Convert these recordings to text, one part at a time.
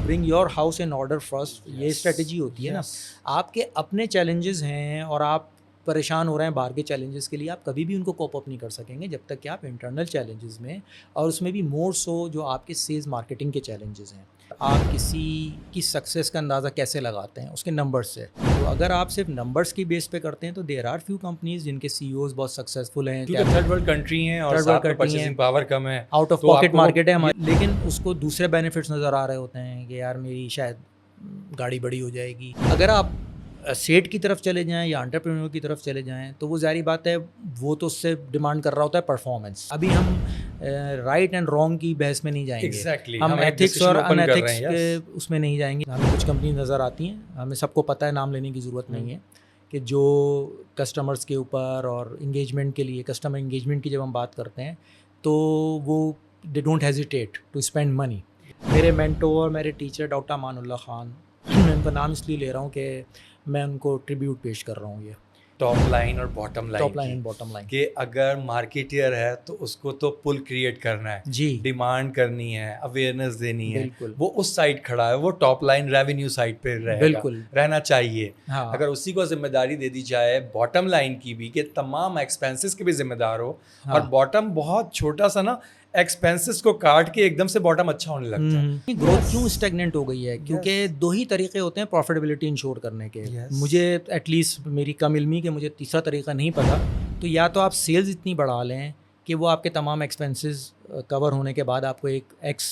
Bring your house in order first. یہ strategy ہوتی ہے نا. آپ کے اپنے چیلنجز ہیں اور آپ پریشان ہو رہے ہیں باہر کے چیلنجز کے لیے, آپ کبھی بھی ان کو کوپ اپ نہیں کر سکیں گے جب تک کہ آپ انٹرنل چیلنجز میں, اور اس میں بھی مور سو جو آپ کے سیلز مارکیٹنگ کے چیلنجز ہیں. آپ کسی کی سکسیس کا اندازہ کیسے لگاتے ہیں؟ اس کے نمبرز سے. تو اگر آپ صرف نمبرز کی بیس پہ کرتے ہیں تو دیر آر فیو کمپنیز جن کے سی اوز بہت سکسیزفل ہیں, کیونکہ تھرڈ ورلڈ کنٹری ہیں اور ساتھ میں پرچیزنگ پاور کم ہے, آؤٹ آف پاکٹ مارکیٹ ہے ہماری, لیکن اس کو دوسرے بینیفٹس نظر آ رہے ہوتے ہیں کہ یار میری شاید گاڑی بڑی ہو جائے گی. اگر آپ سیٹ کی طرف چلے جائیں یا انٹرپرینور کی طرف چلے جائیں تو وہ ظاہری بات ہے وہ تو اس سے ڈیمانڈ کر رہا ہوتا ہے پرفارمنس. ابھی ہم رائٹ اینڈ رانگ کی بحث میں نہیں جائیں گے, ہم ایتھکس اور ان ایتھکس کے اس میں نہیں جائیں گے. ہمیں کچھ کمپنی نظر آتی ہیں, ہمیں سب کو پتہ ہے, نام لینے کی ضرورت نہیں ہے, کہ جو کسٹمرز کے اوپر اور انگیجمنٹ کے لیے, کسٹمر انگیجمنٹ کی جب ہم بات کرتے ہیں تو وہ they don't hesitate to spend money. میرے مینٹور, میرے ٹیچر ڈاکٹر امان اللہ خان, میں ان کا نام اس لیے لے رہا ہوں کہ میں ان کو ٹریبیوٹ پیش کر رہا ہوں. یہ ٹاپ لائن اور bottom line, top line and bottom line, کہ اگر مارکیٹر ہے تو اس کو تو پل کریٹ کرنا ہے, جی ڈیمانڈ کرنی ہے, اویئرنیس دینی ہے, بالکل, وہ اس سائڈ کھڑا ہے, وہ ٹاپ لائن ریونیو سائڈ پہ رہے گا, بالکل رہنا چاہیے. ہاں. اگر اسی کو ذمہ داری دے دی جائے باٹم لائن کی بھی, کہ تمام ایکسپینسز کے بھی ذمہ دار ہو, اور باٹم بہت چھوٹا سا نا, ایکسپینسز کو کاٹ کے ایک دم سے باٹم اچھا ہونے لگتا ہے. گروتھ کیوں اسٹیگننٹ ہو گئی ہے؟ کیونکہ دو ہی طریقے ہوتے ہیں پروفیٹیبلٹی انشور کرنے کے. مجھے ایٹ لیسٹ میری کم علمی کہ مجھے تیسرا طریقہ نہیں پتا. تو یا تو آپ سیلز اتنی بڑھا لیں کہ وہ آپ کے تمام ایکسپینسز کور ہونے کے بعد آپ کو ایک ایکس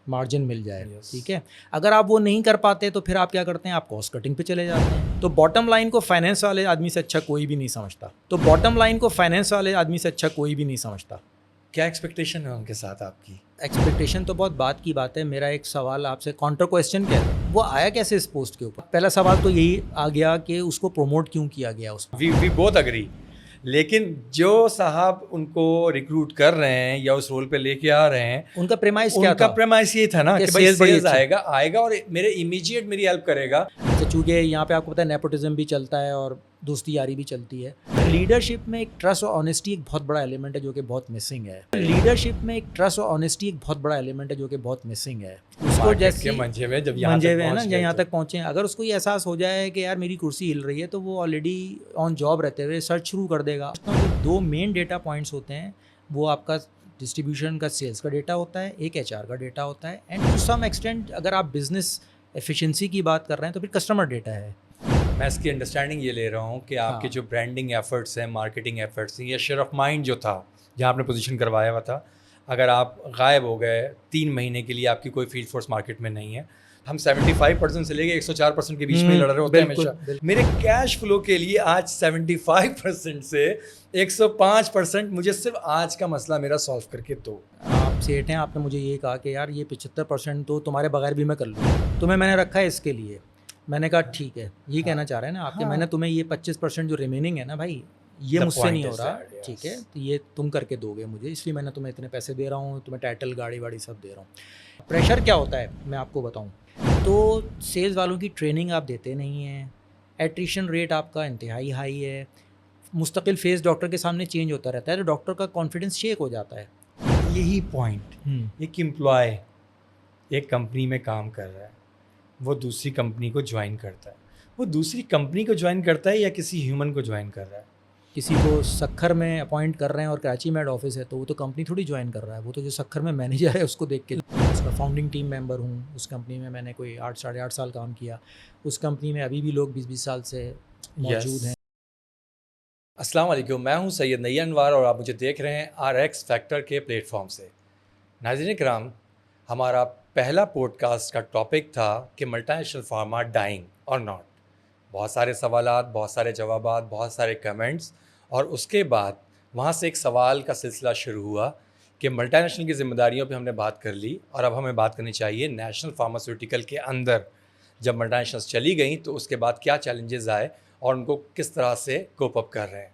مارجن مل جائے, ٹھیک ہے. اگر آپ وہ نہیں کر پاتے تو پھر آپ کیا کرتے ہیں, آپ کاسٹ کٹنگ پہ چلے جاتے ہیں. تو باٹم لائن کو فائنینس والے آدمی سے اچھا کوئی بھی نہیں سمجھتا. تو باٹم لائن کو فائنینس والے آدمی سے اچھا کوئی بھی نہیں سمجھتا. کیا ایکسپیکٹیشن ہے ان کے ساتھ آپ کی؟ ایکسپیکٹیشن تو بہت بات کی بات ہے. میرا ایک سوال آپ سے, کاؤنٹر کویسچن کیا ہے, وہ آیا کیسے اس پوسٹ کے اوپر؟ پہلا سوال تو یہی آ گیا کہ اس کو پروموٹ کیوں کیا گیا. اس وی بوتھ اگری, لیکن جو صاحب ان کو ریکروٹ کر رہے ہیں یا اس رول پہ لے کے آ رہے ہیں, ان کا پریمائز کیا تھا؟ ان کا پریمائز یہ تھا نا کہ بھائی سیلز آئے گا اور میرے امیجیٹ میری ہیلپ کرے گا. چونکہ یہاں پہ آپ کو پتہ ہے نیپوٹزم بھی چلتا ہے اور دوستی یاری بھی چلتی ہے. لیڈرشپ میں ایک ٹرسٹ اور آنیسٹی ایک بہت بڑا ایلیمنٹ ہے جو کہ بہت مسنگ ہے. لیڈرشپ میں ایک ٹرسٹ اور آنیسٹی ایک بہت بڑا ایلیمنٹ ہے جو کہ بہت مسنگ ہے. اس کو جیسے منجے میں جب یہاں تک پہنچے, اگر اس کو یہ احساس ہو جائے کہ یار میری کرسی ہل رہی ہے تو وہ آلریڈی آن جاب رہتے ہوئے سرچ شروع کر دے گا. دو مین ڈیٹا پوائنٹس ہوتے ہیں, وہ آپ کا ڈسٹریبیوشن کا سیلس کا ڈیٹا ہوتا ہے, ایک ایچ آر کا ڈیٹا ہوتا ہے, اینڈ ٹو سم ایکسٹینٹ اگر آپ بزنس ایفیشنسی کی بات کر رہے ہیں تو پھر کسٹمر ڈیٹا ہے. میں اس کی انڈرسٹینڈنگ یہ لے رہا ہوں کہ آپ کے جو برانڈنگ ایفرٹس ہیں, مارکیٹنگ ایفرٹس ہیں, یا شیئر آف مائنڈ جو تھا جہاں آپ نے پوزیشن کروایا ہوا تھا, اگر آپ غائب ہو گئے 3 مہینے کے لیے, آپ کی کوئی فیلڈ فورس مارکیٹ میں نہیں ہے. ہم 75% سے لے کے 104% کے بیچ میں لڑ رہے ہوتے ہیں ہمیشہ. میرے کیش فلو کے لیے آج 75% سے 105% مجھے صرف آج کا مسئلہ میرا سالو کر کے دو. آپ سیٹ ہیں, آپ نے مجھے یہ کہا کہ یار یہ 75% تو تمہارے بغیر بھی میں کر لوں, تمہیں میں نے رکھا ہے اس کے لیے. میں نے کہا ٹھیک ہے, یہ کہنا چاہ رہے ہیں نا آپ کہ میں نے تمہیں یہ 25% جو ریمیننگ ہے نا بھائی, یہ مجھ سے نہیں ہو رہا, ٹھیک ہے, تو یہ تم کر کے دو گے مجھے, اس لیے میں نے تمہیں اتنے پیسے دے رہا ہوں, تمہیں ٹائٹل گاڑی واڑی سب دے رہا ہوں. پریشر کیا ہوتا ہے میں آپ کو بتاؤں تو, سیلز والوں کی ٹریننگ آپ دیتے نہیں ہیں, ایٹریشن ریٹ آپ کا انتہائی ہائی ہے, مستقل فیس ڈاکٹر کے سامنے چینج ہوتا رہتا ہے, تو ڈاکٹر کا کانفیڈنس شیک ہو جاتا ہے. یہی پوائنٹ, ایک امپلائی ایک کمپنی میں کام کر رہا ہے, وہ دوسری کمپنی کو جوائن کرتا ہے, وہ دوسری کمپنی کو جوائن کرتا ہے یا کسی ہیومن کو جوائن کر رہا ہے؟ کسی کو سکھر میں اپوائنٹ کر رہے ہیں اور کراچی میں ہیڈ آفس ہے تو وہ تو کمپنی تھوڑی جوائن کر رہا ہے, وہ تو جو سکھر میں مینیجر ہے اس کو دیکھ کے. اس کا فاؤنڈنگ ٹیم ممبر ہوں, اس کمپنی میں میں نے کوئی 8-8.5 سال کام کیا, اس کمپنی میں ابھی بھی لوگ 20 سال سے موجود ہیں. السلام علیکم, میں ہوں سید نعیم انوار اور آپ مجھے دیکھ رہے ہیں RX فیکٹر کے پلیٹ فارم سے. ناظرین کرام, ہمارا پہلا پوڈ کاسٹ کا ٹاپک تھا کہ ملٹی نیشنل فارما ڈائنگ اور ناٹ. بہت سارے سوالات, بہت سارے جوابات, بہت سارے کمنٹس, اور اس کے بعد وہاں سے ایک سوال کا سلسلہ شروع ہوا کہ ملٹی نیشنل کی ذمہ داریوں پہ ہم نے بات کر لی, اور اب ہمیں بات کرنی چاہیے نیشنل فارماسیوٹیکل کے اندر جب ملٹی نیشنلز چلی گئیں تو اس کے بعد کیا چیلنجز آئے اور ان کو کس طرح سے کوپ اپ کر رہے ہیں.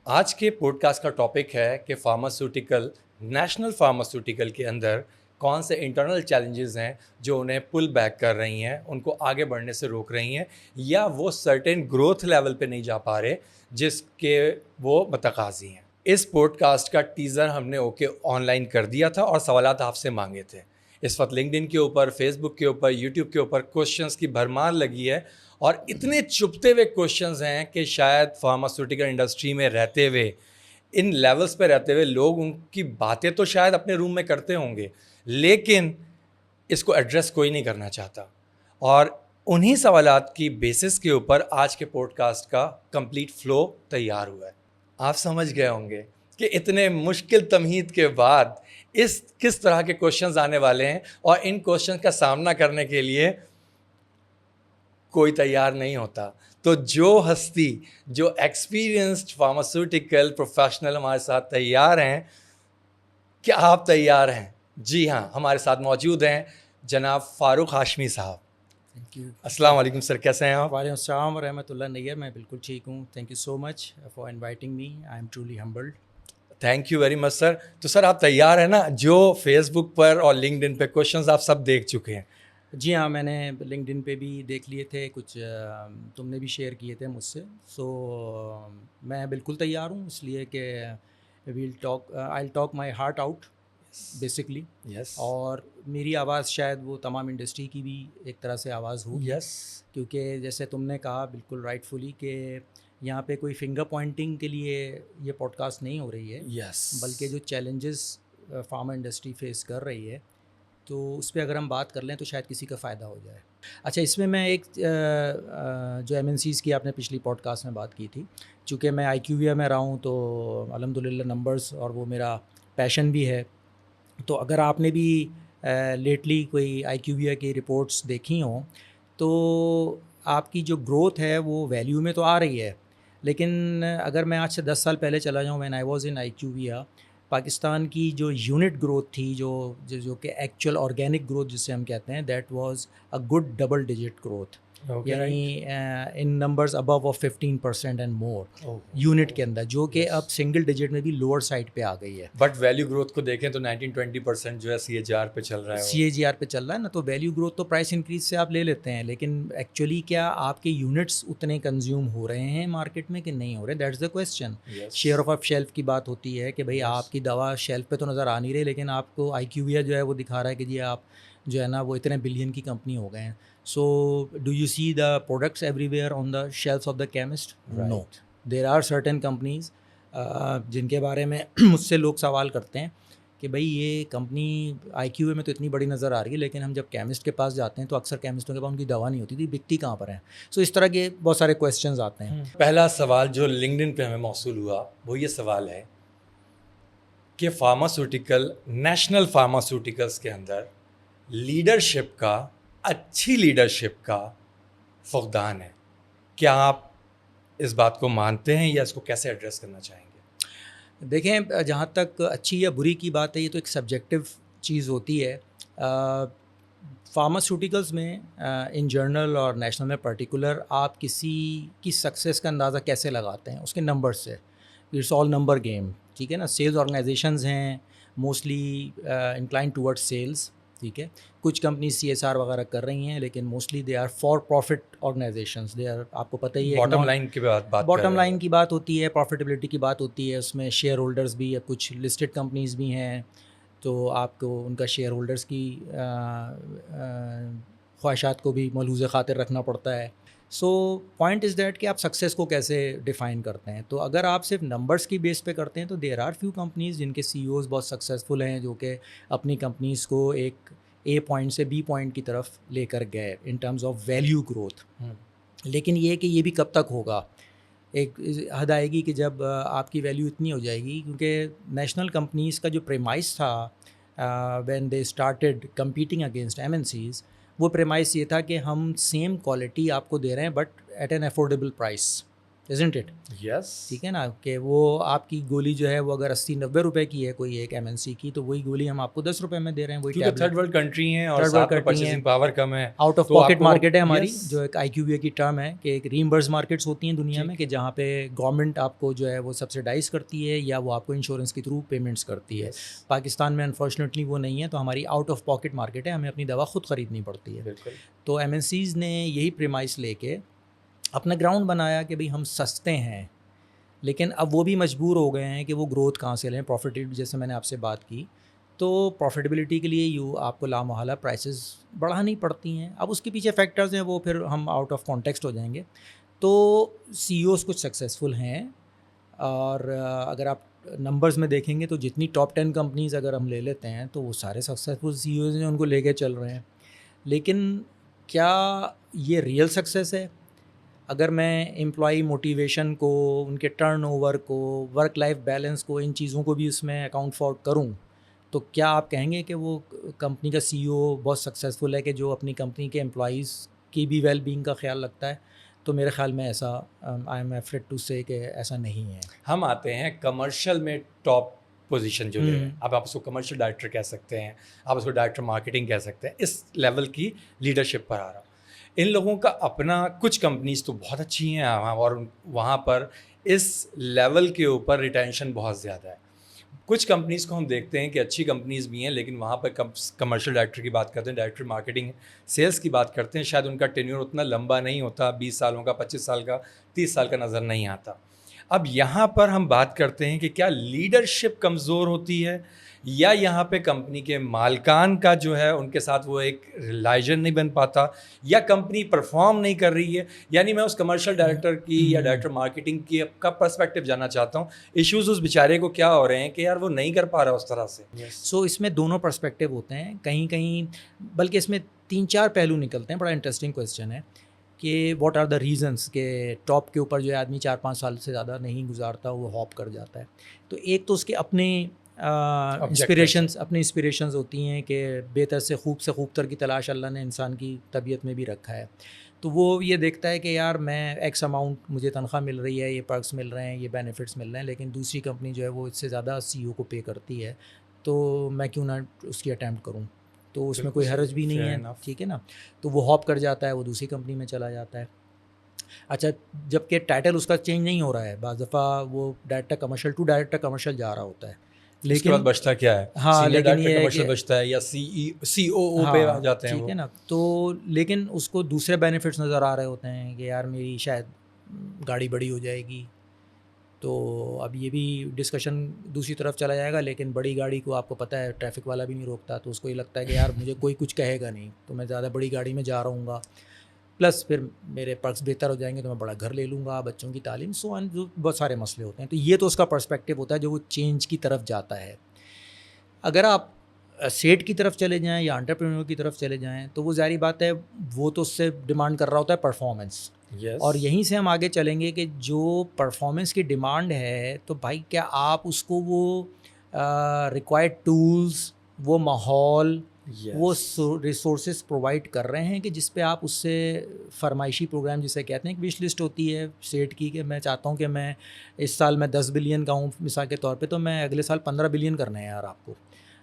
آج کے پوڈ کاسٹ کا ٹاپک ہے کہ فارماسیوٹیکل, نیشنل فارماسیوٹیکل کے اندر کون سے انٹرنل چیلنجز ہیں جو انہیں پل بیک کر رہی ہیں, ان کو آگے بڑھنے سے روک رہی ہیں, یا وہ سرٹن گروتھ لیول پہ نہیں جا پا رہے جس کے وہ متقاضی ہیں. اس پوڈ کاسٹ کا ٹیزر ہم نے آن لائن کر دیا تھا اور سوالات آپ سے مانگے تھے. اس وقت لنکڈ ان کے اوپر، فیس بک کے اوپر، یوٹیوب کے اوپر کوشچنس کی بھرمار لگی ہے، اور اتنے چھپتے ہوئے کوشچنز ہیں کہ شاید فارماسیوٹیکل انڈسٹری میں رہتے ہوئے، ان لیولز پہ رہتے ہوئے لوگ ان کی باتیں تو شاید اپنے روم میں کرتے ہوں گے، لیکن اس کو ایڈریس کوئی نہیں کرنا چاہتا. اور انہی سوالات کی بیسس کے اوپر آج کے پوڈ کاسٹ کا کمپلیٹ فلو تیار ہوا ہے. آپ سمجھ گئے ہوں گے کہ اتنے مشکل تمہید کے بعد کس طرح کے کوشچنز آنے والے ہیں، اور ان کوشچن کا سامنا کرنے کے لیے کوئی تیار نہیں ہوتا. تو جو ہستی، جو ایکسپیرینسڈ فارماسیوٹیکل پروفیشنل ہمارے ساتھ تیار ہیں، کیا آپ تیار ہیں؟ جی ہاں، ہمارے ساتھ موجود ہیں جناب فاروق ہاشمی صاحب. Thank you. السلام علیکم سر، کیسے ہیں آپ؟ وعلیکم السلام ورحمۃ اللہ. نیئر میں بالکل ٹھیک ہوں. Thank you so much for inviting me. I am truly humbled. Thank you very much sir. تو سر آپ تیار ہیں نا؟ جو فیس بک پر اور لنکڈ ان پہ کوشچنز آپ سب دیکھ چکے ہیں. جی ہاں، میں نے لنکڈ ان پہ بھی دیکھ لیے تھے، کچھ تم نے بھی شیئر کیے تھے مجھ سے. سو میں بالکل تیار ہوں، اس لیے کہ I talk my heart out basically. Yes. اور میری آواز شاید وہ تمام انڈسٹری کی بھی ایک طرح سے آواز ہو. یس. کیونکہ جیسے تم نے کہا بالکل رائٹ فلی کہ یہاں پہ کوئی فنگر پوائنٹنگ کے لیے یہ پوڈ کاسٹ نہیں ہو رہی ہے. یس. بلکہ جو چیلنجز فارما انڈسٹری فیس کر رہی ہے، تو اس پہ اگر ہم بات کر لیں تو شاید کسی کا فائدہ ہو جائے. اچھا، اس میں ایک جو ایم این سیز کی آپ نے پچھلی پوڈ کاسٹ میں بات کی تھی، چونکہ میں آئی کیو ویا میں رہا ہوں تو الحمدللہ نمبرز اور وہ میرا پیشن بھی ہے. تو اگر آپ نے بھی لیٹلی کوئی آئی کیو ویا کی رپورٹس دیکھی ہوں تو آپ کی جو گروتھ ہے وہ ویلیو میں تو آ رہی ہے، لیکن اگر میں آج سے 10 سال پہلے چلا جاؤں، وین آئی واز ان آئی کیو ویا، پاکستان کی جو یونٹ گروتھ تھی، جو کہ ایکچوئل آرگینک گروتھ جسے ہم کہتے ہیں، that was a good double digit growth. یعنی ان numbers above of 15% and more unit کے اندر، جو کہ اب سنگل ڈیجٹ میں بھی لوور سائڈ پہ آ گئی ہے. بٹ ویلیو گروتھ کو دیکھیں تو 19-20% جو ہے سی اے جی آر پہ چل رہا ہے. سی اے جی آر پہ چل رہا ہے نا. تو ویلیو گروتھ تو پرائس انکریز سے آپ لے لیتے ہیں، لیکن ایکچولی کیا آپ کے یونٹس اتنے کنزیوم ہو رہے ہیں مارکیٹ میں کہ نہیں ہو رہے؟ That's the question. Share of shelf کی بات ہوتی ہے کہ بھائی آپ کی دوا شیلف پہ تو نظر آ نہیں رہی، لیکن آپ کو آئی کیو ویا جو ہے وہ دکھا رہا ہے کہ جی آپ جو ہے نا وہ اتنے بلین کی کمپنی ہو گئے ہیں. So do you see the products everywhere on the shelves of the chemist? No. There are certain companies جن کے بارے میں مجھ سے لوگ سوال کرتے ہیں کہ بھائی یہ کمپنی آئی کیو اے میں تو اتنی بڑی نظر آ رہی ہے، لیکن ہم جب کیمسٹ کے پاس جاتے ہیں تو اکثر کیمسٹوں کے پاس ان کی دوا نہیں ہوتی تھی، بکتی کہاں پر ہیں؟ سو اس طرح کے بہت سارے کویسچنز آتے ہیں. پہلا سوال جو لنکڈ ان پہ ہمیں موصول ہوا وہ یہ سوال ہے کہ فارماسیوٹیکل، نیشنل فارماسیوٹیکلس کے اندر لیڈرشپ کا، اچھی لیڈرشپ کا فقدان ہے. کیا آپ اس بات کو مانتے ہیں یا اس کو کیسے ایڈریس کرنا چاہیں گے؟ دیکھیں، جہاں تک اچھی یا بری کی بات ہے، یہ تو ایک سبجیکٹو چیز ہوتی ہے. فارماسیوٹیکلس میں ان جرنل اور نیشنل میں پرٹیکولر آپ کسی کی سکسیس کا اندازہ کیسے لگاتے ہیں؟ اس کے نمبر سے. اٹس آل نمبر گیم، ٹھیک ہے نا. سیلز آرگنائزیشنز ہیں موسٹلی انکلائن ٹورڈ سیلز، ٹھیک ہے. کچھ کمپنیز سی ایس آر وغیرہ کر رہی ہیں، لیکن mostly they are for profit organisations. They are, آپ کو پتہ ہی ہے، باٹم لائن کی بات باٹم لائن کی بات ہوتی ہے، پروفیٹیبلٹی کی بات ہوتی ہے. اس میں شیئر ہولڈرز بھی، کچھ لسٹڈ کمپنیز بھی ہیں، تو آپ کو ان کا شیئر ہولڈرز کی خواہشات کو بھی ملحوظ خاطر رکھنا پڑتا ہے. سو پوائنٹ از دیٹ کہ آپ سکسیز کو کیسے ڈیفائن کرتے ہیں. تو اگر آپ صرف نمبرس کی بیس پہ کرتے ہیں تو دیر آر فیو کمپنیز جن کے سی اوز بہت سکسیزفل ہیں، جو کہ اپنی کمپنیز کو ایک اے پوائنٹ سے بی پوائنٹ کی طرف لے کر گئے in terms of value growth. لیکن یہ کہ یہ بھی کب تک ہوگا؟ ایک حد آئے گی کہ جب آپ کی ویلیو اتنی ہو جائے گی، کیونکہ نیشنل کمپنیز کا جو پریمائز تھا when they started competing against M N Cs, وہ پریمائز یہ تھا کہ ہم سیم کوالٹی آپ کو دے رہے ہیں but at an affordable price, isn't it? Yes. ٹھیک ہے نا. کہ وہ آپ کی گولی جو ہے وہ اگر 80-90 روپے کی ہے کوئی ایک ایم این سی کی، تو وہی گولی ہم آپ کو 10 روپے میں دے رہے ہیں. وہی کیونکہ تھرڈ ورلڈ کنٹری ہیں اور Third world ساتھ میں country ہیں. پرچیزنگ پاور کم ہے. آؤٹ آف تو پاکٹ آپ کو مارکیٹ ہے ہماری، Yes. جو ایک آئی کیو وی کی ٹرم ہے کہ ایک ریمبرس مارکیٹس ہوتی ہیں دنیا میں، کہ جہاں پہ گورنمنٹ آپ کو جو ہے وہ سبسیڈائز کرتی ہے یا وہ آپ کو انشورنس کے تھرو پیمنٹس کرتی ہے. پاکستان میں انفارچونیٹلی وہ نہیں ہے، تو ہماری آؤٹ آف پاکٹ مارکیٹ ہے، ہمیں اپنی دوا خود خریدنی پڑتی ہے. بالکل. تو ایم این سیز نے یہی پریمائز لے کے اپنا گراؤنڈ بنایا کہ بھئی ہم سستے ہیں، لیکن اب وہ بھی مجبور ہو گئے ہیں کہ وہ گروتھ کہاں سے لیں، پروفیٹیبل، جیسے میں نے آپ سے بات کی. تو پروفیٹیبلٹی کے لیے آپ کو لامحالہ پرائسز بڑھانی پڑتی ہیں. اب اس کے پیچھے فیکٹرز ہیں, وہ پھر ہم آؤٹ آف کانٹیکسٹ ہو جائیں گے. تو سی اوز کچھ سکسیزفل ہیں, اور اگر آپ نمبرز میں دیکھیں گے تو جتنی ٹاپ 10 کمپنیز اگر ہم لے لیتے ہیں تو وہ سارے سکسیزفل سی اوز ہیں, ان کو لے کے چل رہے ہیں. لیکن کیا یہ ریئل سکسیس ہے؟ اگر میں امپلائی موٹیویشن کو, ان کے ٹرن اوور کو, ورک لائف بیلنس کو, ان چیزوں کو بھی اس میں اکاؤنٹ فار کروں, تو کیا آپ کہیں گے کہ وہ کمپنی کا سی او بہت سکسیزفل ہے کہ جو اپنی کمپنی کے امپلائیز کی بھی ویل بینگ کا خیال رکھتا ہے؟ تو میرے خیال میں ایسا آئی ایم افریڈ ٹو سے کہ ایسا نہیں ہے. ہم آتے ہیں کمرشل میں ٹاپ پوزیشن جو لے, اب آپ اس کو کمرشل ڈائریکٹر کہہ سکتے ہیں, آپ اس کو ڈائریکٹر مارکیٹنگ کہہ سکتے ہیں, اس لیول کی لیڈرشپ پر آ رہا ہوں. ان لوگوں کا اپنا کچھ کمپنیز تو بہت اچھی ہیں اور وہاں پر اس لیول کے اوپر ریٹینشن بہت زیادہ ہے. کچھ کمپنیز کو ہم دیکھتے ہیں کہ اچھی کمپنیز بھی ہیں, لیکن وہاں پر کمرشل ڈائریکٹر کی بات کرتے ہیں, ڈائریکٹر مارکیٹنگ سیلس کی بات کرتے ہیں, شاید ان کا ٹینیور اتنا لمبا نہیں ہوتا, 20 سالوں کا, 25 سال کا, 30 سال کا نظر نہیں آتا. اب یہاں پر ہم بات کرتے ہیں کہ کیا لیڈرشپ کمزور ہوتی ہے, یا یہاں پہ کمپنی کے مالکان کا جو ہے ان کے ساتھ وہ ایک ریلائجن نہیں بن پاتا, یا کمپنی پرفارم نہیں کر رہی ہے. یعنی میں اس کمرشل ڈائریکٹر کی یا ڈائریکٹر مارکیٹنگ کی کا پرسپیکٹیو جاننا چاہتا ہوں. ایشوز اس بیچارے کو کیا ہو رہے ہیں کہ یار وہ نہیں کر پا رہا اس طرح سے. سو اس میں دونوں پرسپیکٹیو ہوتے ہیں کہیں کہیں, بلکہ اس میں 3-4 پہلو نکلتے ہیں. بڑا انٹرسٹنگ کویسچن ہے کہ واٹ آر دا ریزنس کہ ٹاپ کے اوپر جو ہے آدمی 4-5 سال سے زیادہ نہیں گزارتا, وہ ہاپ کر جاتا ہے. تو ایک تو اس کے اپنے انسپریشنز ہوتی ہیں کہ بہتر سے خوب تر کی تلاش اللہ نے انسان کی طبیعت میں بھی رکھا ہے. تو وہ یہ دیکھتا ہے کہ یار میں ایکس اماؤنٹ مجھے تنخواہ مل رہی ہے, یہ پرکس مل رہے ہیں, یہ بینیفٹس مل رہے ہیں, لیکن دوسری کمپنی جو ہے وہ اس سے زیادہ سی او کو پے کرتی ہے, تو میں کیوں نہ اس کی اٹیمپٹ کروں. تو اس میں کوئی حرج بھی نہیں ہے, ٹھیک ہے نا. تو وہ ہاپ کر جاتا ہے, وہ دوسری کمپنی میں چلا جاتا ہے. اچھا, جب کہ ٹائٹل اس کا چینج نہیں ہو رہا ہے, بعض دفعہ وہ director commercial to director commercial جا رہا ہوتا ہے, لیکن بعد بچتا کیا ہے, ہاں لیکن یہ کمرشل بچتا ہے یا سی او او پہ آ جاتے ہیں, ٹھیک ہے نا. تو لیکن اس کو دوسرے بینیفٹس نظر آ رہے ہوتے ہیں کہ یار میری شاید گاڑی بڑی ہو جائے گی. تو اب یہ بھی ڈسکشن دوسری طرف چلا جائے گا, لیکن بڑی گاڑی کو آپ کو پتہ ہے ٹریفک والا بھی نہیں روکتا, تو اس کو یہ لگتا ہے کہ یار مجھے کوئی کچھ کہے گا نہیں, تو میں زیادہ بڑی گاڑی میں جا رہا ہوں گا, پلس پھر میرے پرکس بہتر ہو جائیں گے تو میں بڑا گھر لے لوں گا, بچوں کی تعلیم, سو آن, جو بہت سارے مسئلے ہوتے ہیں. تو یہ تو اس کا پرسپیکٹیو ہوتا ہے جو وہ چینج کی طرف جاتا ہے. اگر آپ سیٹ کی طرف چلے جائیں یا انٹرپرینور کی طرف چلے جائیں تو وہ ظاہری بات ہے وہ تو اس سے ڈیمانڈ کر رہا ہوتا ہے پرفارمنس. اور یہیں سے ہم آگے چلیں گے کہ جو پرفارمنس کی ڈیمانڈ ہے, تو بھائی کیا آپ اس کو وہ ریکوائرڈ ٹولز, وہ ماحول, وہ ریسورسز پرووائڈ کر رہے ہیں کہ جس پہ آپ اس سے فرمائشی پروگرام جسے کہتے ہیں, ایک وش لسٹ ہوتی ہے سیٹ کی کہ میں چاہتا ہوں کہ میں اس سال میں 10 بلین کا ہوں مثال کے طور پہ, تو میں اگلے سال 15 بلین کرنا ہے یار آپ کو.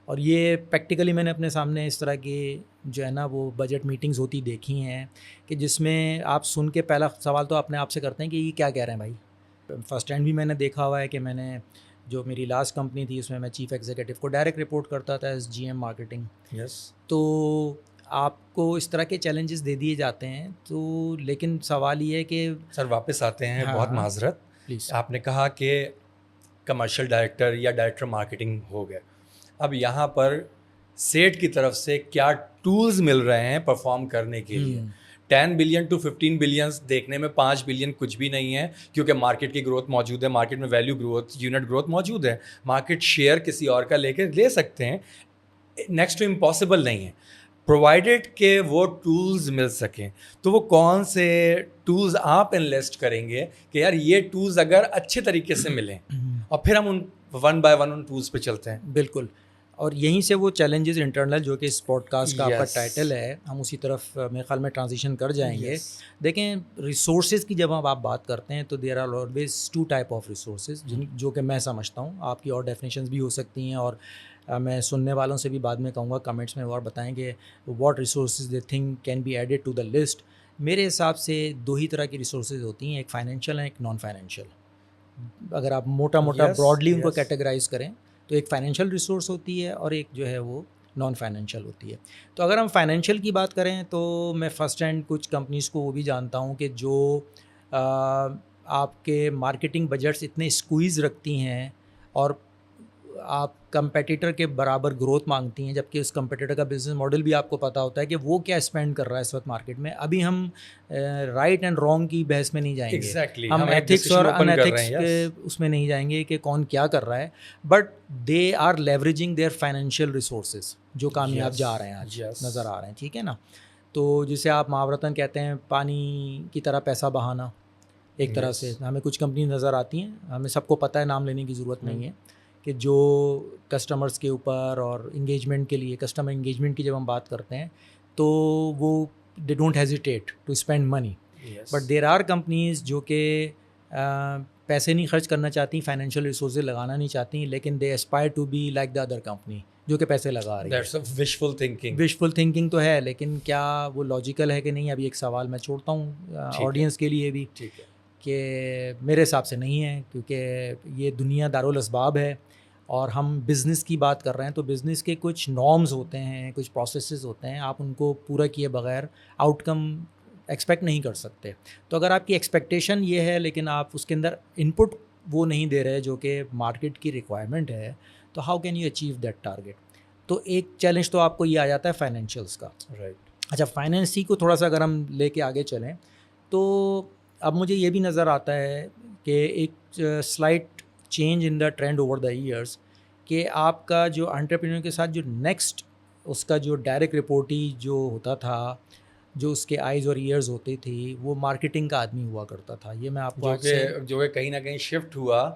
اور یہ پریکٹیکلی میں نے اپنے سامنے اس طرح کی جو ہے نا وہ بجٹ میٹنگز ہوتی دیکھی ہیں کہ جس میں آپ سن کے پہلا سوال تو اپنے آپ سے کرتے ہیں کہ یہ کیا کہہ رہے ہیں بھائی. فرسٹ ہینڈ بھی میں نے دیکھا ہوا ہے کہ میں نے جو میری لاسٹ کمپنی تھی اس میں چیف ایگزیکٹو کو ڈائریکٹ رپورٹ کرتا تھا ایز جی ایم مارکیٹنگ. تو آپ کو اس طرح کے چیلنجز دے دیے جاتے ہیں. تو لیکن سوال یہ ہے کہ سر واپس آتے ہیں, بہت معذرت, پلیز. آپ نے کہا کہ کمرشل ڈائریکٹر یا ڈائریکٹر مارکیٹنگ ہو گئے. اب یہاں پر سیٹ کی طرف سے کیا ٹولز مل رہے ہیں پرفارم کرنے کے لیے؟ 10 بلین ٹو 15 بلینس دیکھنے میں 5 بلین کچھ بھی نہیں ہے, کیونکہ مارکیٹ کی گروتھ موجود ہے, مارکیٹ میں ویلیو گروتھ, یونٹ گروتھ موجود ہے, مارکیٹ شیئر کسی اور کا لے سکتے ہیں, نیکسٹ ٹو امپاسبل نہیں ہے, پرووائڈیڈ کہ وہ ٹولز مل سکیں. تو وہ کون سے ٹولز آپ انویسٹ کریں گے کہ یار یہ ٹولز اگر اچھے طریقے سے ملیں, اور پھر ہم ان 1 بائی 1 ان ٹولز پہ چلتے ہیں. بالکل. اور یہیں سے وہ چیلنجز انٹرنل جو کہ اس پوڈ کاسٹ کا آپ کا ٹائٹل ہے, ہم اسی طرف میرے خیال میں ٹرانزیشن کر جائیں گے. دیکھیں ریسورسز کی جب آپ بات کرتے ہیں تو there are always 2 type of resources, جو کہ میں سمجھتا ہوں, آپ کی اور ڈیفینیشنز بھی ہو سکتی ہیں, اور میں سننے والوں سے بھی بعد میں کہوں گا کمنٹس میں اور بتائیں کہ what resources they think can be added to the list. میرے حساب سے 2 ہی طرح کی ریسورسز ہوتی ہیں, ایک فائنینشیل ہے, ایک نان فائنینشیل. اگر آپ موٹا براڈلی ان کو کیٹیگرائز کریں تو ایک فائنینشیل ریسورس ہوتی ہے اور ایک جو ہے وہ نان فائنینشیل ہوتی ہے. تو اگر ہم فائنینشیل کی بات کریں تو میں فرسٹ ہینڈ کچھ کمپنیز کو وہ بھی جانتا ہوں کہ جو آپ کے مارکیٹنگ بجٹس اتنے اسکویز رکھتی ہیں, اور آپ کمپیٹیٹر کے برابر گروتھ مانگتی ہیں، جبکہ اس کمپیٹیٹر کا بزنس ماڈل بھی آپ کو پتہ ہوتا ہے کہ وہ کیا اسپینڈ کر رہا ہے اس وقت مارکیٹ میں. ابھی ہم رائٹ اینڈ رانگ کی بحث میں نہیں جائیں گے. Exactly. ہم ہم ایک ایتھکس اور discussion ان open کر ایتھکس رہے ہیں. کے اس میں نہیں جائیں گے کہ کون کیا کر رہا ہے، but they are leveraging their financial resources جو کامیاب جا رہے ہیں آج نظر آ رہے ہیں. ٹھیک ہے نا. تو جسے آپ محاورتاً کہتے ہیں پانی کی طرح پیسہ بہانا ایک طرح سے. ہمیں کچھ کمپنی نظر آتی ہیں، ہمیں سب کو پتہ ہے، نام لینے کی ضرورت نہیں ہے، کہ جو کسٹمرز کے اوپر اور انگیجمنٹ کے لیے، کسٹمر انگیجمنٹ کی جب ہم بات کرتے ہیں تو وہ they don't hesitate to spend money. But there are companies جو کہ پیسے نہیں خرچ کرنا چاہتی، فائنینشیل ریسورسز لگانا نہیں چاہتی، لیکن they aspire to be like the other company جو کہ پیسے لگا رہی ہے. Wishful thinking. وشفل تھنکنگ تو ہے، لیکن کیا وہ لاجیکل ہے کہ نہیں؟ ابھی ایک سوال میں چھوڑتا ہوں آڈینس کے لیے بھی، ٹھیک ہے، کہ میرے حساب سے نہیں ہے، کیونکہ یہ دنیا دارالاسباب ہے اور ہم بزنس کی بات کر رہے ہیں. تو بزنس کے کچھ نارمز ہوتے ہیں، کچھ پروسیسز ہوتے ہیں، آپ ان کو پورا کیے بغیر آؤٹ کم ایکسپیکٹ نہیں کر سکتے. تو اگر آپ کی ایکسپیکٹیشن یہ ہے لیکن آپ اس کے اندر ان پٹ وہ نہیں دے رہے جو کہ مارکیٹ کی ریکوائرمنٹ ہے، تو how can you achieve that target? تو ایک چیلنج تو آپ کو یہ آ جاتا ہے فائنینشیلس کا. رائٹ. اچھا، فائنینس ہی کو تھوڑا سا اگر ہم لے کے آگے چلیں تو اب مجھے یہ بھی نظر آتا ہے کہ ایک slight change in the trend over the years, کہ آپ کا جو انٹرپرینور کے ساتھ جو نیکسٹ اس کا جو ڈائریکٹ رپورٹی جو ہوتا تھا، جو اس کے آئیز اور ایئرز ہوتی تھی، وہ مارکیٹنگ کا آدمی ہوا کرتا تھا. یہ میں آپ کو جو کہ کہیں نہ کہیں شفٹ ہوا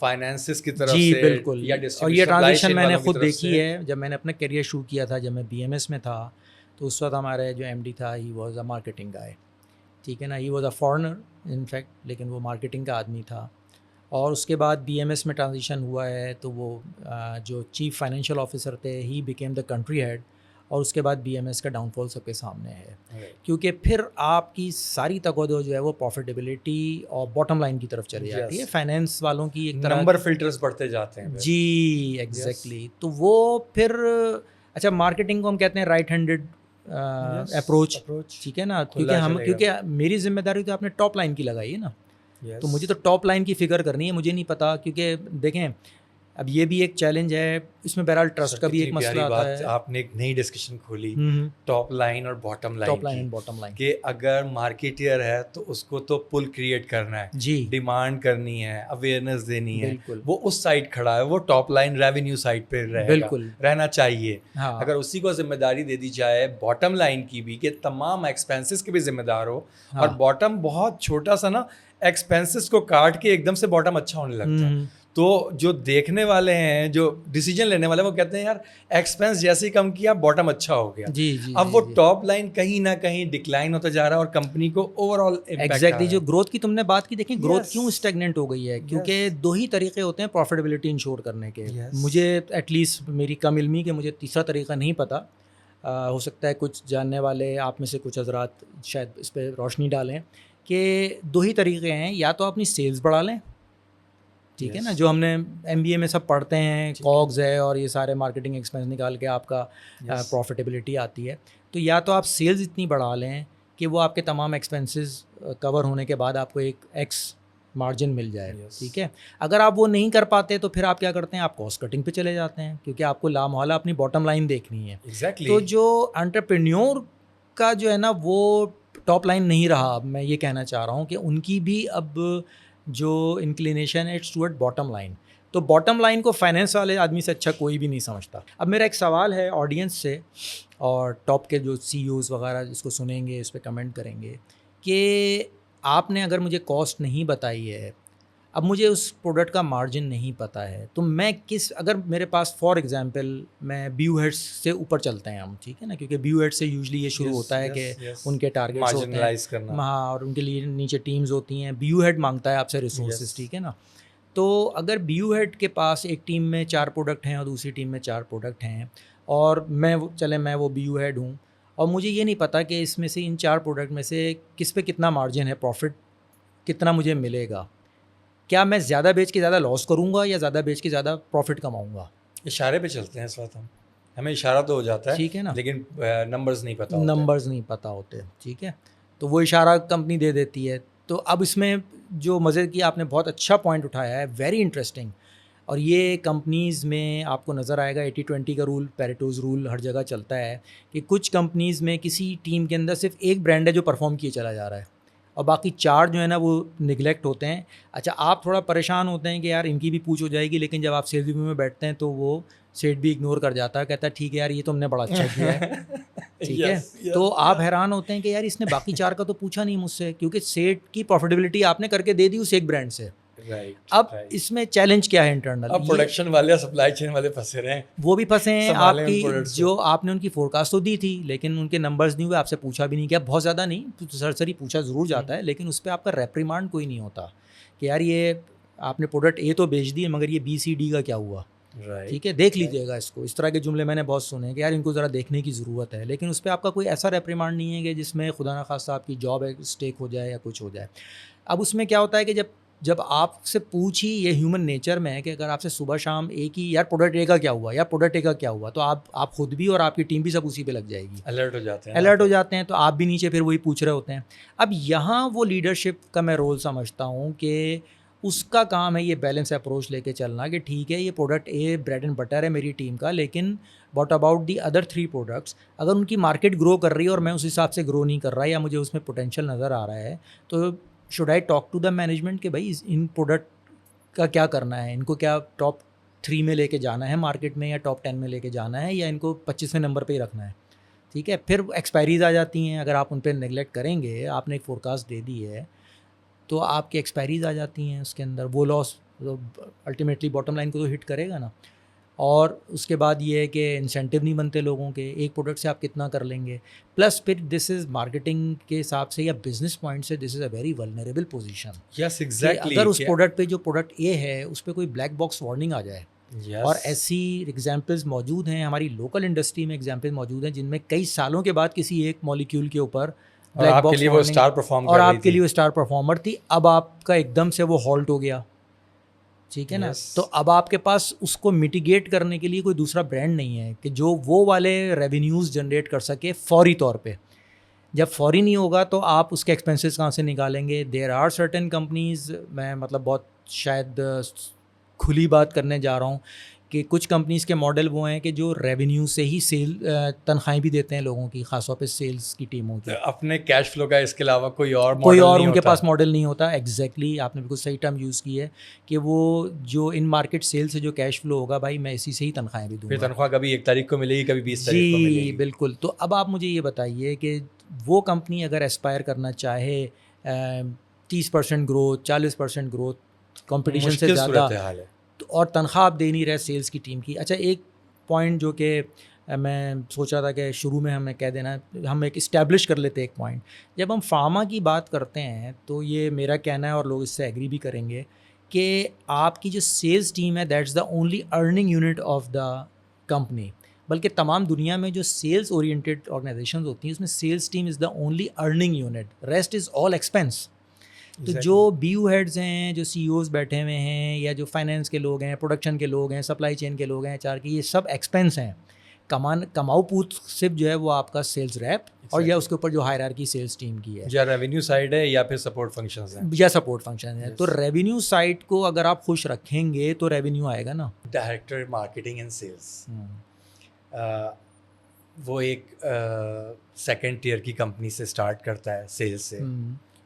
فائنینسز کی طرف سے. جی بالکل. اور یہ ٹرانزیشن میں نے خود دیکھی ہے جب میں نے اپنا کیریئر شروع کیا تھا، جب میں بی ایم ایس میں تھا. تو اس وقت ہمارے جو ایم ڈی تھا، ہی واز اے مارکیٹنگ گائے. ٹھیک ہے نا. He was a foreigner in fact, لیکن وہ مارکیٹنگ کا آدمی تھا. اور اس کے بعد بی ایم ایس میں ٹرانزیشن ہوا ہے تو وہ جو چیف فائنینشیل آفیسر تھے، he became the country head. اور اس کے بعد بی ایم ایس کا ڈاؤن فال سب کے سامنے ہے، کیونکہ پھر آپ کی ساری توجہ جو ہے وہ پروفیٹیبلٹی اور باٹم لائن کی طرف چلی جاتی ہے. فائنینس والوں کی ایک طرح نمبر فلٹرز بڑھتے جاتے ہیں. جی ایگزیکٹلی. تو وہ پھر اچھا، مارکیٹنگ کو ہم کہتے ہیں رائٹ ہینڈڈ اپروچ. ٹھیک ہے نا. کیونکہ میری ذمہ داری تو آپ نے ٹاپ لائن کی لگائی ہے نا. تو مجھے تو ٹاپ لائن کی فگر کرنی ہے. مجھے نہیں پتا، کیونکہ دیکھیں اب یہ بھی ایک چیلنج ہے اس میں. بہرحال ٹرسٹ کا بھی ایک مسئلہ آتا ہے. آپ نے ایک نئی ڈسکشن کھولی، ٹاپ لائن اور باٹم لائن، کہ اگر مارکیٹر ہے تو اس کو تو پل کریٹ کرنا ہے، جی ڈیمانڈ کرنی ہے، اویئرنیس دینی ہے. وہ اس سائڈ کھڑا ہے، وہ ٹاپ لائن ریونیو سائڈ پہ بالکل رہنا چاہیے. اگر اسی کو ذمہ داری دے دی جائے باٹم لائن کی بھی، کہ تمام ایکسپینسز کے بھی ذمہ دار ہو، اور باٹم بہت چھوٹا سا نا ایکسپینسز کو کاٹ کے ایک دم سے باٹم اچھا ہونے لگتا ہے. تو جو دیکھنے والے ہیں، جو ڈیسیجن لینے والے، وہ کہتے ہیں یار ایکسپینس جیسے ہی کم کیا باٹم اچھا ہو گیا. اب وہ ٹاپ لائن کہیں نہ کہیں ڈکلائن ہوتا جا رہا ہے اور کمپنی کو اوور آل ایگزیکٹلی. جو گروتھ کی تم نے بات کی، دیکھیں گروتھ کیوں اسٹیگننٹ ہو گئی ہے، کیونکہ دو ہی طریقے ہوتے ہیں پروفیٹیبلٹی انشور کرنے کے. مجھے ایٹ لیسٹ میری کم علمی کہ مجھے تیسرا طریقہ نہیں پتہ. ہو سکتا ہے کچھ جاننے والے آپ میں سے کچھ حضرات شاید اس پہ روشنی ڈالیں، کہ دو ہی طریقے ہیں. یا تو اپنی سیلز بڑھا لیں، ٹھیک ہے نا، جو ہم نے ایم بی اے میں سب پڑھتے ہیں، کاگز ہے اور یہ سارے مارکیٹنگ ایکسپینس نکال کے آپ کا پروفیٹیبلٹی آتی ہے. تو یا تو آپ سیلز اتنی بڑھا لیں کہ وہ آپ کے تمام ایکسپینسز کور ہونے کے بعد آپ کو ایک ایکس مارجن مل جائے. ٹھیک ہے. اگر آپ وہ نہیں کر پاتے تو پھر آپ کیا کرتے ہیں؟ آپ کاسٹ کٹنگ پہ چلے جاتے ہیں، کیونکہ آپ کو لامحالہ اپنی باٹم لائن دیکھنی ہے. تو جو انٹرپرینیور کا جو ہے نا وہ ٹاپ لائن نہیں رہا. اب میں یہ کہنا چاہ رہا ہوں کہ ان کی بھی اب جو انکلینیشن ہے اٹس ٹوورڈ باٹم لائن. تو باٹم لائن کو فائنینس والے آدمی سے اچھا کوئی بھی نہیں سمجھتا. اب میرا ایک سوال ہے آڈینس سے، اور ٹاپ کے جو سی اوز وغیرہ اس کو سنیں گے، اس پہ کمنٹ کریں گے، کہ آپ نے اگر مجھے کاسٹ نہیں بتائی ہے، اب مجھے اس پروڈکٹ کا مارجن نہیں پتہ ہے، تو میں اگر میرے پاس فار ایگزامپل میں بیو ہیڈس سے اوپر چلتے ہیں ہم، ٹھیک ہے نا، کیونکہ بیو ہیڈ سے یوزلی یہ شروع ہوتا ہے کہ ان کے ٹارگیٹس ہوتے ہیں، ہاں، اور ان کے لیے نیچے ٹیمز ہوتی ہیں. بیو ہیڈ مانگتا ہے آپ سے ریسورسز، ٹھیک ہے نا. تو اگر بیو ہیڈ کے پاس ایک ٹیم میں 4 پروڈکٹ ہیں اور دوسری ٹیم میں 4 پروڈکٹ ہیں، اور میں وہ بیو ہیڈ ہوں، اور مجھے یہ نہیں پتا کہ اس میں سے ان 4 پروڈکٹ میں سے کس پہ کتنا مارجن ہے، پروفٹ کتنا مجھے ملے گا، کیا میں زیادہ بیچ کے زیادہ لاس کروں گا یا زیادہ بیچ کے زیادہ پروفٹ کماؤں گا؟ اشارے پہ چلتے ہیں اس وقت ہمیں اشارہ تو ہو جاتا ہے، ٹھیک ہے نا، لیکن نمبرز نہیں پتہ ہوتے. ٹھیک ہے. تو وہ اشارہ کمپنی دے دیتی ہے. تو اب اس میں جو مزے کی آپ نے بہت اچھا پوائنٹ اٹھایا ہے، ویری انٹرسٹنگ. اور یہ کمپنیز میں آپ کو نظر آئے گا 80-20 کا رول، پیریٹوز رول ہر جگہ چلتا ہے کہ کچھ کمپنیز میں کسی ٹیم کے اندر صرف ایک برانڈ ہے جو پرفارم کیے چلا جا رہا ہے اور باقی 4 جو ہے نا وہ نگلیکٹ ہوتے ہیں. اچھا آپ تھوڑا پریشان ہوتے ہیں کہ یار ان کی بھی پوچھ ہو جائے گی، لیکن جب آپ سیلز ریویو میں بیٹھتے ہیں تو وہ سیٹ بھی اگنور کر جاتا ہے، کہتا ہے ٹھیک ہے یار یہ تو ہم نے بڑا اچھا کیا ہے. ٹھیک ہے تو آپ حیران ہوتے ہیں کہ یار اس نے باقی 4 کا تو پوچھا نہیں مجھ سے، کیونکہ سیٹ کی پروفیٹیبلٹی آپ نے کر کے دے دی اس ایک برانڈ سے. اب اس میں چیلنج کیا ہے انٹرنل، اب پروڈکشن والے سپلائی چین والے پھنسے رہے ہیں، وہ بھی پھنسے ہیں. آپ کی جو آپ نے ان کی فورکاسٹ تو دی تھی لیکن ان کے نمبرز نہیں ہوئے، آپ سے پوچھا بھی نہیں کیا، بہت زیادہ نہیں سرسری پوچھا ضرور جاتا ہے، لیکن اس پہ آپ کا ریپریمانڈ کوئی نہیں ہوتا کہ یار یہ آپ نے پروڈکٹ اے تو بیچ دی مگر یہ BCD کا کیا ہوا. ٹھیک ہے دیکھ لیجیے گا اس کو. اس طرح کے جملے میں نے بہت سنے ہیں کہ یار ان کو ذرا دیکھنے کی ضرورت ہے، لیکن اس پہ آپ کا کوئی ایسا ریپریمانڈ نہیں ہے کہ جس میں خدا نخواستہ آپ کی جاب اسٹیک ہو جائے یا کچھ ہو جائے. اب اس میں کیا ہوتا ہے کہ جب آپ سے پوچھی، یہ ہیومن نیچر میں ہے کہ اگر آپ سے صبح شام ایک ہی یار پروڈکٹ اے کا کیا ہوا، یا پروڈکٹ اے کا کیا ہوا، تو آپ خود بھی اور آپ کی ٹیم بھی سب اسی پہ لگ جائے گی، الرٹ ہو جاتے ہیں. تو آپ بھی نیچے پھر وہی پوچھ رہے ہوتے ہیں. اب یہاں وہ لیڈرشپ کا میں رول سمجھتا ہوں کہ اس کا کام ہے یہ بیلنس اپروچ لے کے چلنا کہ ٹھیک ہے یہ product a bread and butter ہے میری ٹیم کا، لیکن what about the other 3 products. اگر ان کی مارکیٹ گرو کر رہی ہے اور میں اس حساب سے گرو نہیں کر رہا یا مجھے اس میں پوٹینشیل نظر آ رہا ہے، تو should I talk to the management کہ بھائی ان پروڈکٹ کا کیا کرنا ہے، ان کو کیا ٹاپ 3 میں لے کے جانا ہے مارکیٹ میں، یا ٹاپ 10 میں لے کے جانا ہے، یا ان کو 25ویں نمبر پہ ہی رکھنا ہے. ٹھیک ہے پھر ایکسپائریز آ جاتی ہیں. اگر آپ ان پہ نیگلیکٹ کریں گے، آپ نے ایک فورکاسٹ دے دی ہے تو آپ کی ایکسپائریز آ جاتی ہیں، اس کے اندر وہ لاس الٹیمیٹلی باٹم لائن کو تو ہٹ کرے گا نا. اور اس کے بعد یہ ہے کہ انسینٹیو نہیں بنتے لوگوں کے، ایک پروڈکٹ سے آپ کتنا کر لیں گے. پلس پھر دس از مارکیٹنگ کے حساب سے یا بزنس پوائنٹ سے this is a very vulnerable position. Yes exactly. اگر اس پروڈکٹ پہ جو پروڈکٹ اے ہے اس پہ کوئی بلیک باکس وارننگ آ جائے، اور ایسی ایگزامپلز موجود ہیں ہماری لوکل انڈسٹری میں، ایگزامپل موجود ہیں جن میں کئی سالوں کے بعد کسی ایک مولیکیول کے اوپر اور آپ کے لیے وہ اسٹار پرفارم اور آپ کے لیے وہ اسٹار پرفارمر تھی، اب آپ کا ایک دم سے وہ ہالٹ ہو گیا. ٹھیک ہے نا. تو اب آپ کے پاس اس کو میٹیگیٹ کرنے کے لیے کوئی دوسرا برانڈ نہیں ہے کہ جو وہ والے ریونیوز جنریٹ کر سکے فوری طور پہ. جب فوری نہیں ہوگا تو آپ اس کے ایکسپینسز کہاں سے نکالیں گے. دیر آر سرٹن کمپنیز، میں مطلب بہت شاید کھلی بات کرنے جا رہا ہوں کہ کچھ کمپنیز کے ماڈل وہ ہیں کہ جو ریونیو سے ہی تنخواہیں بھی دیتے ہیں لوگوں کی، خاص طور پہ سیلز کی ٹیموں کی. اپنے کیش فلو کا اس کے علاوہ کوئی اور ان کے پاس ماڈل نہیں ہوتا. ایگزیکٹلی آپ نے بالکل صحیح ٹرم یوز کی ہے کہ وہ جو ان مارکیٹ سیل سے جو کیش فلو ہوگا بھائی میں اسی سے ہی تنخواہیں بھی دوں گا. پھر تنخواہ کبھی 1 تاریخ کو ملے گی، کبھی 20 تاریخ کو ملے گی. جی بالکل. تو اب آپ مجھے یہ بتائیے کہ وہ کمپنی اگر اسپائر کرنا چاہے 30% گروتھ، 40% گروتھ، کمپٹیشن سے زیادہ، اور تنخواہ آپ دے نہیں رہے سیلز کی ٹیم کی. اچھا ایک پوائنٹ جو کہ میں سوچا تھا کہ شروع میں ہمیں کہہ دینا، ہم ایک اسٹیبلش کر لیتے ایک پوائنٹ. جب ہم فارما کی بات کرتے ہیں تو یہ میرا کہنا ہے اور لوگ اس سے ایگری بھی کریں گے کہ آپ کی جو سیلز ٹیم ہے that's the only earning unit of the company. بلکہ تمام دنیا میں جو سیلز اورینٹیڈ آرگنائزیشنز ہوتی ہیں اس میں sales team is the only earning unit, rest is all expense. تو جو بی یو ہیڈز ہیں، جو سی اوز بیٹھے ہوئے ہیں، یا جو فائنینس کے لوگ ہیں، پروڈکشن کے لوگ ہیں، سپلائی چین کے لوگ ہیں، HR کی، یہ سب ایکسپینس ہیں. کماؤ پوت صرف جو ہے وہ آپ کا سیلز ریپ اور یا اس کے اوپر جو ہائرارکی سیلز ٹیم کی ہے، یا ریونیو سائڈ ہے یا پھر سپورٹ فنکشنز ہیں، یا سپورٹ فنکشن ہے. تو ریونیو سائڈ کو اگر آپ خوش رکھیں گے تو ریونیو آئے گا نا. ڈائریکٹر مارکیٹنگ اینڈ سیلز وہ ایک سیکنڈ ٹیئر کی کمپنی سے اسٹارٹ کرتا ہے سیلز سے.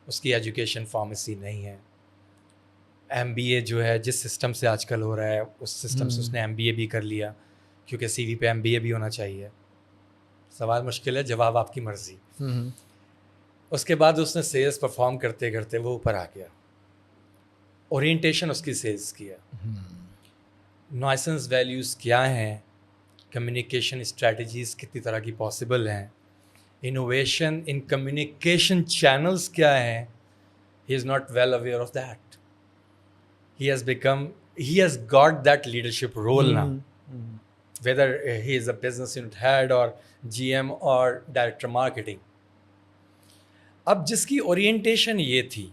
اس کی ایجوکیشن فارمیسی نہیں ہے. MBA جو ہے جس سسٹم سے آج کل ہو رہا ہے اس سسٹم سے اس نے MBA بھی کر لیا، کیونکہ CV پہ MBA بھی ہونا چاہیے. سوال مشکل ہے، جواب آپ کی مرضی. اس کے بعد اس نے سیلز پرفارم کرتے کرتے وہ اوپر آ گیا. اورینٹیشن اس کی سیلز کی ہے. نوائسنس ویلیوز کیا ہیں، کمیونیکیشن اسٹریٹجیز کتنی طرح کی پاسبل ہیں، انوویشن ان کمیونیکیشن چینلز کیا ہیں. He is not well aware of that. He has got that leadership role نا، whether he is a business unit head اور GM اور ڈائریکٹر مارکیٹنگ. اب جس کی اورینٹیشن یہ تھی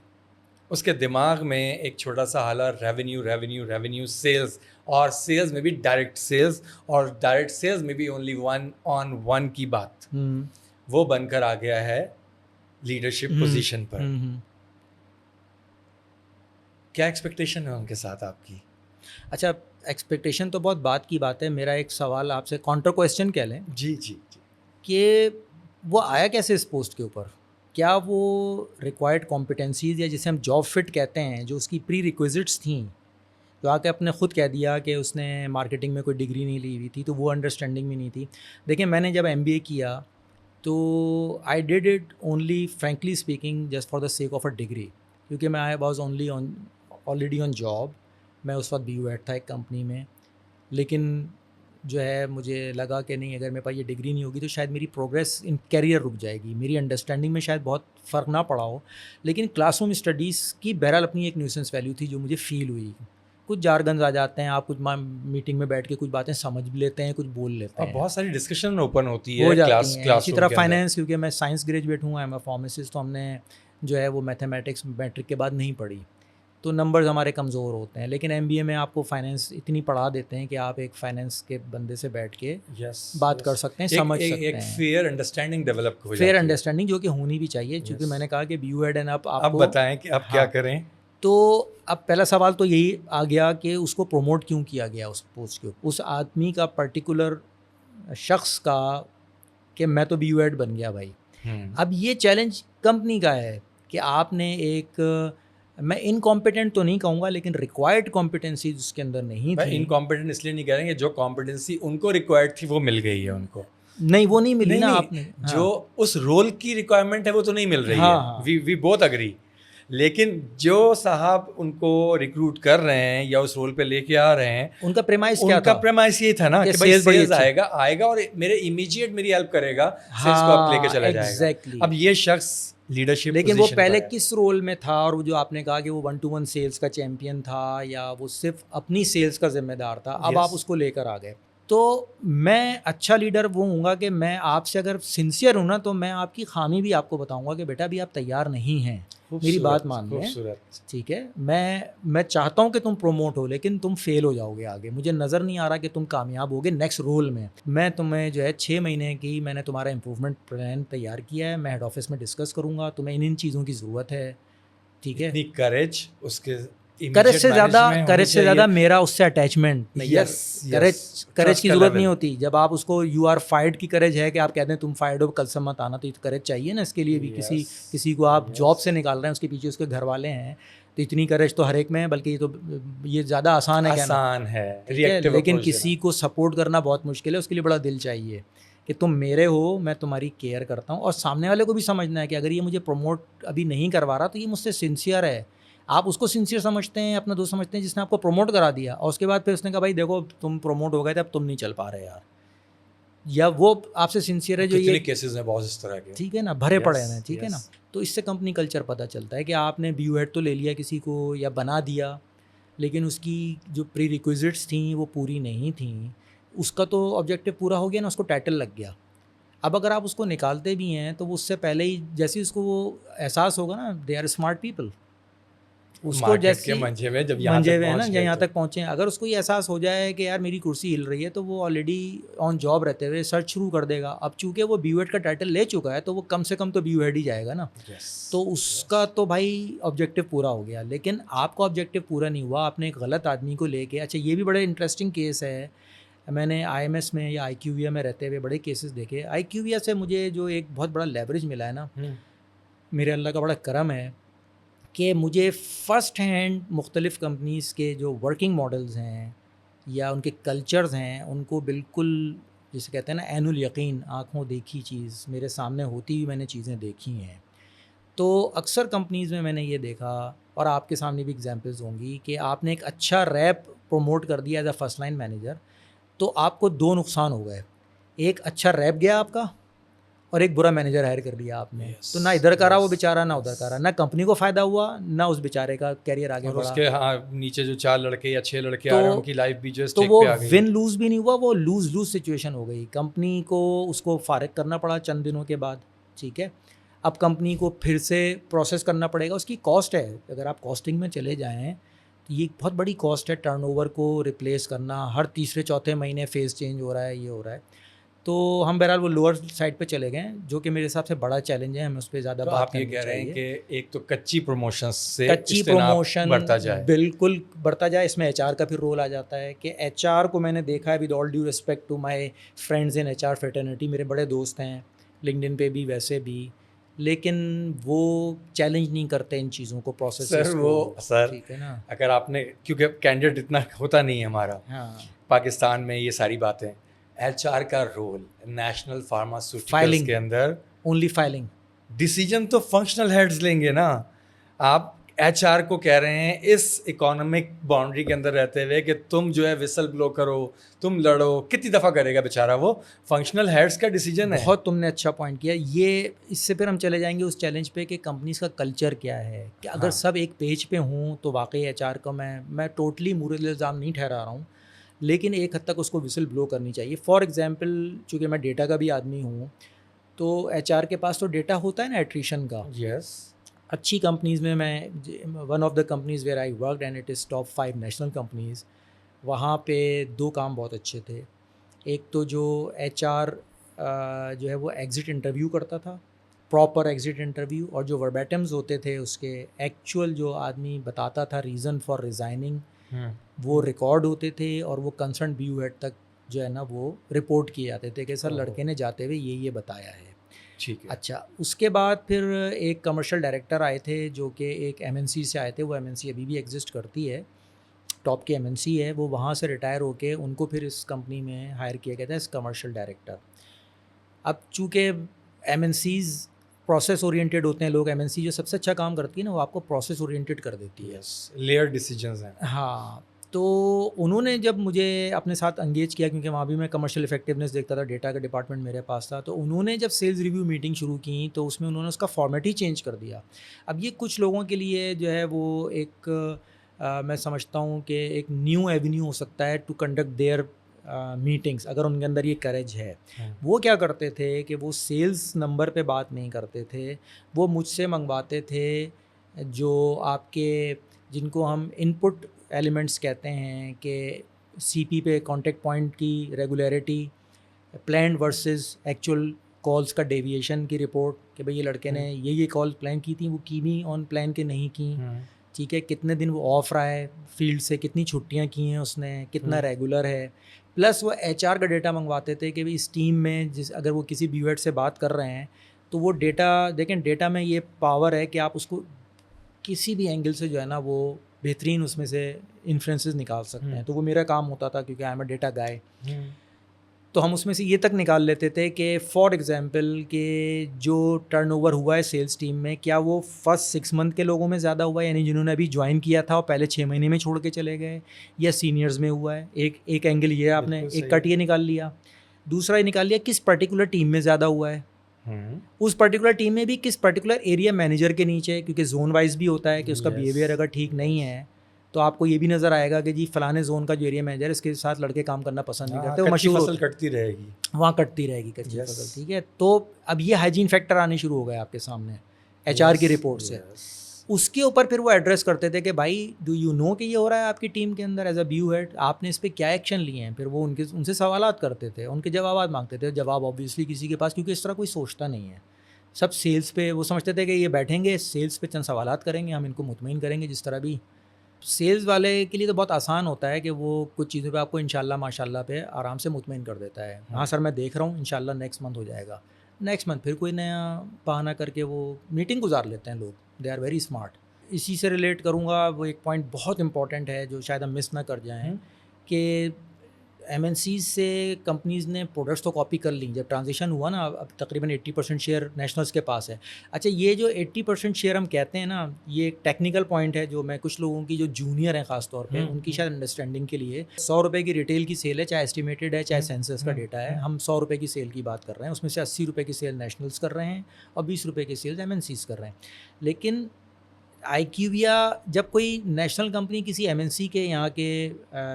اس کے دماغ میں ایک چھوٹا سا حالہ ریونیو سیلز، اور سیلز میں بھی ڈائریکٹ سیلز، اور ڈائریکٹ سیلز میں بھی اونلی 1-on-1 کی بات، وہ بن کر آ گیا ہے لیڈرشپ پوزیشن پر. کیا ایکسپیکٹیشن ہے ان کے ساتھ آپ کی؟ اچھا ایکسپیکٹیشن تو بہت بات کی بات ہے. میرا ایک سوال آپ سے کاؤنٹر کویسچن کہہ لیں جی جی جی. کہ وہ آیا کیسے اس پوسٹ کے اوپر؟ کیا وہ ریکوائرڈ کمپٹنسیز یا جسے ہم جاب فٹ کہتے ہیں جو اس کی پری ریکویزٹس تھیں، تو آ کے اپنے خود کہہ دیا کہ اس نے مارکیٹنگ میں کوئی ڈگری نہیں لی ہوئی تھی، تو وہ انڈرسٹینڈنگ بھی نہیں تھی. دیکھیں میں نے جب MBA کیا تو I did it only frankly speaking just for the sake of a degree, کیونکہ میں I was already on job. میں اس وقت BU ہیڈ تھا ایک کمپنی میں، لیکن جو ہے مجھے لگا کہ نہیں، اگر میرے پاس یہ ڈگری نہیں ہوگی تو شاید میری پروگریس ان کیریئر رک جائے گی. میری انڈرسٹینڈنگ میں شاید بہت فرق نہ پڑا ہو، لیکن کلاس روم اسٹڈیز کی بہرحال اپنی ایک نیوسنس ویلیو تھی جو مجھے فیل ہوئی. کچھ جارگنز آ جاتے ہیں، آپ کچھ میٹنگ میں بیٹھ کے کچھ باتیں سمجھ بھی لیتے ہیں، کچھ بول لیتے ہیں، بہت ساری ڈسکشن اوپن ہوتی ہو ہے جاتی ہیں. کلاس اسی طرح فائنینس، کیونکہ میں سائنس گریجویٹ ہوں، ایم اے فارماسسٹ، تو ہم نے جو ہے وہ میتھمیٹکس میٹرک کے بعد نہیں پڑھی، تو نمبرز ہمارے کمزور ہوتے ہیں. لیکن MBA میں آپ کو فائنینس اتنی پڑھا دیتے ہیں کہ آپ ایک فائنینس کے بندے سے بیٹھ کے بات کر سکتے ہیں، سمجھ سکتے ہیں. ایک فیئر انڈرسٹینڈنگ ڈیولپ ہو جاتی ہے. فیئر انڈرسٹینڈنگ جو کہ ہونی بھی چاہیے، چونکہ میں نے کہا کہ BU ہیڈ اینڈ آپ کو بتائیں کہ اب کیا کریں. تو اب پہلا سوال تو یہی آ گیا کہ اس کو پروموٹ کیوں کیا گیا اس پوسٹ کے اوپر، اس آدمی کا پرٹیکولر شخص کا، کہ میں تو BU ہیڈ بن گیا بھائی. اب یہ چیلنج کمپنی کا ہے کہ آپ نے ایک، میں انکمپیٹنٹ تو نہیں کہوں گا لیکن ریکوائرڈ کمپٹنسی اس کے اندر نہیں تھی. انکمپیٹنٹ اس لیے نہیں کہہ رہے ہیں کہ جو کمپٹنسی ان کو ریکوائرڈ تھی وہ مل گئی ہے ان کو. نہیں، وہ نہیں ملی نا. آپ نے جو اس رول کی ریکوائرمنٹ ہے وہ تو نہیں مل رہی ہے. We both agree. لیکن جو صاحب ان کو ریکروٹ کر رہے ہیں یا اس رول پہ لے کے آ رہے ہیں، ان کا پریمائز کیا تھا؟ ان کا پریمائز یہ تھا نا کہ بھائی سیلز آئے گا اور میرے امیجیٹ میری ہیلپ کرے گا، سیلز کو آپ لے کے چلا جائے گا. اب یہ شخص لیڈرشپ، لیکن وہ پہلے کس رول میں تھا؟ اور وہ جو آپ نے کہا کہ وہ 1-to-1 سیلز کا چیمپئن تھا یا وہ صرف اپنی سیلز کا ذمہ دار تھا، اب آپ اس کو لے کر آ گئے. تو میں اچھا لیڈر وہ ہوں گا کہ میں آپ سے اگر سنسیئر ہوں نا تو میں آپ کی خامی بھی آپ کو بتاؤں گا کہ بیٹا ابھی آپ تیار نہیں ہیں، میری بات مان لیں، ٹھیک ہے؟ میں چاہتا ہوں کہ تم پروموٹ ہو، لیکن تم فیل ہو جاؤ گے آگے. مجھے نظر نہیں آ رہا کہ تم کامیاب ہوگے نیکسٹ رول میں. میں تمہیں جو ہے 6 مہینے کی میں نے تمہارا امپروومنٹ پلان تیار کیا ہے، میں ہیڈ آفس میں ڈسکس کروں گا، تمہیں ان چیزوں کی ضرورت ہے، ٹھیک ہے؟ کریج، اس کے کریج سے زیادہ میرا اس سے اٹیچمنٹ. کریج کی ضرورت نہیں ہوتی. جب آپ اس کو یو آر فائرڈ کی کریج ہے کہ آپ کہتے ہیں تم فائرڈ ہو، کل سے مت آنا، تو کریج چاہیے نا اس کے لیے بھی. کسی کو آپ جاب سے نکال رہے ہیں، اس کے پیچھے اس کے گھر والے ہیں، تو اتنی کریج تو ہر ایک میں ہے. بلکہ یہ زیادہ آسان ہے، لیکن کسی کو سپورٹ کرنا بہت مشکل ہے. اس کے لیے بڑا دل چاہیے کہ تم میرے ہو، میں تمہاری کیئر کرتا ہوں. اور سامنے والے کو بھی سمجھنا ہے کہ اگر یہ مجھے پروموٹ ابھی نہیں کروا رہا تو یہ مجھ سے سنسیئر ہے. آپ اس کو سنسیئر سمجھتے ہیں، اپنا دوست سمجھتے ہیں جس نے آپ کو پروموٹ کرا دیا، اور اس کے بعد پھر اس نے کہا بھائی دیکھو تم پروموٹ ہو گئے تھے، اب تم نہیں چل پا رہے یار. یا وہ آپ سے سنسیئر ہے جو یہ کیسز ہیں بہت اس طرح کے، ٹھیک ہے نا، بھرے پڑے ہیں، ٹھیک ہے نا. تو اس سے کمپنی کلچر پتہ چلتا ہے کہ آپ نے BU ہیڈ تو لے لیا کسی کو یا بنا دیا، لیکن اس کی جو پری ریکویزٹس تھیں وہ پوری نہیں تھیں. اس کا تو آبجیکٹیو پورا ہو گیا نا، اس کو ٹائٹل لگ گیا. اب اگر آپ اس کو نکالتے بھی ہیں تو اس سے پہلے ہی جیسے اس کو وہ احساس ہوگا نا، دے آر اسمارٹ پیپل، اس کو جیسے منجے ہوئے ہیں نا یہاں تک پہنچے ہیں. اگر اس کو یہ احساس ہو جائے کہ یار میری کرسی ہل رہی ہے تو وہ آلریڈی آن جاب رہتے ہوئے سرچ شروع کر دے گا. اب چونکہ وہ BU ہیڈ کا ٹائٹل لے چکا ہے تو وہ کم سے کم تو BU ہیڈ ہی جائے گا نا. تو اس کا تو بھائی آبجیکٹیو پورا ہو گیا. لیکن آپ کا آبجیکٹیو پورا نہیں ہوا، آپ نے ایک غلط آدمی کو لے کے. اچھا یہ بھی بڑے انٹرسٹنگ کیس ہے، میں نے IMS میں یا IQVIA میں رہتے ہوئے بڑے کیسز دیکھے. IQVIA سے مجھے جو ایک بہت بڑا لیوریج ملا ہے نا، میرے اللہ کا بڑا کرم ہے کہ مجھے فرسٹ ہینڈ مختلف کمپنیز کے جو ورکنگ ماڈلز ہیں یا ان کے کلچرز ہیں ان کو بالکل جسے کہتے ہیں نا عین الیقین، آنکھوں دیکھی چیز میرے سامنے ہوتی ہوئی میں نے چیزیں دیکھی ہیں. تو اکثر کمپنیز میں نے یہ دیکھا، اور آپ کے سامنے بھی ایگزامپلز ہوں گی، کہ آپ نے ایک اچھا ریپ پروموٹ کر دیا as a first line manager, تو آپ کو 2 نقصان ہو گئے. ایک اچھا ریپ گیا آپ کا، اور ایک برا مینیجر ہائر کر لیا آپ نے. تو نہ ادھر کا رہا وہ بیچارہ، نہ ادھر کا رہا، نہ کمپنی کو فائدہ ہوا، نہ اس بیچارے کا کیریئر آگے بڑھا. اس کے نیچے جو 4 لڑکے یا 6 لڑکے آ رہے ہیں ان کی لائف بھی جو تو وہ ون لوز بھی نہیں ہوا، وہ لوز سچویشن ہو گئی. کمپنی کو اس کو فارغ کرنا پڑا چند دنوں کے بعد، ٹھیک ہے. اب کمپنی کو پھر سے پروسیس کرنا پڑے گا، اس کی کاسٹ ہے. اگر آپ کاسٹنگ میں چلے جائیں تو یہ بہت بڑی کاسٹ ہے ٹرن اوور کو ریپلیس کرنا. ہر تیسرے چوتھے مہینے فیز چینج ہو رہا ہے، یہ ہو رہا ہے. تو ہم بہرحال وہ لوور سائڈ پہ چلے گئے جو کہ میرے حساب سے بڑا چیلنج ہے, ہمیں اس پہ زیادہ تو بات آپ یہ کرنی کہہ رہے ہیں چاہیے. کہ ایک تو کچی پروموشن سے کچی اجتناب پروموشن بڑھتا جائے, بالکل بڑھتا جائے. اس میں ایچ آر کا پھر رول آ جاتا ہے کہ ایچ آر کو میں نے دیکھا ہے, with all due respect to my friends in H R fraternity, میرے بڑے دوست ہیں لنکڈن پہ بھی ویسے بھی, لیکن وہ چیلنج نہیں کرتے ان چیزوں کو, پروسیسز سر کو. وہ سر ٹھیک ہے نا, اگر آپ نے, کیونکہ کینڈیڈیٹ اتنا ہوتا نہیں ہے ہمارا ہاں پاکستان میں یہ ساری باتیں, ایچ آر کا رول نیشنل فارماسیوٹیکلس فائلنگ, کے اندر اونلی فائلنگ. ڈیسیجن تو فنکشنل ہیڈز لیں گے نا. آپ ایچ آر کو کہہ رہے ہیں اس اکانومک باؤنڈری کے اندر رہتے ہوئے کہ تم جو ہے وسل بلو کرو, تم لڑو, کتنی دفعہ کرے گا بیچارہ وہ, فنکشنل ہیڈز کا ڈیسیجن ہے. بہت تم نے اچھا پوائنٹ کیا. یہ اس سے پھر ہم چلے جائیں گے اس چیلنج پہ کہ کمپنیز کا کلچر کیا ہے, کہ اگر سب ایک پیج پہ ہوں تو واقعی ایچ آر کا میں ٹوٹلی مورل الزام نہیں ٹھہرا رہا ہوں, لیکن ایک حد تک اس کو وسل بلو کرنی چاہیے. فار ایگزامپل چونکہ میں ڈیٹا کا بھی آدمی ہوں, تو ایچ آر کے پاس تو ڈیٹا ہوتا ہے نا ایٹریشن کا. یس, اچھی کمپنیز میں one of the companies where I worked and it is top 5 national companies, وہاں پہ 2 کام بہت اچھے تھے. ایک تو جو ایچ آر جو ہے وہ ایگزٹ انٹرویو کرتا تھا, پراپر ایگزٹ انٹرویو, اور جو وربیٹمز ہوتے تھے اس کے ایکچوئل جو آدمی بتاتا تھا ریزن فار ریزائننگ, وہ ریکارڈ ہوتے تھے اور وہ کنسرن بیو ہیڈ تک جو ہے نا وہ رپورٹ کیے جاتے تھے کہ سر لڑکے نے جاتے ہوئے یہ بتایا ہے. ٹھیک ہے. اچھا, اس کے بعد پھر ایک کمرشل ڈائریکٹر آئے تھے جو کہ ایک ایم این سی سے آئے تھے. وہ ایم این سی ابھی بھی ایگزسٹ کرتی ہے, ٹاپ کی ایم این سی ہے. وہ وہاں سے ریٹائر ہو کے ان کو پھر اس کمپنی میں ہائر کیا گیا تھا ایز کمرشل ڈائریکٹر. اب چونکہ M N Cs process oriented ہوتے ہیں لوگ, ایم این سی جو سب سے اچھا کام کرتی ہے نا وہ آپ کو پروسیس اورینٹیڈ کر دیتی ہے. یس, لیئر ڈیسیجنز ہیں. ہاں, تو انہوں نے جب مجھے اپنے ساتھ انگیج کیا, کیونکہ وہاں بھی میں کمرشل افیکٹونیس دیکھتا تھا, ڈیٹا کا ڈپارٹمنٹ میرے پاس تھا, تو انہوں نے جب سیلز ریویو میٹنگ شروع کی تو اس میں انہوں نے اس کا فارمیٹ ہی چینج کر دیا. اب یہ کچھ لوگوں کے لیے جو ہے وہ ایک میں سمجھتا ہوں کہ ایک نیو ایونیو ہو سکتا ہے ٹو کنڈکٹ دیئر میٹنگس, اگر ان کے اندر یہ کریج ہے. وہ کیا کرتے تھے کہ وہ سیلز نمبر پہ بات نہیں کرتے تھے, وہ مجھ سے منگواتے تھے جو آپ کے جن کو ہم ان پٹ ایلیمنٹس کہتے ہیں, کہ سی پی پہ کانٹیکٹ پوائنٹ کی regularity, planned versus actual calls کا ڈیویشن کی رپورٹ, کہ بھئی یہ لڑکے نے یہ کال پلان کی تھیں, وہ کی بھی آن پلان کے نہیں کی. ٹھیک ہے, کتنے دن وہ آف رہا ہے فیلڈ سے, کتنی چھٹیاں کی ہیں اس نے, کتنا ریگولر ہے. پلس وہ ایچ آر کا ڈیٹا منگواتے تھے کہ اس ٹیم میں اگر وہ کسی بیو ایڈ سے بات کر رہے ہیں تو وہ ڈیٹا دیکھیں, ڈیٹا میں یہ پاور ہے کہ آپ اس کو کسی بھی اینگل سے جو ہے نا وہ بہترین اس میں سے انفرینسز نکال سکتے ہیں. تو وہ میرا کام ہوتا تھا کیونکہ آئی ایم اے ڈیٹا گائے. تو ہم اس میں سے یہ تک نکال لیتے تھے کہ فار ایگزامپل کہ جو ٹرن اوور ہوا ہے سیلس ٹیم میں, کیا وہ فرسٹ 6 منتھ کے لوگوں میں زیادہ ہوا ہے, یعنی جنہوں نے ابھی جوائن کیا تھا اور پہلے 6 مہینے میں چھوڑ کے چلے گئے, یا سینئرز میں ہوا ہے. ایک اینگل یہ آپ نے ایک کٹ یہ نکال لیا. دوسرا یہ نکال لیا کس پرٹیکولر ٹیم میں زیادہ ہوا ہے, اس پرٹیکولر ٹیم میں بھی کس پرٹیکولر ایریا مینیجر کے نیچے, کیونکہ زون وائز بھی ہوتا ہے کہ اس کا بیہیویئر اگر ٹھیک نہیں ہے تو آپ کو یہ بھی نظر آئے گا کہ جی فلانے زون کا جو ایریا مینیجر ہے اس کے ساتھ لڑکے کام کرنا پسند نہیں کرتے, وہ مشہور فصل کٹتی رہے گی, وہاں کٹتی رہے گی کچی فصل. ٹھیک ہے, تو اب یہ ہائیجین فیکٹر آنے شروع ہو گئے آپ کے سامنے ایچ آر کی رپورٹ سے. اس کے اوپر پھر وہ ایڈریس کرتے تھے کہ بھائی ڈو یو نو کہ یہ ہو رہا ہے آپ کی ٹیم کے اندر ایز اے بیو ہیڈ, آپ نے اس پہ کیا ایکشن لیے ہیں. پھر وہ ان سے سوالات کرتے تھے, ان کے جوابات مانگتے تھے. جواب آبویسلی کسی کے پاس, کیونکہ اس طرح کوئی سوچتا نہیں ہے, سب سیلس پہ وہ سمجھتے تھے کہ یہ بیٹھیں گے سیلس پہ چند سوالات کریں گے, ہم ان کو مطمئن کریں گے. جس طرح بھی سیلز والے کے لیے تو بہت آسان ہوتا ہے کہ وہ کچھ چیزوں پہ آپ کو انشاءاللہ ماشاءاللہ پہ آرام سے مطمئن کر دیتا ہے. ہاں سر میں دیکھ رہا ہوں, انشاءاللہ نیکسٹ منتھ ہو جائے گا. نیکسٹ منتھ پھر کوئی نیا بہانہ کر کے وہ میٹنگ گزار لیتے ہیں لوگ. They are very smart. اسی سے ریلیٹ کروں گا, وہ ایک پوائنٹ بہت امپورٹنٹ ہے جو شاید ہم مس نہ کر جائیں, کہ ایم این سیز سے کمپنیز نے پروڈکٹس تو کاپی کر لیں. جب ٹرانزیشن ہوا نا, اب تقریباً 80% شیئر نیشنلز کے پاس ہے. اچھا, یہ جو 80% شیئر ہم کہتے ہیں نا, یہ ایک ٹیکنیکل پوائنٹ ہے جو میں کچھ لوگوں کی جو جونیئر ہیں خاص طور پہ ان کی شاید انڈرسٹینڈنگ کے لیے, 100 روپے کی ریٹیل کی سیل ہے, چاہے اسٹیمیٹڈ ہے چاہے سینسس کا ڈیٹا ہے, ہم 100 روپے کی سیل کی بات کر رہے ہیں, اس میں سے 80 روپے کی سیل نیشنلز کر رہے ہیں اور 20 روپے کی سیل ایم این سیز کر رہے ہیں. لیکن آئیکیویا جب کوئی نیشنل کمپنی کسی ایم این سی کے یہاں کے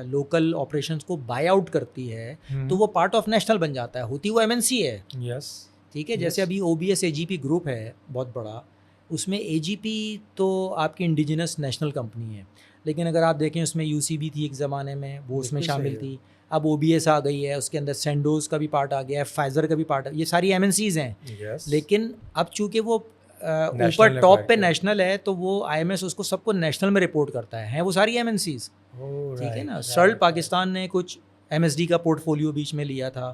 لوکل آپریشنس کو بائی آؤٹ کرتی ہے تو وہ پارٹ آف نیشنل بن جاتا ہے, ہوتی وہ ایم این سی ہے. یس, ٹھیک ہے, جیسے ابھی O B S A G P group ہے بہت بڑا, اس میں اے جی پی تو آپ کی انڈیجنس نیشنل کمپنی ہے, لیکن اگر آپ دیکھیں اس میں یو سی بی تھی ایک زمانے میں, وہ اس میں شامل تھی. اب OBS آ گئی ہے, اس کے اندر سینڈوز کا بھی پارٹ آ گیا ہے, فائزر کا بھی پارٹ, یہ ساری MNCs ہیں. لیکن اب چونکہ وہ اوپر ٹاپ پہ نیشنل ہے تو وہ IMS اس کو سب کو نیشنل میں رپورٹ کرتا ہے, ہیں وہ ساری MNCs. ٹھیک ہے نا. سرل پاکستان نے کچھ MSD کا پورٹ فولیو بیچ میں لیا تھا,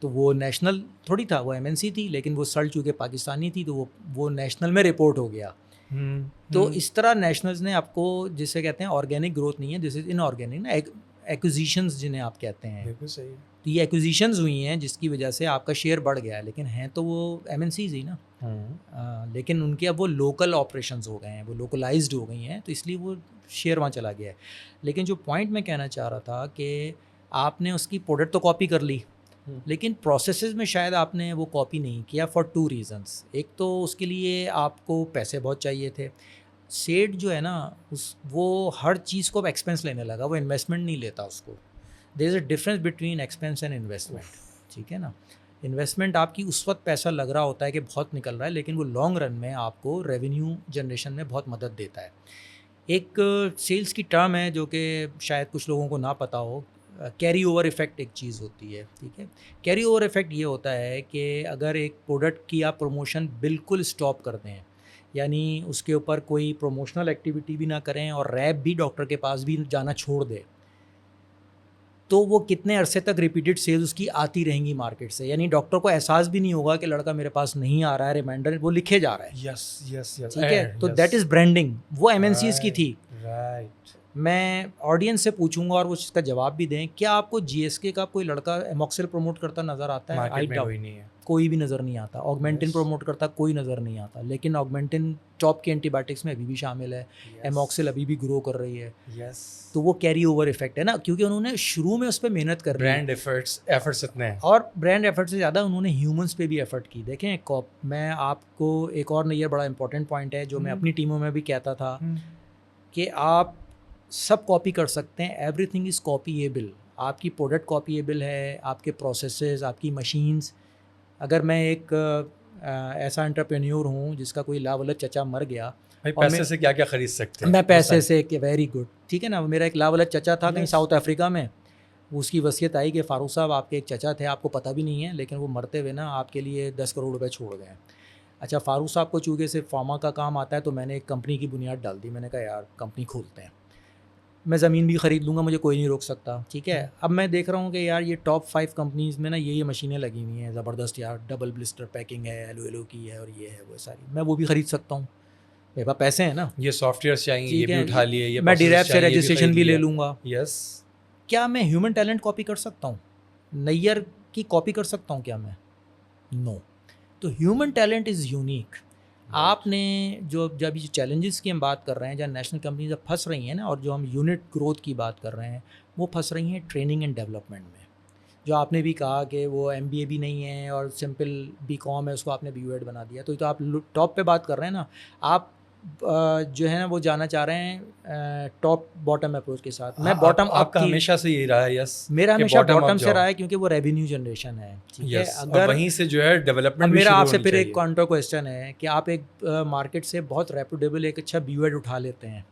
تو وہ نیشنل تھوڑی تھا, وہ MNC تھی, لیکن وہ سرل چونکہ پاکستانی تھی تو وہ نیشنل میں رپورٹ ہو گیا. تو اس طرح نیشنلز نے آپ کو, جسے کہتے ہیں آرگینک گروتھ نہیں ہے, دس از ان آرگینک نا, ایکوزیشنز جنہیں آپ کہتے ہیں. بالکل صحیح. تو یہ ایکوزیشنز ہوئی ہیں جس کی وجہ سے آپ کا شیئر بڑھ گیا ہے, لیکن ہیں تو وہ MNCs ہی نا. لیکن ان کے اب وہ لوکل آپریشنز ہو گئے ہیں, وہ لوکلائزڈ ہو گئی ہیں, تو اس لیے وہ شیئر وہاں چلا گیا ہے. لیکن جو پوائنٹ میں کہنا چاہ رہا تھا کہ آپ نے اس کی پروڈکٹ تو کاپی کر لی, لیکن پروسیسز میں شاید آپ نے وہ کاپی نہیں کیا فار 2 reasons. ایک تو اس کے لیے آپ کو پیسے بہت چاہیے تھے. سیٹ جو ہے نا وہ ہر چیز کو اب ایکسپینس لینے لگا, وہ انویسٹمنٹ نہیں لیتا اس کو. There is a difference between expense and investment. ٹھیک ہے نا. انویسٹمنٹ آپ کی اس وقت پیسہ لگ رہا ہوتا ہے کہ بہت نکل رہا ہے, لیکن وہ لانگ رن میں آپ کو ریونیو جنریشن میں بہت مدد دیتا ہے. ایک سیلس کی ٹرم ہے جو کہ شاید کچھ لوگوں کو نہ پتہ ہو, کیری اوور ایفیکٹ ایک چیز ہوتی ہے. ٹھیک ہے. کیری اوور ایفیکٹ یہ ہوتا ہے کہ اگر ایک پروڈکٹ کی آپ پروموشن بالکل اسٹاپ کر دیں, یعنی اس کے اوپر کوئی پروموشنل ایکٹیویٹی بھی نہ کریں اور ریپ بھی ڈاکٹر کے پاس بھی جانا چھوڑ دے, تو وہ کتنے عرصے تک ریپیٹڈ سیلز اس کی آتی رہیں گی مارکیٹ سے. یعنی ڈاکٹر کو احساس بھی نہیں ہوگا کہ لڑکا میرے پاس نہیں آ رہا ہے, ریمائنڈر وہ لکھے جا رہا ہے. یس. ٹھیک ہے. تو دیٹ از برانڈنگ. وہ MNCs کی تھی. میں آڈینس سے پوچھوں گا اور وہ اس کا جواب بھی دیں, کیا آپ کو GSK کا کوئی لڑکا ایموکسل پروموٹ کرتا نظر آتا ہے؟ کوئی بھی نظر نہیں آتا. آگمنٹن پروموٹ کرتا کوئی نظر نہیں آتا. لیکن آگمنٹن ٹاپ کے اینٹی بایوٹکس میں ابھی بھی شامل ہے. ایموکسل ابھی بھی گرو کر رہی ہے. تو وہ کیری اوور ایفیکٹ ہے نا, کیونکہ انہوں نے شروع میں اس پہ محنت کر رہی ہے. برانڈ ایفرٹس اتنے ہیں, اور برانڈ ایفرٹ سے زیادہ انہوں نے ہیومنس پہ بھی ایفرٹ کی. دیکھیں میں آپ کو ایک اور یہ بڑا امپورٹنٹ پوائنٹ ہے جو میں اپنی ٹیموں میں بھی کہتا تھا کہ آپ سب کاپی کر سکتے ہیں, ایوری تھنگ از کاپیبل. آپ کی پروڈکٹ کاپیبل ہے, آپ کے پروسیسز, آپ کی مشینز. اگر میں ایک ایسا انٹرپرینیور ہوں جس کا کوئی لاولد چچا مر گیا, پیسے سے کیا کیا خرید سکتے ہیں, میں پیسے سے کہ ویری گڈ. ٹھیک ہے نا. میرا ایک لاولد چچا تھا کہیں ساؤتھ افریقہ میں, اس کی وصیت آئی کہ فاروق صاحب آپ کے ایک چچا تھے, آپ کو پتہ بھی نہیں ہے, لیکن وہ مرتے ہوئے نا آپ کے لیے 10 کروڑ روپے چھوڑ گئے. اچھا, فاروق صاحب کو چونکہ صرف فارما کا کام آتا ہے, تو میں نے ایک کمپنی کی بنیاد ڈال دی. میں نے کہا یار کمپنی کھولتے ہیں, میں زمین بھی خرید لوں گا, مجھے کوئی نہیں روک سکتا. ٹھیک ہے. اب میں دیکھ رہا ہوں کہ یار یہ ٹاپ 5 کمپنیز میں نا یہ مشینیں لگی ہوئی ہیں زبردست یار, ڈبل بلسٹر پیکنگ ہے, ایلو کی ہے, اور یہ ہے وہ ساری, میں وہ بھی خرید سکتا ہوں, میرے پاس پیسے ہیں نا. یہ سافٹ ویئر چاہیے, یہ بھی اٹھا لیے, یہ میں ڈیریپ سے رجسٹریشن بھی لے لوں گا. یس. کیا میں ہیومن ٹیلنٹ کاپی کر سکتا ہوں؟ نیئر کی کاپی کر سکتا ہوں کیا میں؟ نو. تو ہیومن ٹیلنٹ از یونیک. آپ نے جب یہ چیلنجز کی ہم بات کر رہے ہیں, جہاں نیشنل کمپنیز اب پھنس رہی ہیں نا, اور جو ہم یونٹ گروتھ کی بات کر رہے ہیں, وہ پھنس رہی ہیں ٹریننگ اینڈ ڈیولپمنٹ میں. جو آپ نے بھی کہا کہ وہ MBA بھی نہیں ہے اور سمپل BCom ہے, اس کو آپ نے BUEd بنا دیا. تو آپ ٹاپ پہ بات کر رہے ہیں نا. آپ جو ہے نا وہ جانا چاہ رہے ہیں ٹاپ باٹم اپروچ کے ساتھ. میں باٹم آپ کا ہمیشہ سے یہی رہا ہے. یس, میرا ہمیشہ باٹم سے رہا ہے, کیونکہ وہ ریونیو جنریشن ہے. ٹھیک ہے. اگر وہیں سے جو ہے ڈیولپمنٹ. میرا آپ سے پھر ایک کاؤنٹر کوسچن ہے کہ آپ ایک مارکیٹ سے بہت ریپوٹیبل ایک اچھا BUEd اٹھا لیتے ہیں,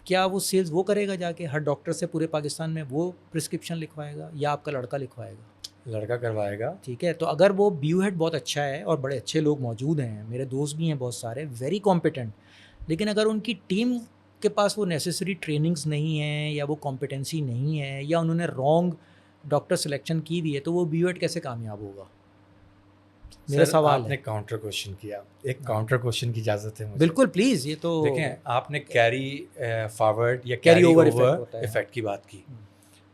کیا وہ سیلز وہ کرے گا جا کے ہر ڈاکٹر سے پورے پاکستان میں؟ وہ پرسکرپشن لکھوائے گا یا آپ کا لڑکا لکھوائے گا؟ لڑکا کروائے گا. ٹھیک ہے. تو اگر وہ BUEd بہت اچھا ہے اور بڑے اچھے لوگ موجود ہیں, میرے دوست بھی ہیں بہت سارے ویری کمپیٹنٹ, لیکن اگر ان کی ٹیم کے پاس وہ نیسیسری ٹریننگز نہیں ہیں, یا وہ کمپیٹنسی نہیں ہے, یا انہوں نے رانگ ڈاکٹر سلیکشن کی ہوئی ہے, تو وہ BUEd کیسے کامیاب ہوگا؟ میرا سوال ہے. آپ نے کاؤنٹر کوشچن کیا, ایک کاؤنٹر کوشچن کی اجازت ہے مجھے؟ بالکل پلیز. یہ تو دیکھیں, آپ نے کیری فارورڈ یا کیری اوور ایفیکٹ کی بات کی.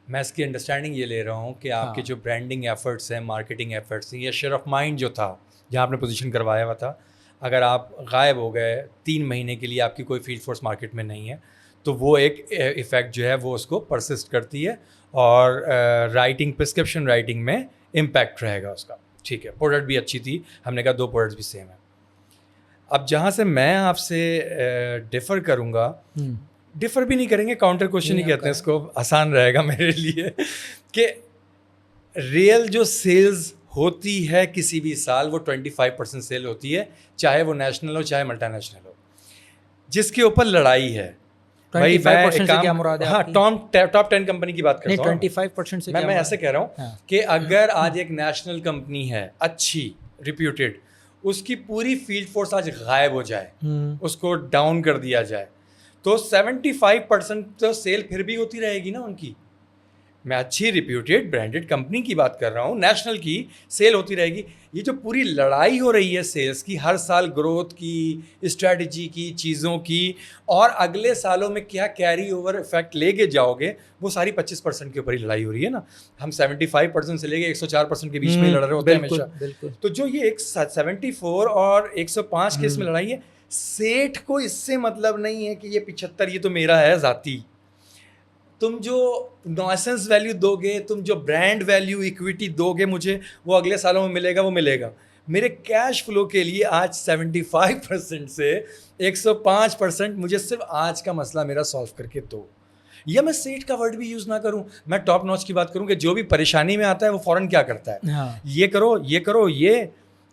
میں اس کی انڈرسٹینڈنگ یہ لے رہا ہوں کہ آپ کے جو برانڈنگ ایفرٹس ہیں, مارکیٹنگ ایفرٹس ہیں, یا شیئر آف مائنڈ جو تھا جہاں آپ نے پوزیشن کروایا ہوا تھا, اگر آپ غائب ہو گئے 3 مہینے کے لیے, آپ کی کوئی فیلڈ فورس مارکیٹ میں نہیں ہے, تو وہ ایک ایفیکٹ جو ہے وہ اس کو پرسسٹ کرتی ہے, اور رائٹنگ, پرسکرپشن رائٹنگ میں امپیکٹ رہے گا اس کا. ٹھیک ہے. پروڈکٹ بھی اچھی تھی, ہم نے کہا 2 پروڈکٹس بھی سیم ہیں. اب جہاں سے میں آپ سے ڈفر کروں گا, ڈفر بھی نہیں کریں گے, کاؤنٹر کوشچن ہی کہتے ہیں اس کو, آسان رہے گا میرے لیے, کہ ریئل جو سیلز ہوتی ہے کسی بھی سال, وہ 25% سیل ہوتی ہے, چاہے وہ نیشنل ہو چاہے ملٹی نیشنل ہو. جس کے اوپر لڑائی ہے بھائی 25% سے کیا مراد ہے؟ ہاں ٹاپ 10 کمپنی کی بات کرتا ہوں. 25% سے میں ایسے کہہ رہا ہوں کہ اگر آج ایک نیشنل کمپنی ہے اچھی ریپیوٹیڈ, اس کی پوری فیلڈ فورس آج غائب ہو جائے, اس کو ڈاؤن کر دیا جائے, تو 75% تو سیل پھر بھی ہوتی رہے گی نا ان کی. میں اچھی ریپیوٹیڈ برانڈیڈ کمپنی کی بات کر رہا ہوں, نیشنل کی سیل ہوتی رہے گی. یہ جو پوری لڑائی ہو رہی ہے سیلز کی, ہر سال گروتھ کی, اسٹریٹجی کی, چیزوں کی, اور اگلے سالوں میں کیا کیری اوور افیکٹ لے کے جاؤ گے, وہ ساری 25% کے اوپر ہی لڑائی ہو ری ہے نا. ہم 75% سے لے کے 104% کے بیچ میں لڑ رہے ہوتے ہیں ہمیشہ. تو جو یہ ایک 74 اور 105 کے اس میں لڑائی ہے, سیٹھ کو اس سے مطلب نہیں ہے کہ یہ 75 یہ تو میرا ہے ذاتی. تم جو نوائسنس ویلیو دو گے, تم جو برانڈ ویلیو ایکویٹی دو گے مجھے, وہ اگلے سالوں میں ملے گا, وہ ملے گا. میرے کیش فلو کے لیے آج 75% سے 105% مجھے صرف آج کا مسئلہ میرا سالو کر کے دو. یا میں سیٹ کا ورڈ بھی یوز نہ کروں, میں ٹاپ نوچ کی بات کروں کہ جو بھی پریشانی میں آتا ہے وہ فوراً کیا کرتا ہے, یہ کرو یہ کرو, یہ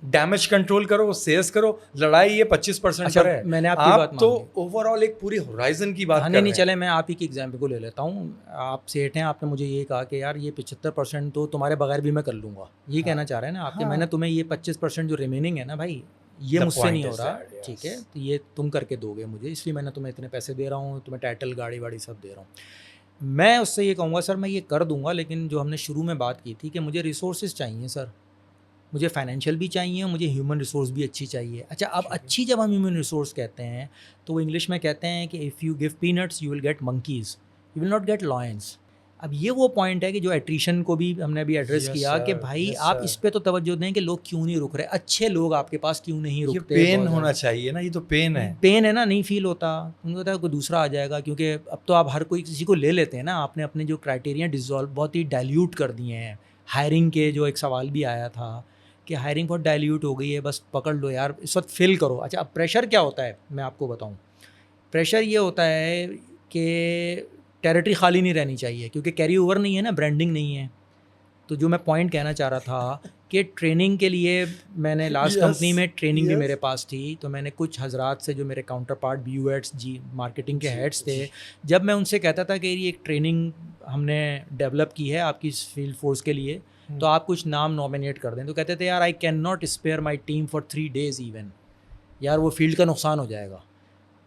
ڈیمیج کنٹرول کرو, سیلز کرو. لڑائی یہ 25% پر ہے. میں نے آپ کی بات تو اوور آل ایک پوری ہورائزن کی بات کر رہے ہیں. نہیں چلے میں آپ ہی کی ایگزامپل کو لے لیتا ہوں. آپ سیٹ ہیں, آپ نے مجھے یہ کہا کہ یار یہ 75% تو تمہارے بغیر بھی میں کر لوں گا, یہ کہنا چاہ رہے ہیں نا آپ, کہ میں نے تمہیں یہ 25% جو ریمیننگ ہے نا بھائی, یہ مجھ سے نہیں ہو رہا, ٹھیک ہے, تو یہ تم کر کے دو گے مجھے, اس لیے میں نے تمہیں اتنے پیسے دے رہا ہوں, تمہیں ٹائٹل گاڑی واڑی سب دے رہا ہوں. میں اس سے یہ کہوں گا سر میں یہ کر دوں گا, لیکن جو ہم نے شروع میں بات کی تھی کہ مجھے ریسورسز چاہیے سر, مجھے فائنینشیل بھی چاہیے, مجھے ہیومن ریسورس بھی اچھی چاہیے. اچھا اب اچھی جب ہم ہیومن ریسورس کہتے ہیں تو وہ انگلش میں کہتے ہیں کہ if you give peanuts you will get monkeys, you will not get lions. اب یہ وہ پوائنٹ ہے کہ جو ایٹریشن کو بھی ہم نے ابھی ایڈریس کیا کہ بھائی آپ اس پہ تو توجہ دیں کہ لوگ کیوں نہیں رک رہے, اچھے لوگ آپ کے پاس کیوں نہیں رکتے. پین ہونا چاہیے نا, یہ تو پین ہے, پین ہے نا, نہیں فیل ہوتا, ان کو ہوتا ہے کوئی دوسرا آ جائے گا, کیونکہ اب تو آپ ہر کوئی کسی کو لے لیتے ہیں نا. آپ نے اپنے جو کرائٹیریا ڈیزالو بہت ہی ڈائلیوٹ کر دیے ہیں. ہائرنگ کے جو ایک سوال بھی آیا تھا کہ ہائرنگ بہت ڈائلیوٹ ہو گئی ہے, بس پکڑ لو یار اس وقت فل کرو. اچھا اب پریشر کیا ہوتا ہے میں آپ کو بتاؤں. پریشر یہ ہوتا ہے کہ ٹیریٹری خالی نہیں رہنی چاہیے, کیونکہ کیری اوور نہیں ہے نا, برانڈنگ نہیں ہے. تو جو میں پوائنٹ کہنا چاہ رہا تھا کہ ٹریننگ کے لیے میں نے لاسٹ کمپنی میں ٹریننگ بھی میرے پاس تھی, تو میں نے کچھ حضرات سے جو میرے counterpart B U ads G marketing کے ہیڈس تھے, جب میں ان سے کہتا تھا کہ یہ ایک ٹریننگ ہم نے ڈیولپ کی ہے آپ کی فیلڈ فورس کے لیے, تو آپ کچھ نام نامینیٹ کر دیں, تو کہتے تھے یار I can not spare my team for 3 days even, یار وہ فیلڈ کا نقصان ہو جائے گا.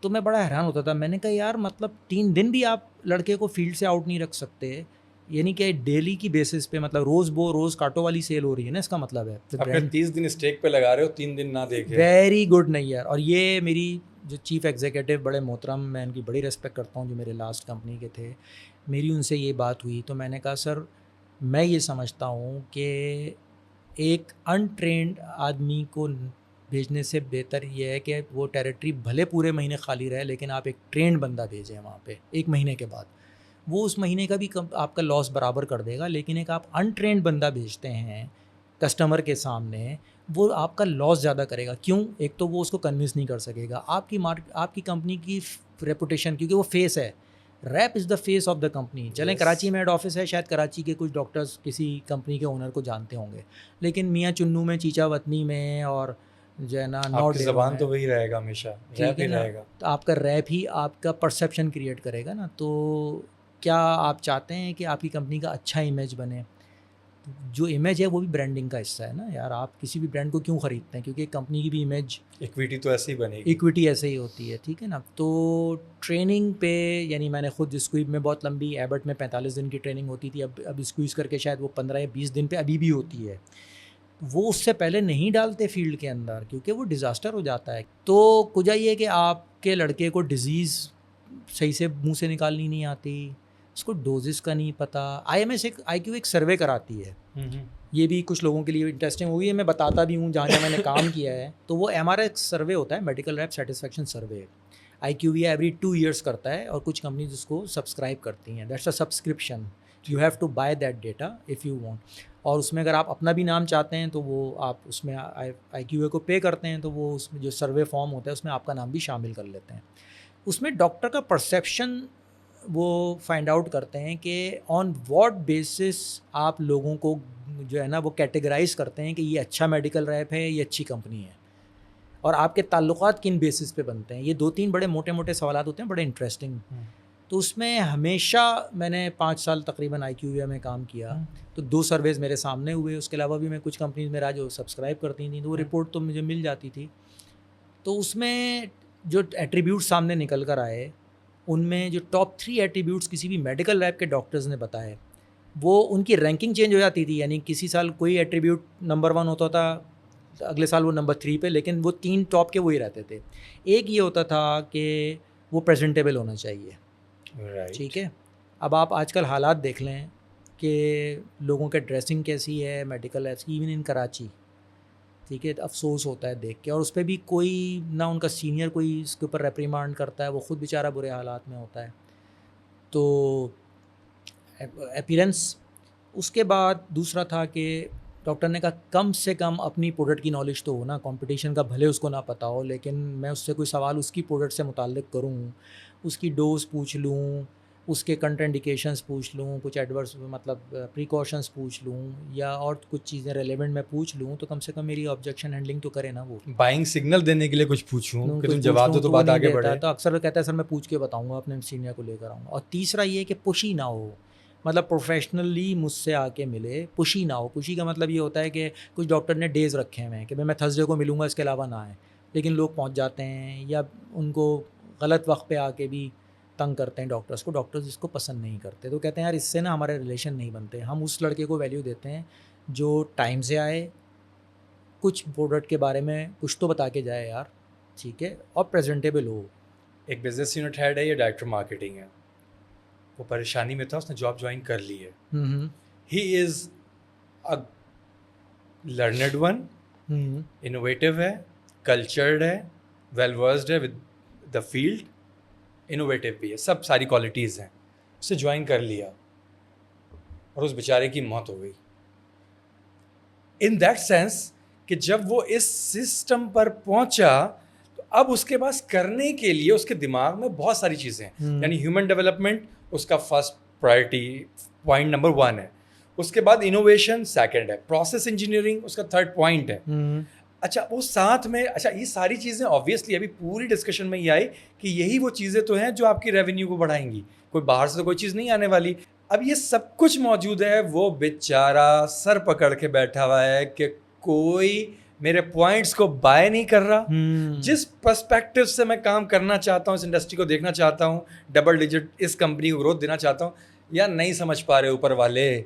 تو میں بڑا حیران ہوتا تھا, میں نے کہا یار مطلب 3 دن بھی آپ لڑکے کو فیلڈ سے آؤٹ نہیں رکھ سکتے, یعنی کہ ڈیلی کی بیسس پہ, مطلب روز بو روز کاٹو والی سیل ہو رہی ہے نا, اس کا مطلب ہے اپنے 30 دن اسٹیک پہ لگا رہے ہو, 3 دن نہ دیکھے. ویری گڈ نہیں یار. اور یہ میری جو چیف ایگزیکٹو بڑے محترم, میں ان کی بڑی ریسپیکٹ کرتا ہوں, جو میرے لاسٹ کمپنی کے تھے, میری ان سے یہ بات ہوئی, تو میں نے کہا سر میں یہ سمجھتا ہوں کہ ایک انٹرینڈ آدمی کو بھیجنے سے بہتر یہ ہے کہ وہ ٹیریٹری بھلے پورے مہینے خالی رہے, لیکن آپ ایک ٹرینڈ بندہ بھیجیں وہاں پہ 1 مہینے کے بعد, وہ اس مہینے کا بھی آپ کا لاس برابر کر دے گا. لیکن ایک آپ انٹرینڈ بندہ بھیجتے ہیں کسٹمر کے سامنے, وہ آپ کا لاس زیادہ کرے گا. کیوں؟ ایک تو وہ اس کو کنونس نہیں کر سکے گا. آپ کی کمپنی کی ریپوٹیشن, کیونکہ وہ فیس ہے, rep is the face of the company. چلیں کراچی میں ہیڈ آفس ہے, شاید کراچی کے کچھ ڈاکٹرز کسی کمپنی کے اونر کو جانتے ہوں گے, لیکن میاں چنو میں, چیچا وطنی میں, اور جو ہے نا آپ کی زبان تو وہی رہے گا ہمیشہ, ریپ ہی رہے گا. تو آپ کا ریپ ہی آپ کا پرسیپشن کریٹ کرے گا نا. تو کیا آپ چاہتے ہیں کہ آپ کی کمپنی کا اچھا امیج بنے؟ جو امیج ہے وہ بھی برانڈنگ کا حصہ ہے نا یار. آپ کسی بھی برانڈ کو کیوں خریدتے ہیں؟ کیونکہ کمپنی کی بھی امیج, ایکویٹی تو ایسے ہی بنے گی, ایکویٹی ایسے ہی ہوتی ہے, ٹھیک ہے نا. تو ٹریننگ پہ, یعنی میں نے خود اسکوئب میں بہت لمبی, ایبٹ میں 45 دن کی ٹریننگ ہوتی تھی, اب اسکوئز کر کے شاید وہ 15 یا 20 دن پہ ابھی بھی ہوتی ہے. وہ اس سے پہلے نہیں ڈالتے فیلڈ کے اندر, کیونکہ وہ ڈیزاسٹر ہو جاتا ہے. تو کجا یہ کہ آپ کے لڑکے کو ڈیزیز صحیح سے منہ سے نکالنی نہیں آتی, اس کو ڈوزز کا نہیں پتہ. IQ ایک سروے کراتی ہے, یہ بھی کچھ لوگوں کے لیے انٹرسٹنگ ہوئی ہے, میں بتاتا بھی ہوں جہاں جہاں میں نے کام کیا ہے. تو وہ MRS سروے ہوتا ہے, medical rep satisfaction survey. IQVIA every 2 years کرتا ہے, اور کچھ کمپنیز اس کو سبسکرائب کرتی ہیں. That's a subscription, you have to buy that data if you want. اور اس میں اگر آپ اپنا بھی نام چاہتے ہیں تو وہ آپ اس میں IQVIA کو پے کرتے ہیں, تو وہ اس میں جو سروے فارم ہوتا ہے اس میں آپ کا نام بھی شامل کر لیتے ہیں. اس میں ڈاکٹر کا پرسیپشن وہ فائنڈ آؤٹ کرتے ہیں کہ آن واٹ بیسس آپ لوگوں کو جو ہے نا وہ کیٹیگرائز کرتے ہیں کہ یہ اچھا میڈیکل ریپ ہے, یہ اچھی کمپنی ہے, اور آپ کے تعلقات کن بیسس پہ بنتے ہیں. یہ 2-3 بڑے موٹے موٹے سوالات ہوتے ہیں, بڑے انٹرسٹنگ. تو اس میں ہمیشہ میں نے 5 سال تقریباً IQVIA میں کام کیا. تو 2 سرویز میرے سامنے ہوئے. اس کے علاوہ بھی میں کچھ کمپنیز میں رہا جو سبسکرائب کرتی تھیں, تو وہ رپورٹ تو مجھے مل جاتی تھی. تو اس میں جو ایٹریبیوٹس سامنے نکل کر آئے, ان میں جو ٹاپ 3 ایٹریبیوٹس کسی بھی میڈیکل لیب کے ڈاکٹرز نے بتائے, وہ ان کی رینکنگ چینج ہو جاتی تھی. یعنی کسی سال کوئی ایٹریبیوٹ نمبر 1 ہوتا تھا, اگلے سال وہ نمبر 3 پہ, لیکن وہ 3 ٹاپ کے وہی رہتے تھے. ایک یہ ہوتا تھا کہ وہ پریزنٹیبل ہونا چاہیے. ٹھیک ہے. اب آپ آج کل حالات دیکھ لیں کہ لوگوں کے ڈریسنگ کیسی ہے میڈیکل لیبس کی, ایون ان کراچی. ٹھیک ہے. افسوس ہوتا ہے دیکھ کے, اور اس پہ بھی کوئی نہ ان کا سینئر کوئی اس کے اوپر ریپریمانڈ کرتا ہے, وہ خود بیچارہ برے حالات میں ہوتا ہے. تو اپیرنس. اس کے بعد دوسرا تھا کہ ڈاکٹر نے کہا کم سے کم اپنی پروڈکٹ کی نالج تو ہو نا, کمپٹیشن کا بھلے اس کو نہ پتہ ہو, لیکن میں اس سے کوئی سوال اس کی پروڈکٹ سے متعلق کروں, اس کی ڈوز پوچھ لوں, اس کے کنٹر انڈیکیشنز پوچھ لوں, کچھ ایڈورس مطلب پریکاشنز پوچھ لوں, یا اور کچھ چیزیں ریلیونٹ میں پوچھ لوں, تو کم سے کم میری آبجیکشن ہینڈلنگ تو کرے نا. وہ بائنگ سگنل دینے کے لیے کچھ پوچھوں کہ تم جواب دو تو بات آگے بڑھے. تو اکثر کہتا ہے سر میں پوچھ کے بتاؤں گا, اپنے سینئر کو لے کر آؤں گا. اور تیسرا یہ کہ پشی نہ ہو, مطلب پروفیشنلی مجھ سے آ کے ملے, پشی نہ ہو. پشی کا مطلب یہ ہوتا ہے کہ کچھ ڈاکٹر نے ڈیز رکھے ہوئے ہیں کہ میں تھرسڈے کو ملوں گا, اس کے علاوہ نہ آئیں, لیکن لوگ پہنچ جاتے ہیں, یا ان کو غلط وقت پہ آ کے بھی تنگ کرتے ہیں ڈاکٹرس کو. ڈاکٹرز اس کو پسند نہیں کرتے, تو کہتے ہیں یار اس سے نا ہمارے ریلیشن نہیں بنتے. ہم اس لڑکے کو ویلیو دیتے ہیں جو ٹائم سے آئے, کچھ پروڈکٹ کے بارے میں کچھ تو بتا کے جائے یار. ٹھیک ہے. اور پریزنٹیبل ہو. ایک بزنس یونٹ ہیڈ ہے یا ڈائریکٹر مارکیٹنگ ہے, وہ پریشانی میں تھا, اس نے جاب جوائن کر لی ہے. ہی is a learned one, innovative ہے, کلچرڈ ہے, ویل ورسڈ ہے ود دا فیلڈ, انوویٹیو بھی ہے, سب ساری کوالٹیز ہیں. اسے جوائن کر لیا اور اس بیچارے کی موت ہو گئی. ان دیٹ سینس کہ جب وہ اس سسٹم پر پہنچا تو اب اس کے پاس کرنے کے لیے اس کے دماغ میں بہت ساری چیزیں ہیں. یعنی ہیومن ڈیولپمنٹ اس کا فرسٹ پرائرٹی پوائنٹ نمبر 1 ہے, اس کے بعد انوویشن سیکنڈ ہے, پروسیس انجینئرنگ اس کا تھرڈ پوائنٹ ہے. اچھا وہ ساتھ میں, اچھا یہ ساری چیزیں آبویسلی ابھی پوری ڈسکشن میں یہ آئی کہ یہی وہ چیزیں تو ہیں جو آپ کی ریونیو کو بڑھائیں گی, کوئی باہر سے تو کوئی چیز نہیں آنے والی. اب یہ سب کچھ موجود ہے, وہ بیچارہ سر پکڑ کے بیٹھا ہوا ہے کہ کوئی میرے پوائنٹس کو بائی نہیں کر رہا. جس پرسپیکٹو سے میں کام کرنا چاہتا ہوں, اس انڈسٹری کو دیکھنا چاہتا ہوں, ڈبل ڈیجٹ اس کمپنی کو گروتھ دینا چاہتا ہوں, یا نہیں سمجھ پا رہے اوپر والے.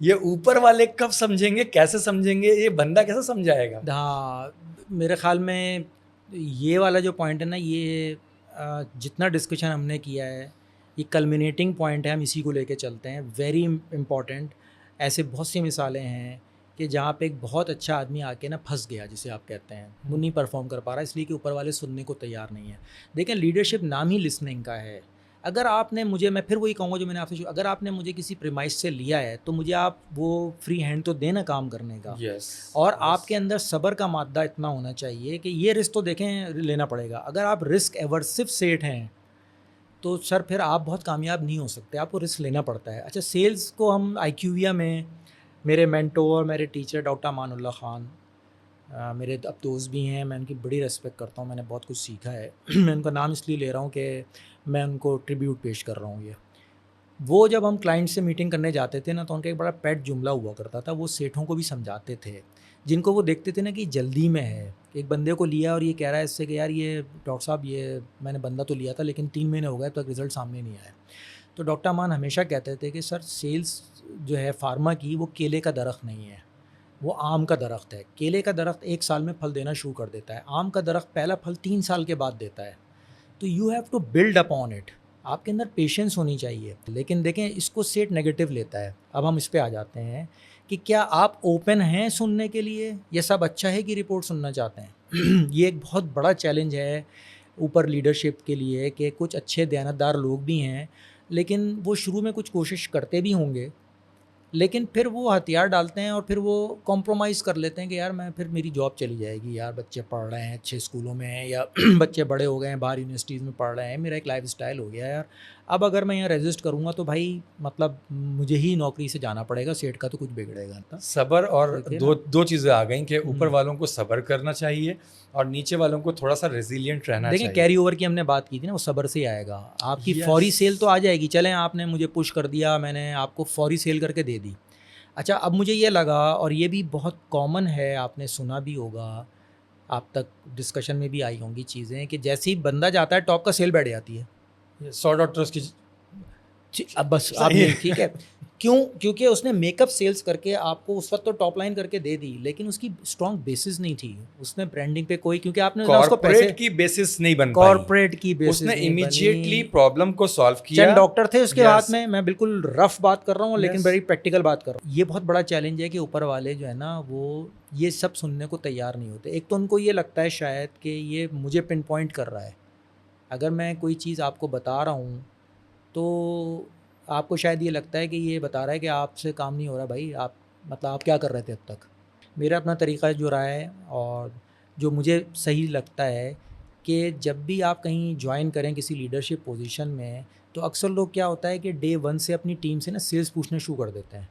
یہ اوپر والے کب سمجھیں گے, کیسے سمجھیں گے, یہ بندہ کیسے سمجھائے گا؟ ہاں میرے خیال میں یہ والا جو پوائنٹ ہے نا, یہ جتنا ڈسکشن ہم نے کیا ہے یہ کلمینیٹنگ پوائنٹ ہے, ہم اسی کو لے کے چلتے ہیں. Very important. ایسے بہت سی مثالیں ہیں کہ جہاں پہ ایک بہت اچھا آدمی آ کے نا پھنس گیا, جسے آپ کہتے ہیں, وہ نہیں پرفارم کر پا رہا اس لیے کہ اوپر والے سننے کو تیار نہیں ہیں. دیکھیں لیڈرشپ نام ہی لسننگ کا ہے. اگر آپ نے مجھے, میں پھر وہی کہوں گا جو میں نے آپ سے, اگر آپ نے مجھے کسی پریمائز سے لیا ہے تو مجھے آپ وہ فری ہینڈ تو دینا کام کرنے کا. اور آپ کے اندر صبر کا مادہ اتنا ہونا چاہیے کہ یہ رسک تو دیکھیں لینا پڑے گا. اگر آپ رسک ایورسو سیٹ ہیں تو سر پھر آپ بہت کامیاب نہیں ہو سکتے, آپ کو رسک لینا پڑتا ہے. اچھا سیلز کو ہم IQVIA میں میرے مینٹور, میرے ٹیچر ڈاکٹر امان اللہ خان, میرے اب دوست بھی ہیں, میں ان کی بڑی ریسپیکٹ کرتا ہوں, میں نے بہت کچھ سیکھا ہے. میں ان کا نام اس لیے لے رہا ہوں کہ میں ان کو ٹریبیوٹ پیش کر رہا ہوں. یہ وہ جب ہم کلائنٹ سے میٹنگ کرنے جاتے تھے نا, تو ان کا ایک بڑا پیٹ جملہ ہوا کرتا تھا. وہ سیٹھوں کو بھی سمجھاتے تھے جن کو وہ دیکھتے تھے نا کہ جلدی میں ہے. ایک بندے کو لیا اور یہ کہہ رہا ہے اس سے کہ یار یہ ڈاکٹر صاحب یہ میں نے بندہ تو لیا تھا لیکن 3 مہینے ہو گئے تو رزلٹ سامنے نہیں آیا. تو ڈاکٹر امان ہمیشہ کہتے تھے کہ سر سیلز جو ہے فارما کی وہ کیلے کا درخت نہیں ہے, وہ آم کا درخت ہے. کیلے کا درخت 1 سال میں پھل دینا شروع کر دیتا ہے, آم کا درخت پہلا پھل 3 سال کے بعد دیتا ہے. تو you have to build upon it, آپ کے اندر پیشنس ہونی چاہیے. لیکن دیکھیں اس کو سیٹ نیگیٹو لیتا ہے. اب ہم اس پہ آ جاتے ہیں کہ کیا آپ اوپن ہیں سننے کے لیے, یا سب اچھا ہے کہ رپورٹ سننا چاہتے ہیں. یہ ایک بہت بڑا چیلنج ہے اوپر لیڈرشپ کے لیے کہ کچھ اچھے دیانتدار لوگ بھی ہیں, لیکن وہ شروع میں کچھ کوشش کرتے بھی ہوں گے, لیکن پھر وہ ہتھیار ڈالتے ہیں اور پھر وہ کمپرومائز کر لیتے ہیں کہ یار میں پھر میری جاب چلی جائے گی, یار بچے پڑھ رہے ہیں اچھے اسکولوں میں ہیں, یا بچے بڑے ہو گئے ہیں باہر یونیورسٹیز میں پڑھ رہے ہیں, میرا ایک لائف اسٹائل ہو گیا یار, اب اگر میں یہاں رجسٹ کروں گا تو بھائی مطلب مجھے ہی نوکری سے جانا پڑے گا, سیٹ کا تو کچھ بگڑے گا نا. صبر اور دو چیزیں آ گئیں کہ اوپر والوں کو صبر کرنا چاہیے اور نیچے والوں کو تھوڑا سا ریزیلینٹ رہنا چاہیے. دیکھیں کیری اوور کی ہم نے بات کی تھی نا, وہ صبر سے ہی آئے گا. آپ کی فوری سیل تو آ جائے گی, چلیں آپ نے مجھے پش کر دیا, میں نے آپ کو فوری سیل کر کے دے دی. اچھا اب مجھے یہ لگا, اور یہ بھی بہت کامن ہے, آپ نے سنا بھی ہوگا, آپ تک ڈسکشن میں بھی آئی ہوں گی چیزیں, کہ جیسے ہی بندہ جاتا ہے ٹاپ کا سیل بیٹھ جاتی ہے. 100 ڈاکٹرس کی اب بس آپ نے ٹھیک ہے, کیونکہ اس نے میک اپ سیلس کر کے آپ کو اس وقت تو ٹاپ لائن کر کے دے دی, لیکن اس کی اسٹرانگ بیسس نہیں تھی, اس نے برانڈنگ پہ کوئی, کیونکہ آپ نے اس کو پیسے کی بیسس نہیں بن پائی, کارپوریٹ کی بیسس, اس نے امیڈیٹلی پرابلم کو سالو کیا. چند ڈاکٹر تھے اس کے ہاتھ میں بالکل رف بات کر رہا ہوں لیکن بڑی پریکٹیکل بات کر رہا ہوں. یہ بہت بڑا چیلنج ہے کہ اوپر والے جو ہے نا وہ یہ سب سننے کو تیار نہیں ہوتے. ایک تو ان کو یہ لگتا ہے شاید کہ یہ مجھے پن پوائنٹ کر رہا ہے, اگر میں کوئی چیز آپ کو بتا رہا ہوں تو آپ کو شاید یہ لگتا ہے کہ یہ بتا رہا ہے کہ آپ سے کام نہیں ہو رہا بھائی, آپ مطلب آپ کیا کر رہے تھے اب تک. میرا اپنا طریقہ جو رہا ہے اور جو مجھے صحیح لگتا ہے کہ جب بھی آپ کہیں جوائن کریں کسی لیڈرشپ پوزیشن میں, تو اکثر لوگ کیا ہوتا ہے کہ ڈے 1 سے اپنی ٹیم سے نا سیلس پوچھنا شروع کر دیتے ہیں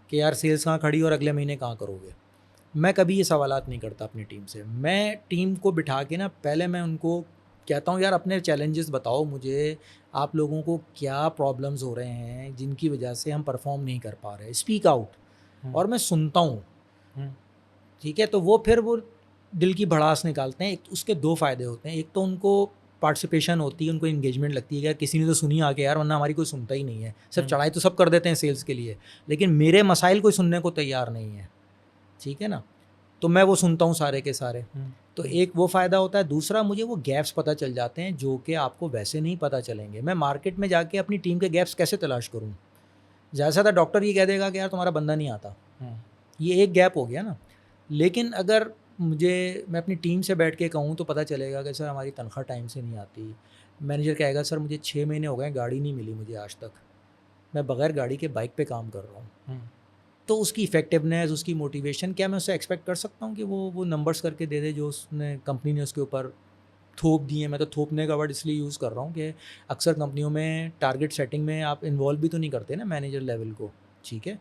کہ یار سیلس کہاں کھڑی اور اگلے مہینے کہاں کرو گے. میں کبھی یہ سوالات نہیں کرتا اپنی ٹیم سے. میں ٹیم کو بٹھا کے نا پہلے میں ان کو کہتا ہوں یار اپنے چیلنجز بتاؤ مجھے, آپ لوگوں کو کیا پرابلمز ہو رہے ہیں جن کی وجہ سے ہم پرفارم نہیں کر پا رہے, اسپیک آؤٹ, اور میں سنتا ہوں. ٹھیک ہے, تو وہ پھر وہ دل کی بھڑاس نکالتے ہیں. ایک اس کے 2 فائدے ہوتے ہیں, ایک تو ان کو پارٹیسپیشن ہوتی ہے, ان کو انگیجمنٹ لگتی ہے کہ یار کسی نے تو سنی آ کے یار, ورنہ ہماری کوئی سنتا ہی نہیں ہے, صرف چڑھائی تو سب کر دیتے ہیں سیلس کے لیے, لیکن میرے مسائل کوئی سننے کو تیار نہیں ہے. ٹھیک ہے نا, تو میں وہ سنتا ہوں سارے کے سارے. تو ایک وہ فائدہ ہوتا ہے. دوسرا مجھے وہ گیپس پتہ چل جاتے ہیں جو کہ آپ کو ویسے نہیں پتہ چلیں گے. میں مارکیٹ میں جا کے اپنی ٹیم کے گیپس کیسے تلاش کروں؟ جیسا تھا ڈاکٹر یہ کہہ دے گا کہ یار تمہارا بندہ نہیں آتا, یہ ایک گیپ ہو گیا نا. لیکن اگر میں اپنی ٹیم سے بیٹھ کے کہوں تو پتہ چلے گا کہ سر ہماری تنخواہ ٹائم سے نہیں آتی. مینیجر کہے گا سر مجھے 6 مہینے ہو گئے گاڑی نہیں ملی مجھے آج تک, میں بغیر گاڑی کے بائک پہ کام کر رہا ہوں. تو اس کی افیکٹونیس, اس کی موٹیویشن, کیا میں اس سے ایکسپیکٹ کر سکتا ہوں کہ وہ نمبرس کر کے دے دے جو اس نے کمپنی نے اس کے اوپر تھوپ دی ہیں؟ میں تو تھوپنے کا ورڈ اس لیے یوز کر رہا ہوں کہ اکثر کمپنیوں میں ٹارگیٹ سیٹنگ میں آپ انوالو بھی تو نہیں کرتے نا مینیجر لیول کو. ٹھیک ہے,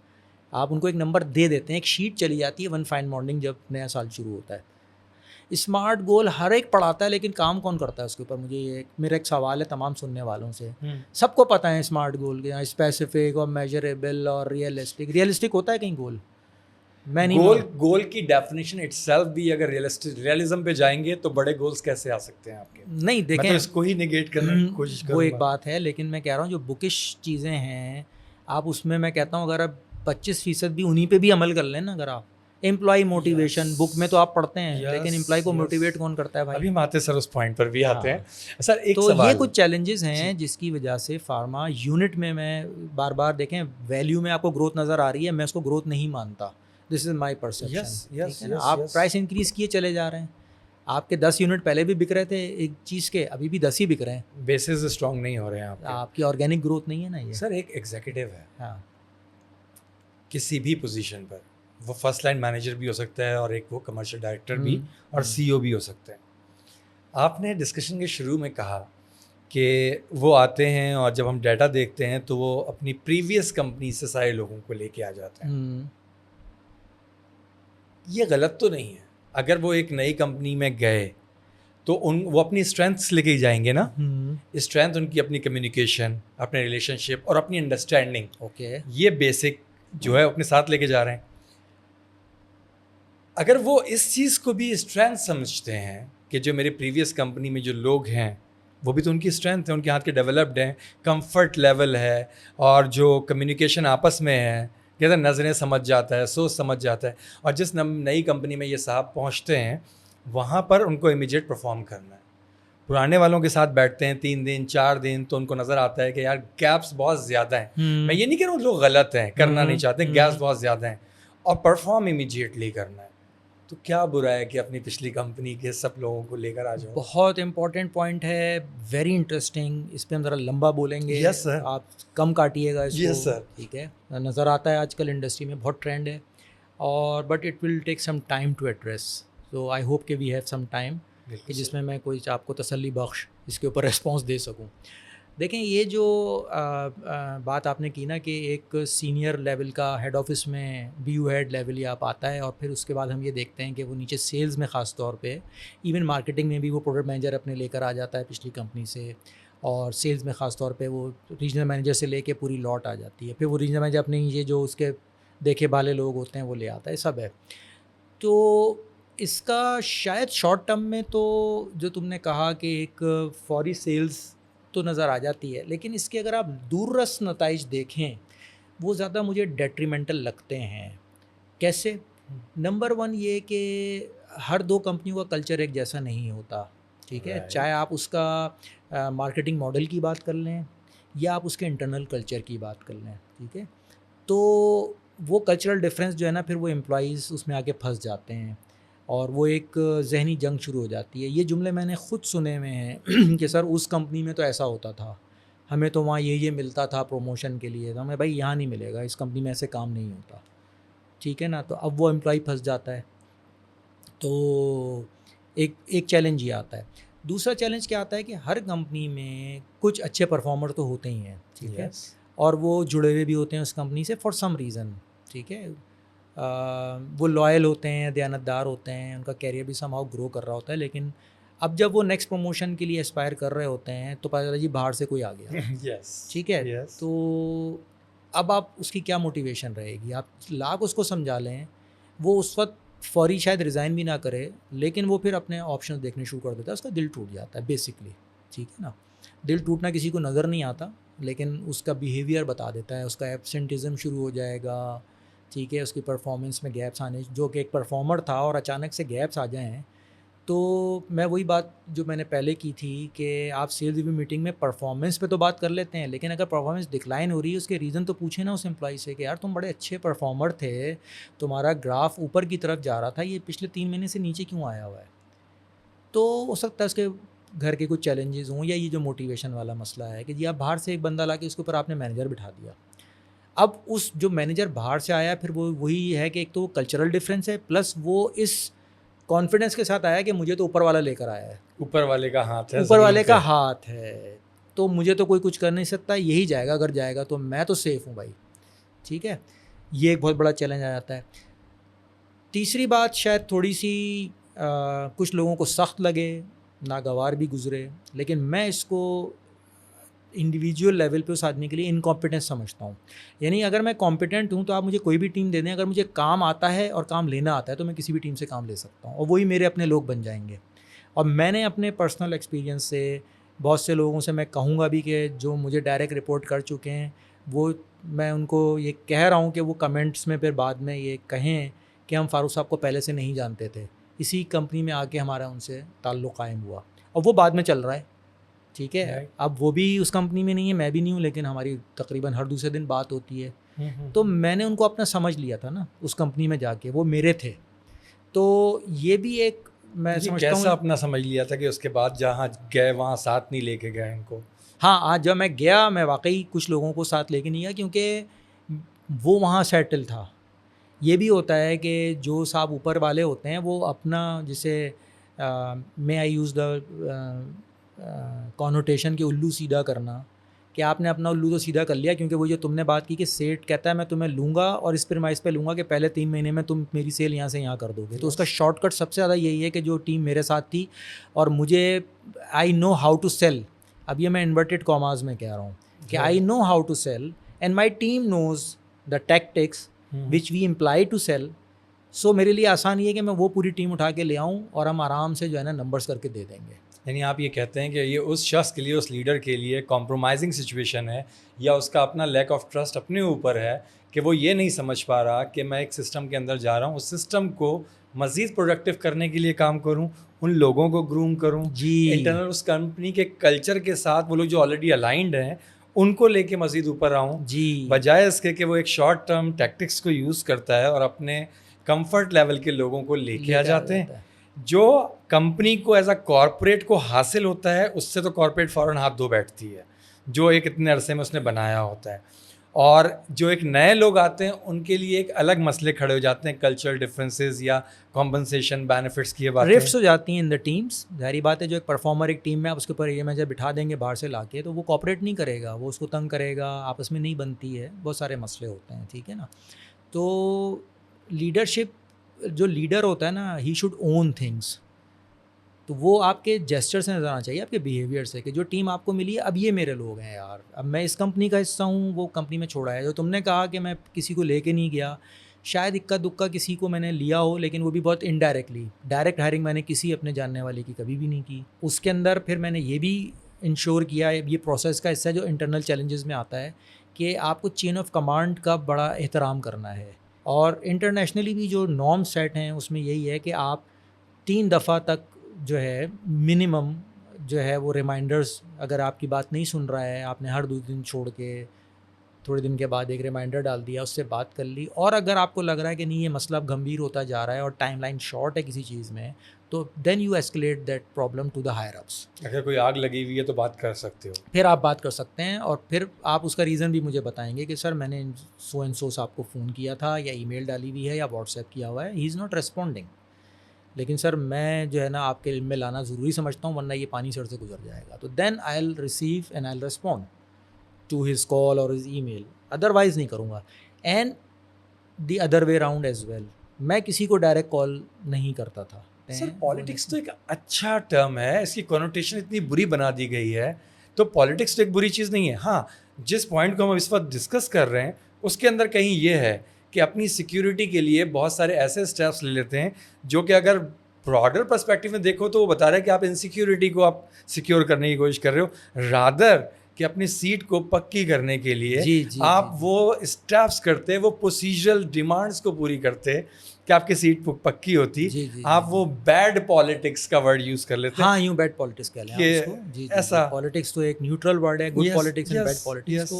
آپ ان کو ایک نمبر دے دیتے ہیں, ایک شیٹ چلی جاتی ہے ون فائن مارننگ جب نیا سال شروع ہوتا ہے. اسمارٹ گول ہر ایک پڑھاتا ہے لیکن کام کون کرتا ہے اس کے اوپر؟ مجھے یہ میرا ایک سوال ہے تمام سننے والوں سے. سب کو پتہ ہے اسمارٹ گول کے اسپیسیفک اور میجریبل اور ریئلسٹک ہوتا ہے کہیں گول؟ میں نہیں گول کی ڈیفینیشن اٹ سیلف بھی اگر ریئلزم پہ جائیں گے تو بڑے گولز کیسے آ سکتے ہیں آپ کے؟ نہیں دیکھیں, میں تو اس کو ہی نیگیٹ کرنے کی کوشش کروں گا. وہ ایک بات ہے, لیکن میں کہہ رہا ہوں جو بکش چیزیں ہیں آپ اس میں کہتا ہوں اگر آپ 25% بھی انہیں پہ بھی عمل کر لیں نا. اگر آپ امپلائی موٹیویشن بک میں تو آپ پڑھتے ہیں لیکن امپلائی کو موٹیویٹ کون کرتا ہے بھائی؟ ابھی ہم آتے سر اس پوائنٹ پر بھی آتے ہیں. سر ایک تو سوال, یہ کچھ چیلنجز ہیں جس کی وجہ سے فارما یونٹ میں بار بار دیکھیں ویلیو میں آپ کو گروتھ نظر آ رہی ہے, میں اس کو گروتھ نہیں مانتا. دس از مائی پرسیپشن. آپ پرائس انکریز کیے چلے جا رہے ہیں, آپ کے 10 یونٹ پہلے بھی بک رہے تھے ایک چیز کے, ابھی بھی 10 ہی بک رہے ہیں. بیسز اسٹرانگ نہیں ہو رہے ہیں آپ کی آرگینک گروتھ نہیں ہے نا یہ. سر ایک ایگزیکٹو ہے, ہاں, کسی بھی پوزیشن پر, وہ فرسٹ لائن مینیجر بھی ہو سکتا ہے اور ایک وہ کمرشل ڈائریکٹر بھی اور CEO بھی ہو سکتا ہے. آپ نے ڈسکشن کے شروع میں کہا کہ وہ آتے ہیں اور جب ہم ڈیٹا دیکھتے ہیں تو وہ اپنی پریویس کمپنی سے سارے لوگوں کو لے کے آ جاتے ہیں. یہ غلط تو نہیں ہے. اگر وہ ایک نئی کمپنی میں گئے تو وہ اپنی اسٹرینتھس لے کے ہی جائیں گے نا. اسٹرینتھ ان کی اپنی کمیونیکیشن, اپنے ریلیشن شپ اور اپنی انڈرسٹینڈنگ, اوکے, یہ بیسک جو ہے اپنے ساتھ لے کے جا رہے ہیں. اگر وہ اس چیز کو بھی اسٹرینتھ سمجھتے ہیں کہ جو میری پریویس کمپنی میں جو لوگ ہیں وہ بھی تو ان کی اسٹرینتھ ہے, ان کے ہاتھ کے ڈیولپڈ ہیں, کمفرٹ لیول ہے, اور جو کمیونیکیشن آپس میں ہے, کہتے ہیں نظریں سمجھ جاتا ہے, سوچ سمجھ جاتا ہے. اور جس نئی کمپنی میں یہ صاحب پہنچتے ہیں وہاں پر ان کو امیجیٹ پرفارم کرنا ہے. پرانے والوں کے ساتھ بیٹھتے ہیں 3 دن 4 دن تو ان کو نظر آتا ہے کہ یار گیپس بہت زیادہ ہیں. میں یہ نہیں کہہ رہا ہوں لوگ غلط ہیں, کرنا نہیں چاہتے, گیپس بہت زیادہ ہیں, اور پرفارم امیجیٹلی کرنا ہے. تو کیا برا ہے کہ اپنی پچھلی کمپنی کے سب لوگوں کو لے کر آ جاؤ؟ بہت امپورٹنٹ پوائنٹ ہے, ویری انٹرسٹنگ. اس پہ ہم ذرا لمبا بولیں گے. یس سر, آپ کم کاٹیے گا اس کو. یس سر. ٹھیک ہے, نظر آتا ہے آج کل انڈسٹری میں بہت ٹرینڈ ہے, اور but it will take some time to address. So I hope کہ وی ہیو سم ٹائم کہ جس میں کوئی آپ کو تسلی بخش اس کے اوپر ریسپانس دے سکوں. دیکھیں یہ جو بات آپ نے کی نا کہ ایک سینئر لیول کا ہیڈ آفس میں بی یو ہیڈ لیول یا آپ آتا ہے اور پھر اس کے بعد ہم یہ دیکھتے ہیں کہ وہ نیچے سیلز میں خاص طور پہ ایون مارکیٹنگ میں بھی وہ پروڈکٹ مینیجر اپنے لے کر آ جاتا ہے پچھلی کمپنی سے، اور سیلز میں خاص طور پہ وہ ریجنل مینیجر سے لے کے پوری لاٹ آ جاتی ہے، پھر وہ ریجنل مینیجر اپنے یہ جو اس کے دیکھے بھالے لوگ ہوتے ہیں وہ لے آتا ہے، سب ہے۔ تو اس کا شاید شارٹ ٹرم میں تو جو تم نے کہا کہ ایک فوری سیلز تو نظر آ جاتی ہے، لیکن اس کے اگر آپ دور رس نتائج دیکھیں وہ زیادہ مجھے ڈیٹریمنٹل لگتے ہیں۔ کیسے؟ نمبر ون یہ کہ ہر دو کمپنیوں کا کلچر ایک جیسا نہیں ہوتا، ٹھیک ہے، چاہے آپ اس کا مارکیٹنگ ماڈل کی بات کر لیں یا آپ اس کے انٹرنل کلچر کی بات کر لیں، ٹھیک ہے، تو وہ کلچرل ڈفرینس جو ہے نا پھر وہ امپلائیز اس میں آ کے پھنس جاتے ہیں اور وہ ایک ذہنی جنگ شروع ہو جاتی ہے۔ یہ جملے میں نے خود سنے ہوئے ہیں کہ سر اس کمپنی میں تو ایسا ہوتا تھا، ہمیں تو وہاں یہ ملتا تھا پروموشن کے لیے، تو ہمیں بھائی یہاں نہیں ملے گا، اس کمپنی میں ایسے کام نہیں ہوتا، ٹھیک ہے نا۔ تو اب وہ امپلائی پھنس جاتا ہے، تو ایک چیلنج یہ آتا ہے۔ دوسرا چیلنج کیا آتا ہے کہ ہر کمپنی میں کچھ اچھے پرفارمر تو ہوتے ہی ہیں، ٹھیک ہے، اور وہ جڑے ہوئے بھی ہوتے ہیں اس کمپنی سے فار سم ریزن، ٹھیک ہے، وہ لائل ہوتے ہیں، دیانتدار ہوتے ہیں، ان کا کیریئر بھی سم ہاؤ گرو کر رہا ہوتا ہے، لیکن اب جب وہ نیکسٹ پروموشن کے لیے اسپائر کر رہے ہوتے ہیں تو پتہ چلا جی باہر سے کوئی آ گیا، ٹھیک ہے، تو اب آپ اس کی کیا موٹیویشن رہے گی؟ آپ لاکھ اس کو سمجھا لیں، وہ اس وقت فوری شاید ریزائن بھی نہ کرے، لیکن وہ پھر اپنے آپشن دیکھنے شروع کر دیتا ہے، اس کا دل ٹوٹ جاتا ہے بیسکلی، ٹھیک ہے نا۔ دل ٹوٹنا کسی کو نظر نہیں آتا، لیکن اس کا بیہیویئر بتا دیتا ہے، اس کا ایبسنٹزم شروع ہو جائے گا، ٹھیک ہے، اس کی پرفارمنس میں گیپس آنے، جو کہ ایک پرفارمر تھا اور اچانک سے گیپس آ جائیں، تو میں وہی بات جو میں نے پہلے کی تھی کہ آپ سیلز ریویو میٹنگ میں پرفارمنس پہ تو بات کر لیتے ہیں، لیکن اگر پرفارمنس ڈکلائن ہو رہی ہے اس کے ریزن تو پوچھیں نا اس امپلائی سے کہ یار تم بڑے اچھے پرفارمر تھے، تمہارا گراف اوپر کی طرف جا رہا تھا، یہ پچھلے 3 مہینے سے نیچے کیوں آیا ہوا ہے؟ تو ہو سکتا ہے اس کے گھر کے کچھ چیلنجز ہوں، یا یہ جو موٹیویشن والا مسئلہ ہے کہ جی آپ باہر سے ایک بندہ لا کے اس کے اوپر آپ نے مینیجر بٹھا دیا، اب اس جو مینیجر باہر سے آیا پھر وہ وہی ہے کہ ایک تو وہ کلچرل ڈفرینس ہے، پلس وہ اس کانفیڈنس کے ساتھ آیا کہ مجھے تو اوپر والا لے کر آیا ہے، اوپر والے کا ہاتھ ہے، اوپر والے کا ہاتھ ہے، تو مجھے تو کوئی کچھ کر نہیں سکتا، یہی جائے گا، اگر جائے گا تو میں تو سیف ہوں بھائی، ٹھیک ہے، یہ ایک بہت بڑا چیلنج آ جاتا ہے۔ تیسری بات شاید تھوڑی سی کچھ لوگوں کو سخت لگے، ناگوار بھی گزرے، لیکن میں اس کو انڈیویجول لیول پہ اس آدمی کے لیے انکمپیٹنس سمجھتا ہوں۔ یعنی اگر میں کمپیٹنٹ ہوں تو آپ مجھے کوئی بھی ٹیم دے دیں، اگر مجھے کام آتا ہے اور کام لینا آتا ہے تو میں کسی بھی ٹیم سے کام لے سکتا ہوں، اور وہی میرے اپنے لوگ بن جائیں گے۔ اور میں نے اپنے پرسنل ایکسپیرینس سے بہت سے لوگوں سے میں کہوں گا بھی کہ جو مجھے ڈائریکٹ رپورٹ کر چکے ہیں، وہ میں ان کو یہ کہہ رہا ہوں کہ وہ کمنٹس میں پھر بعد میں یہ کہیں کہ ہم فاروق صاحب کو پہلے سے نہیں جانتے تھے، اسی کمپنی میں آ کے ہمارا ان سے تعلق قائم ہوا، اور وہ بعد میں چل رہا ہے، ٹھیک ہے، اب وہ بھی اس کمپنی میں نہیں ہے، میں بھی نہیں ہوں، لیکن ہماری تقریباً ہر دوسرے دن بات ہوتی ہے، تو میں نے ان کو اپنا سمجھ لیا تھا نا اس کمپنی میں جا کے، وہ میرے تھے، تو یہ بھی ایک میں سمجھتا ہوں کیسا اپنا سمجھ لیا تھا کہ اس کے بعد جہاں گئے وہاں ساتھ نہیں لے کے گئے ان کو؟ ہاں، آج جب میں گیا میں واقعی کچھ لوگوں کو ساتھ لے کے نہیں گیا کیونکہ وہ وہاں سیٹل تھا۔ یہ بھی ہوتا ہے کہ جو صاحب اوپر والے ہوتے ہیں وہ اپنا جسے میں آئی یوز دا کانوٹیشن کے الو سیدھا کرنا، کہ آپ نے اپنا الو تو سیدھا کر لیا، کیونکہ وہ جو تم نے بات کی کہ سیٹ کہتا ہے میں تمہیں لوں گا اور اس پہ لوں گا کہ پہلے 3 مہینے میں تم میری سیل یہاں سے یہاں کر دو گے، تو اس کا شارٹ کٹ سب سے زیادہ یہی ہے کہ جو ٹیم میرے ساتھ تھی اور مجھے آئی نو ہاؤ ٹو سیل، اب یہ میں انورٹیڈ کاماز میں کہہ رہا ہوں کہ I know how to sell and my team knows the tactics which we employ to sell, so میرے لیے آسان یہ ہے کہ میں وہ پوری ٹیم اٹھا کے لے آؤں اور ہم آرام سے جو ہے نا نمبرز کر کے دے دیں گے۔ یعنی آپ یہ کہتے ہیں کہ یہ اس شخص کے لیے، اس لیڈر کے لیے کمپرومائزنگ سچویشن ہے، یا اس کا اپنا لیک آف ٹرسٹ اپنے اوپر ہے کہ وہ یہ نہیں سمجھ پا رہا کہ میں ایک سسٹم کے اندر جا رہا ہوں، اس سسٹم کو مزید پروڈکٹیو کرنے کے لیے کام کروں، ان لوگوں کو گروم کروں، انٹرنل اس کمپنی کے کلچر کے ساتھ وہ لوگ جو آلریڈی الائنڈ ہیں ان کو لے کے مزید اوپر آؤں، بجائے اس کے کہ وہ ایک شارٹ ٹرم ٹیکٹکس کو یوز کرتا ہے اور اپنے کمفرٹ لیول کے لوگوں کو لے کے آ جاتے ہیں۔ جو کمپنی کو ایز اے کارپوریٹ کو حاصل ہوتا ہے اس سے تو کارپوریٹ فوراً ہاتھ دھو بیٹھتی ہے، جو ایک اتنے عرصے میں اس نے بنایا ہوتا ہے۔ اور جو ایک نئے لوگ آتے ہیں ان کے لیے ایک الگ مسئلے کھڑے ہو جاتے ہیں, کلچرل ڈفرینسز یا کمپنسیشن بینیفٹس کی باتیں, رفٹس ہو جاتی ہیں ان دا ٹیمس. ظاہری بات ہے جو ایک پرفارمر ایک ٹیم میں آپ اس کے اوپر یہ مینیجر بٹھا دیں گے باہر سے لا کے, تو وہ کوآپریٹ نہیں کرے گا, وہ اس کو تنگ کرے گا, آپس میں نہیں بنتی ہے, بہت سارے مسئلے ہوتے ہیں, ٹھیک ہے نا. تو لیڈرشپ, جو لیڈر ہوتا ہے نا, ہی شوڈ اون تھنگس. تو وہ آپ کے جیسچر سے نظر آنا چاہیے, آپ کے بیہیویئر سے, کہ جو ٹیم آپ کو ملی ہے اب یہ میرے لوگ ہیں یار, اب میں اس کمپنی کا حصہ ہوں, وہ کمپنی میں چھوڑا ہے. جو تم نے کہا کہ میں کسی کو لے کے نہیں گیا, شاید اکا دکا کسی کو میں نے لیا ہو, لیکن وہ بھی بہت انڈائریکٹلی. ڈائریکٹ ہائرنگ میں نے کسی اپنے جاننے والے کی کبھی بھی نہیں کی. اس کے اندر پھر میں نے یہ بھی انشور کیا ہے, یہ پروسیس کا حصہ ہے جو انٹرنل چیلنجز میں آتا ہے, کہ آپ کو چین آف کمانڈ کا بڑا احترام کرنا ہے. اور انٹرنیشنلی بھی جو نارم سیٹ ہیں اس میں یہی ہے کہ آپ 3 دفعہ تک جو ہے منیمم جو ہے وہ ریمائنڈرز, اگر آپ کی بات نہیں سن رہا ہے, آپ نے ہر 2 دن چھوڑ کے تھوڑے دن کے بعد ایک ریمائنڈر ڈال دیا, اس سے بات کر لی. اور اگر آپ کو لگ رہا ہے کہ نہیں یہ مسئلہ اب گمبھیر ہوتا جا رہا ہے اور ٹائم لائن شارٹ ہے کسی چیز میں, تو then you escalate that problem to the higher ups. اگر کوئی آگ لگی ہوئی ہے تو بات کر سکتے ہو, پھر آپ بات کر سکتے ہیں, اور پھر آپ اس کا ریزن بھی مجھے بتائیں گے کہ سر میں نے سو اینڈ سو صاحب کو فون کیا تھا, یا ای میل ڈالی ہوئی ہے, یا واٹس ایپ کیا ہوا ہے, ہی از ناٹ ریسپونڈنگ. لیکن سر میں جو ہے نا آپ کے علم میں لانا ضروری سمجھتا ہوں, ورنہ یہ پانی سر سے گزر جائے گا. تو then I will receive and I will respond to his call اور ہز ای میل, ادروائز نہیں کروں گا. And the other way round as well, میں کسی کو ڈائریکٹ کال نہیں کرتا تھا. سر پالیٹکس تو ایک اچھا ٹرم ہے, اس کی کنوٹیشن اتنی بری بنا دی گئی ہے, تو پالیٹکس تو ایک بری چیز نہیں ہے. ہاں, جس پوائنٹ کو ہم اس وقت ڈسکس کر رہے ہیں اس کے اندر کہیں یہ ہے کہ اپنی سیکیورٹی کے لیے بہت سارے ایسے اسٹیپس لے لیتے ہیں جو کہ اگر براڈر پرسپیکٹو میں دیکھو تو وہ بتا رہا ہے کہ آپ انسیکیورٹی کو آپ سیکیور کرنے کی کوشش کر رہے ہو, رادر کہ اپنی سیٹ کو پکی کرنے کے لیے آپ وہ اسٹیپس کرتے, وہ پروسیجرل ڈیمانڈس کو پوری کرتے کہ آپ کی سیٹ پکی ہوتی. آپ وہ بیڈ پالیٹکس کا ورڈ یوز کر لیتے. ہاں, یوں بیڈ پالیٹکس کہہ لیں آپ اس کو. ایسا پالیٹکس تو ایک نیوٹرل ورڈ ہے, good politics and bad politics.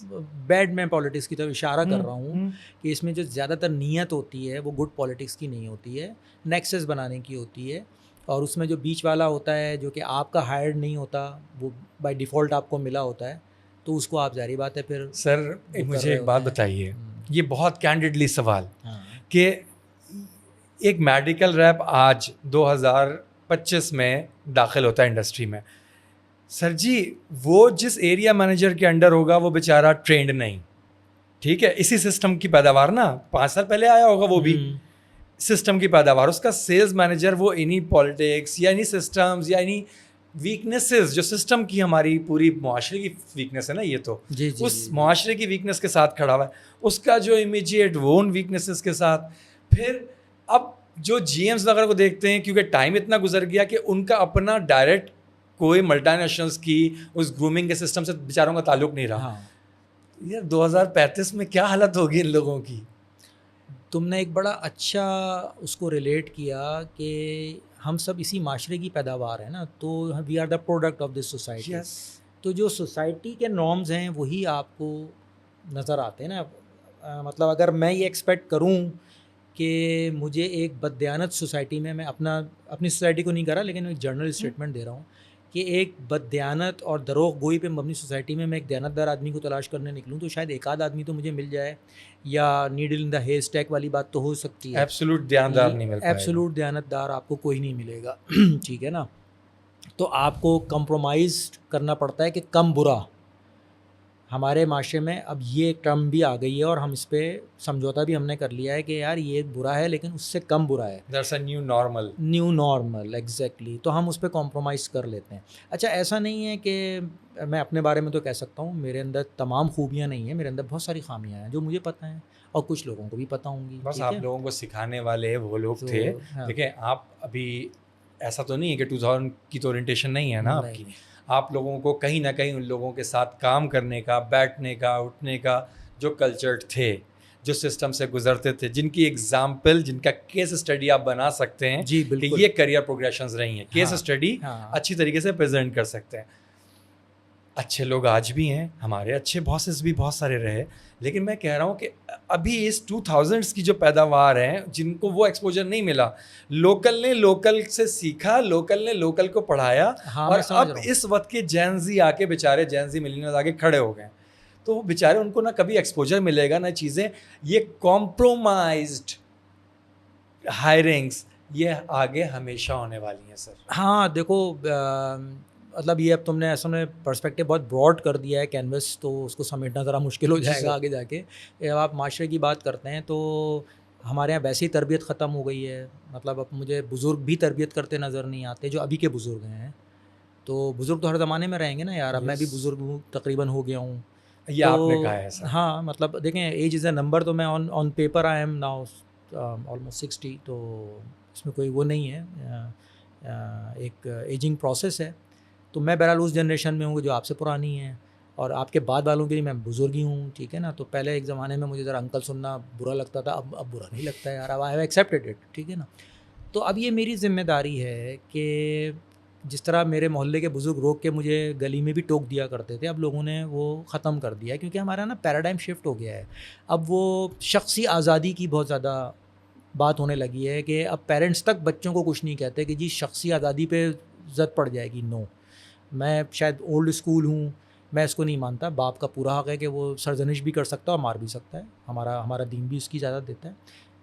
تو بیڈ میں پالیٹکس کی طرف اشارہ کر رہا ہوں کہ اس میں جو زیادہ تر نیت ہوتی ہے وہ گڈ پالیٹکس کی نہیں ہوتی ہے, نیکسس بنانے کی ہوتی ہے. اور اس میں جو بیچ والا ہوتا ہے جو کہ آپ کا ہائرڈ نہیں ہوتا, وہ بائی ڈیفالٹ آپ کو ملا ہوتا ہے, تو اس کو آپ ظاہری بات ہے پھر. سر مجھے ایک بات بتائیے, یہ بہت کینڈیڈلی سوال کہ ایک میڈیکل ریپ آج 2025 میں داخل ہوتا ہے انڈسٹری میں, سر جی وہ جس ایریا مینیجر کے انڈر ہوگا وہ بیچارہ ٹرینڈ نہیں, ٹھیک ہے, اسی سسٹم کی پیداوار نا, 5 سال پہلے آیا ہوگا وہ بھی سسٹم کی پیداوار, اس کا سیلز مینیجر وہ انہی پالیٹکس یا انہی سسٹمز یا انہی ویکنیسز جو سسٹم کی ہماری پوری معاشرے کی ویکنیس ہے نا, یہ تو اس معاشرے کی ویکنیس کے ساتھ کھڑا ہوا ہے, اس کا جو امیجیٹ وہ ان ویکنیسز کے ساتھ. پھر اب جو جی ایمز وغیرہ کو دیکھتے ہیں, کیونکہ ٹائم اتنا گزر گیا کہ ان کا اپنا ڈائریکٹ کوئی ملٹی نیشنلز کی اس گرومنگ کے سسٹم سے بیچاروں کا تعلق نہیں رہا. یار 2035 میں کیا حالت ہوگی ان لوگوں کی. تم نے ایک بڑا اچھا اس کو ریلیٹ کیا کہ ہم سب اسی معاشرے کی پیداوار ہیں نا, تو we are the product of this society. تو جو سوسائٹی کے نارمز ہیں وہی آپ کو نظر آتے ہیں نا. مطلب اگر میں یہ ایکسپیکٹ کروں کہ مجھے ایک بددیانت سوسائٹی میں اپنی سوسائٹی کو نہیں کر رہا, لیکن ایک جنرل اسٹیٹمنٹ دے رہا ہوں کہ ایک بددیانت اور دروغ گوئی پہ مبنی سوسائٹی میں ایک دیانتدار آدمی کو تلاش کرنے نکلوں, تو شاید ایک آدھ آدمی تو مجھے مل جائے, یا نیڈل ان دا ہیئر اسٹیک والی بات تو ہو سکتی ہے. ایبسولوٹ دیانتدار نہیں مل پائے گا, ایبسولوٹ دیانتدار آپ کو کوئی نہیں ملے گا. ٹھیک ہے نا. تو آپ کو کمپرومائز کرنا پڑتا ہے کہ کم برا. ہمارے معاشرے میں اب یہ ایک ٹرم بھی آ گئی ہے اور ہم اس پہ سمجھوتا بھی ہم نے کر لیا ہے کہ یار یہ برا ہے لیکن اس سے کم برا ہے. That's a new normal. New normal, exactly. تو ہم اس پہ کمپرومائز کر لیتے ہیں. اچھا, ایسا نہیں ہے کہ میں اپنے بارے میں تو کہہ سکتا ہوں میرے اندر تمام خوبیاں نہیں ہیں, میرے اندر بہت ساری خامیاں ہیں جو مجھے پتہ ہیں اور کچھ لوگوں کو بھی پتہ ہوں گی. بس آپ لوگوں کو سکھانے والے وہ لوگ تھے. دیکھیں آپ ابھی ایسا تو نہیں ہے کہ 2000 کی تو اورینٹیشن نہیں ہے نا آپ کی. آپ لوگوں کو کہیں نہ کہیں ان لوگوں کے ساتھ کام کرنے کا, بیٹھنے کا, اٹھنے کا جو کلچر تھے, جو سسٹم سے گزرتے تھے, جن کی ایگزامپل, جن کا کیس اسٹڈی آپ بنا سکتے ہیں کہ یہ کریئر پروگریشنز رہی ہیں, کیس اسٹڈی اچھی طریقے سے پریزنٹ کر سکتے ہیں. اچھے لوگ آج بھی ہیں, ہمارے اچھے باسز بھی بہت سارے رہے, لیکن میں کہہ رہا ہوں کہ ابھی اس 2000s کی جو پیداوار ہیں جن کو وہ ایکسپوجر نہیں ملا, لوکل نے لوکل سے سیکھا, لوکل نے لوکل کو پڑھایا, اور اب اس وقت کے جین زی آ کے بیچارے جین زی ملینئرز آ کے کھڑے ہو گئے. تو بیچارے ان کو نہ کبھی ایکسپوجر ملے گا نہ چیزیں. یہ کمپرومائزڈ ہائرنگس یہ آگے ہمیشہ ہونے والی ہیں سر. ہاں دیکھو مطلب یہ اب تم نے ایسا میں پرسپیکٹیو بہت براڈ کر دیا ہے کینوس, تو اس کو سمیٹنا ذرا مشکل ہو جائے گا آگے جا کے. جب آپ معاشرے کی بات کرتے ہیں تو ہمارے یہاں ویسے ہی تربیت ختم ہو گئی ہے. مطلب اب مجھے بزرگ بھی تربیت کرتے نظر نہیں آتے جو ابھی کے بزرگ ہیں. تو بزرگ تو ہر زمانے میں رہیں گے نا یار. اب میں بھی بزرگ ہوں, تقریباً ہو گیا ہوں. یہ آپ نے کہا ہے سر. ہاں مطلب دیکھیں ایج از اے نمبر. تو میں on paper I am now almost 60. تو اس میں کوئی وہ نہیں ہے, ایک ایجنگ پروسیس ہے. تو میں بہرحال اس جنریشن میں ہوں جو آپ سے پرانی ہے, اور آپ کے بعد والوں کے لیے میں بزرگ ہی ہوں, ٹھیک ہے نا. تو پہلے ایک زمانے میں مجھے ذرا انکل سننا برا لگتا تھا, اب برا نہیں لگتا ہے یار. اب آئی ہیو ایکسیپٹیڈ اٹ, ٹھیک ہے نا. تو اب یہ میری ذمہ داری ہے کہ جس طرح میرے محلے کے بزرگ روک کے مجھے گلی میں بھی ٹوک دیا کرتے تھے, اب لوگوں نے وہ ختم کر دیا ہے, کیونکہ ہمارا نا پیراڈائم شفٹ ہو گیا ہے. اب وہ شخصی آزادی کی بہت زیادہ بات ہونے لگی ہے کہ اب پیرنٹس تک بچوں کو کچھ نہیں کہتے کہ جی شخصی آزادی پہ زد پڑ جائے گی. نو, میں شاید اولڈ اسکول ہوں, میں اس کو نہیں مانتا. باپ کا پورا حق ہے کہ وہ سرزنش بھی کر سکتا ہے اور مار بھی سکتا ہے. ہمارا دین بھی اس کی اجازت دیتا ہے.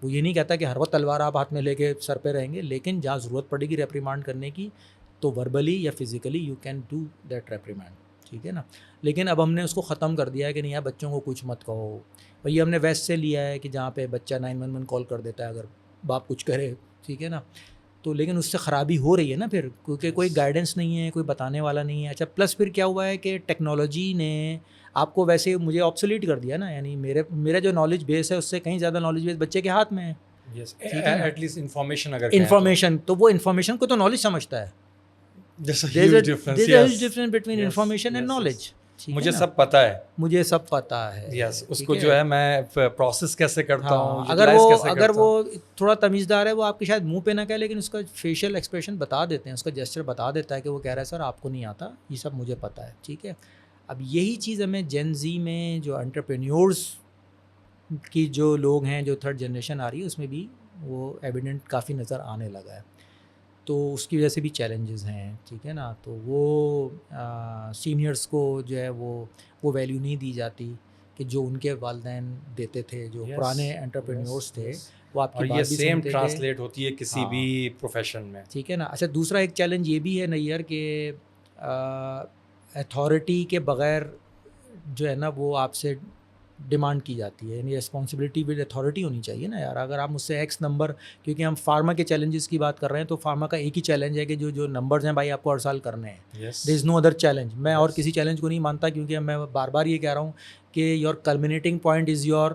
وہ یہ نہیں کہتا کہ ہر وقت تلوار آپ ہاتھ میں لے کے سر پہ رہیں گے, لیکن جہاں ضرورت پڑے گی ریپریمانڈ کرنے کی تو وربلی یا physically you can do that reprimand, ٹھیک ہے نا. لیکن اب ہم نے اس کو ختم کر دیا ہے کہ نہیں یار بچوں کو کچھ مت کہو. بھائی ہم نے ویسٹ سے لیا ہے کہ جہاں پہ بچہ 911 کال کر دیتا ہے اگر باپ کچھ کرے, ٹھیک ہے نا. تو لیکن اس سے خرابی ہو رہی ہے نا پھر, کیونکہ کوئی گائیڈنس نہیں ہے, کوئی بتانے والا نہیں ہے. اچھا پلس پھر کیا ہوا ہے کہ ٹیکنالوجی نے آپ کو ویسے مجھے آبسولیٹ کر دیا نا. یعنی میرا جو نالج بیس ہے اس سے کہیں زیادہ نالج بیس بچے کے ہاتھ میں ہے. ایٹ لیسٹ انفارمیشن, اگر انفارمیشن تو وہ انفارمیشن کو تو نالج سمجھتا ہے. There's a huge difference between information and knowledge. مجھے سب پتہ ہے, مجھے سب پتہ ہے. یس, اس کو جو ہے میں پروسیس کیسے کرتا ہوں, اگر وہ تھوڑا تمیزدار ہے وہ آپ کے شاید منہ پہ نہ کہے, لیکن اس کا فیشیل ایکسپریشن بتا دیتے ہیں, اس کا جیسچر بتا دیتا ہے کہ وہ کہہ رہا ہے سر آپ کو نہیں آتا, یہ سب مجھے پتہ ہے, ٹھیک ہے. اب یہی چیز ہمیں جین زی میں جو انٹرپرینیورس کی جو لوگ ہیں, جو تھرڈ جنریشن آ رہی ہے, اس میں بھی وہ ایویڈنٹ کافی نظر آنے لگا ہے. تو اس کی وجہ سے بھی چیلنجز ہیں, ٹھیک ہے نا. تو وہ سینئرس کو جو ہے وہ ویلیو نہیں دی جاتی کہ جو ان کے والدین دیتے تھے, جو پرانے انٹرپرینیورس تھے وہ آپ کی بات بھی سنتے تھے. سیم ٹرانسلیٹ ہوتی ہے کسی بھی پروفیشن میں, ٹھیک ہے نا. اچھا دوسرا ایک چیلنج یہ بھی ہے نیئر کہ اتھارٹی کے بغیر جو ہے نا وہ آپ سے ڈیمانڈ کی جاتی ہے. یعنی رسپانسبلٹی ود اتھارٹی ہونی چاہیے نا یار. اگر آپ مجھ سے ایکس نمبر, کیونکہ ہم فارما کے چیلنجز کی بات کر رہے ہیں, تو فارما کا ایک ہی چیلنج ہے کہ جو نمبرز ہیں بھائی آپ کو ہر سال کرنے ہیں. دیر از نو ادر چیلنج. میں اور کسی چیلنج کو نہیں مانتا, کیونکہ میں بار بار یہ کہہ رہا ہوں کہ your culminating point is your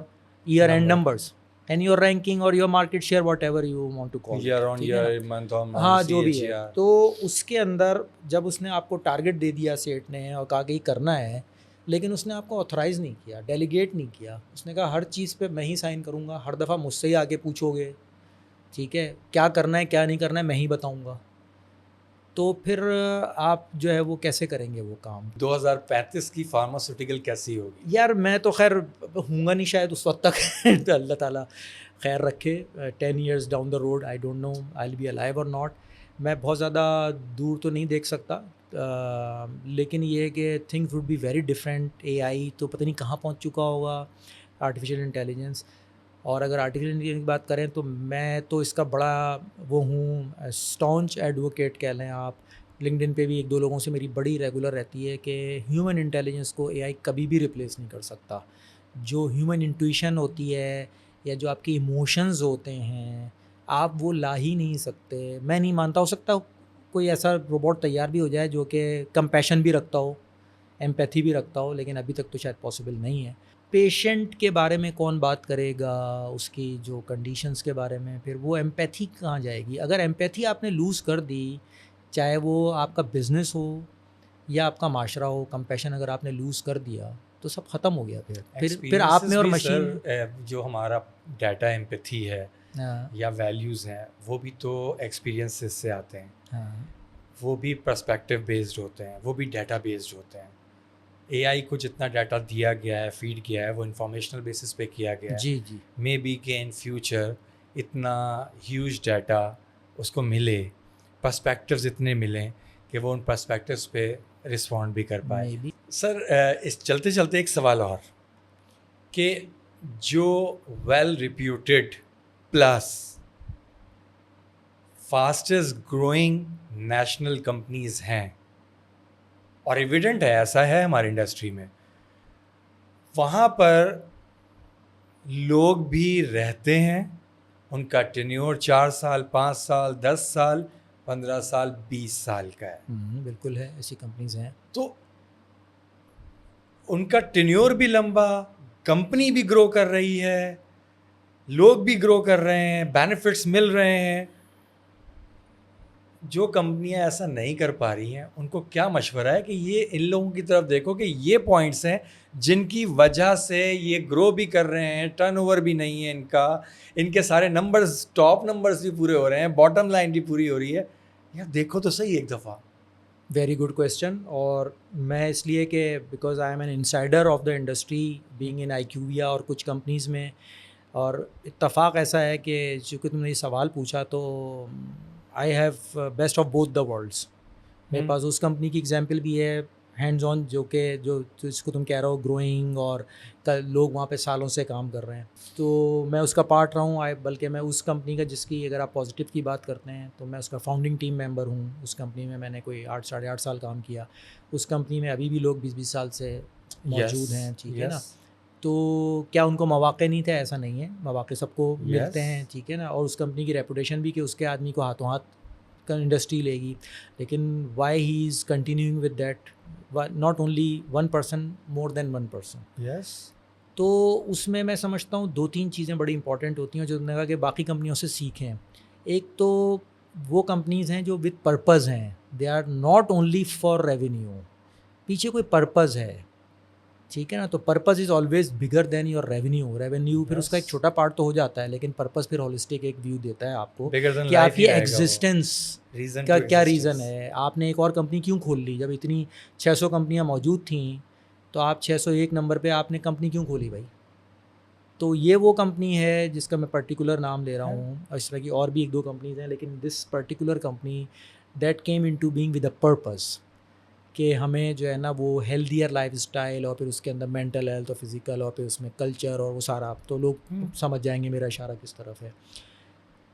year end numbers and your ranking اور your market share whatever you want to call. ہاں جو بھی ہے. تو اس کے اندر جب اس نے آپ کو ٹارگیٹ دے دیا سیٹ نے اور کہا کہ یہ کرنا ہے, لیکن اس نے آپ کو آتھرائز نہیں کیا, ڈیلیگیٹ نہیں کیا. اس نے کہا ہر چیز پہ میں ہی سائن کروں گا, ہر دفعہ مجھ سے ہی آگے پوچھو گے, ٹھیک ہے, کیا کرنا ہے کیا نہیں کرنا ہے میں ہی بتاؤں گا. تو پھر آپ جو ہے وہ کیسے کریں گے وہ کام. 2035 کی فارماسیوٹیکل کیسی ہوگی یار؟ میں تو خیر ہوں گا نہیں شاید اس وقت تک, تو اللہ تعالیٰ خیر رکھے. 10 years down the road I don't know I will be alive or not. میں بہت زیادہ دور تو نہیں دیکھ سکتا, لیکن یہ کہ things would be very different. A I تو پتہ نہیں کہاں پہنچ چکا ہوگا, آرٹیفیشیل انٹیلیجنس. اور اگر آرٹیفیشیل انٹیلیجنس کی بات کریں تو میں تو اس کا بڑا وہ ہوں, اسٹانچ ایڈوکیٹ کہہ لیں آپ. لنکڈن پہ بھی ایک دو لوگوں سے میری بڑی ریگولر رہتی ہے کہ ہیومن انٹیلیجنس کو اے آئی کبھی بھی ریپلیس نہیں کر سکتا. جو ہیومن انٹویشن ہوتی ہے یا جو آپ کے ایموشنز ہوتے ہیں آپ وہ لا ہی نہیں سکتے. میں نہیں مانتا, ہو سکتا کوئی ایسا روبوٹ تیار بھی ہو جائے جو کہ کمپیشن بھی رکھتا ہو, ایمپیتھی بھی رکھتا ہو, لیکن ابھی تک تو شاید پاسبل نہیں ہے. پیشنٹ کے بارے میں کون بات کرے گا, اس کی جو کنڈیشنز کے بارے میں, پھر وہ ایمپیتھی کہاں جائے گی؟ اگر ایمپیتھی آپ نے لوز کر دی, چاہے وہ آپ کا بزنس ہو یا آپ کا معاشرہ ہو, کمپیشن اگر آپ نے لوز کر دیا تو سب ختم ہو گیا. پھر آپ میں اور مشین. جو ہمارا ڈیٹا ایمپیتھی ہے یا ویلیوز ہیں وہ بھی تو ایکسپیرینسز سے آتے ہیں, وہ بھی پرسپیکٹیو بیسڈ ہوتے ہیں, وہ بھی ڈیٹا بیسڈ ہوتے ہیں. اے آئی کو جتنا ڈیٹا دیا گیا ہے, فیڈ کیا ہے, وہ انفارمیشنل بیسس پہ کیا گیا ہے. جی جی. مے بی کہ ان فیوچر اتنا ہیوج ڈیٹا اس کو ملے, پرسپیکٹیوز اتنے ملیں کہ وہ ان پرسپیکٹوز پہ رسپونڈ بھی کر پائے. Maybe. سر اس چلتے چلتے ایک سوال اور کہ جو well reputed plus fastest growing national companies ہیں, اور ایویڈنٹ ہے ایسا ہے ہماری انڈسٹری میں, وہاں پر لوگ بھی رہتے ہیں, ان کا ٹینیور 4 سال 5 سال 10 سال 15 سال 20 سال کا ہے. بالکل ہے, ایسی کمپنیز ہیں. تو ان کا ٹینیور بھی لمبا, کمپنی بھی گرو کر رہی ہے, لوگ بھی گرو کر رہے ہیں, بینیفٹس مل رہے ہیں. جو کمپنیاں ایسا نہیں کر پا رہی ہیں ان کو کیا مشورہ ہے کہ یہ ان لوگوں کی طرف دیکھو کہ یہ پوائنٹس ہیں جن کی وجہ سے یہ گرو بھی کر رہے ہیں, ٹرن اوور بھی نہیں ہے ان کا, ان کے سارے نمبرز ٹاپ نمبرز بھی پورے ہو رہے ہیں, باٹم لائن بھی پوری ہو رہی ہے. یار دیکھو تو صحیح ایک دفعہ. Very good question. اور میں اس لیے کہ because I am an insider of the industry being in IQVIA اور کچھ کمپنیز میں, اور اتفاق ایسا ہے کہ چونکہ تم نے یہ سوال پوچھا تو I have best of both the worlds. میرے پاس اس کمپنی کی ایگزامپل بھی ہے ہینڈز آن, جو جس کو تم کہہ رہے ہو گروئنگ, اور لوگ وہاں پہ سالوں سے کام کر رہے ہیں, تو میں اس کا پارٹ رہا ہوں. بلکہ میں اس کمپنی کا, جس کی اگر آپ پازیٹیو کی بات کرتے ہیں تو میں اس کا فاؤنڈنگ ٹیم ممبر ہوں. اس کمپنی میں نے کوئی 8-8.5 سال کام کیا. اس کمپنی میں ابھی بھی لوگ 20 سال سے موجود ہیں, ٹھیک ہے نا. تو کیا ان کو مواقع نہیں تھے؟ ایسا نہیں ہے, مواقع سب کو ملتے ہیں, ٹھیک ہے نا. اور اس کمپنی کی ریپوٹیشن بھی کہ اس کے آدمی کو ہاتھوں ہاتھ انڈسٹری لے گی. لیکن why he is continuing with that, not only 1 person, more than 1 person. Yes. تو اس میں سمجھتا ہوں 2-3 چیزیں بڑی امپورٹنٹ ہوتی ہیں جو نے کہا کہ باقی کمپنیوں سے سیکھیں. ایک تو وہ کمپنیز ہیں جو وتھ پرپز ہیں, they are not only for revenue, پیچھے کوئی پرپز ہے, ٹھیک ہے نا. تو purpose is always bigger than your revenue پھر اس کا ایک چھوٹا پارٹ تو ہو جاتا ہے, لیکن پرپز پھر ہولسٹک ایک ویو دیتا ہے آپ کو کہ آپ کی ایگزسٹنس کا کیا ریزن ہے. آپ نے ایک اور کمپنی کیوں کھول لی؟ جب اتنی 600 کمپنیاں موجود تھیں تو آپ 601 نمبر پہ آپ نے کمپنی کیوں کھولی بھائی؟ تو یہ وہ کمپنی ہے جس کا میں پرٹیکولر نام لے رہا ہوں. اس طرح کی اور بھی 1-2 کمپنیز ہیں, لیکن this particular company that came into being with a purpose کہ ہمیں جو ہے نا وہ ہیلدیئر لائف اسٹائل, اور پھر اس کے اندر مینٹل ہیلتھ اور فزیکل, اور پھر اس میں کلچر اور وہ سارا, تو لوگ سمجھ جائیں گے میرا اشارہ کس طرف ہے.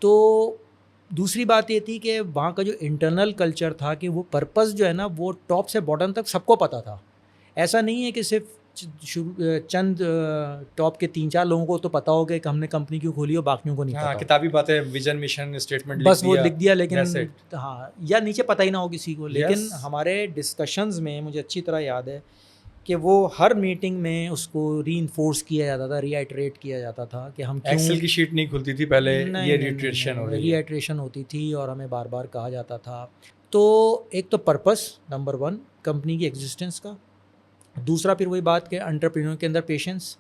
تو دوسری بات یہ تھی کہ وہاں کا جو انٹرنل کلچر تھا کہ وہ پرپز جو ہے نا وہ ٹاپ سے باٹم تک سب کو پتہ تھا. ایسا نہیں ہے کہ صرف چند ٹاپ کے 3-4 لوگوں کو تو پتہ ہو کہ ہم نے کمپنی کیوں کھولی اور باقیوں کو نہیں پتہ. کتابی باتیں, ویژن مشن اسٹیٹمنٹ بس وہ لکھ دیا, لیکن ہاں, یا نیچے پتہ ہی نہ ہو کسی کو. لیکن ہمارے ڈسکشنز میں مجھے اچھی طرح یاد ہے کہ وہ ہر میٹنگ میں اس کو ری انفورس کیا جاتا تھا, ری ایٹریٹ کیا جاتا تھا کہ ہم ایکسل کی شیٹ نہیں کھلتی تھی پہلے, یہ ری ایٹریشن ہوتی تھی اور ہمیں بار بار کہا جاتا تھا. تو ایک تو پرپس نمبر 1 کمپنی کی ایگزسٹنس کا. دوسرا پھر وہی بات کہ انٹرپرینور کے اندر پیشنس,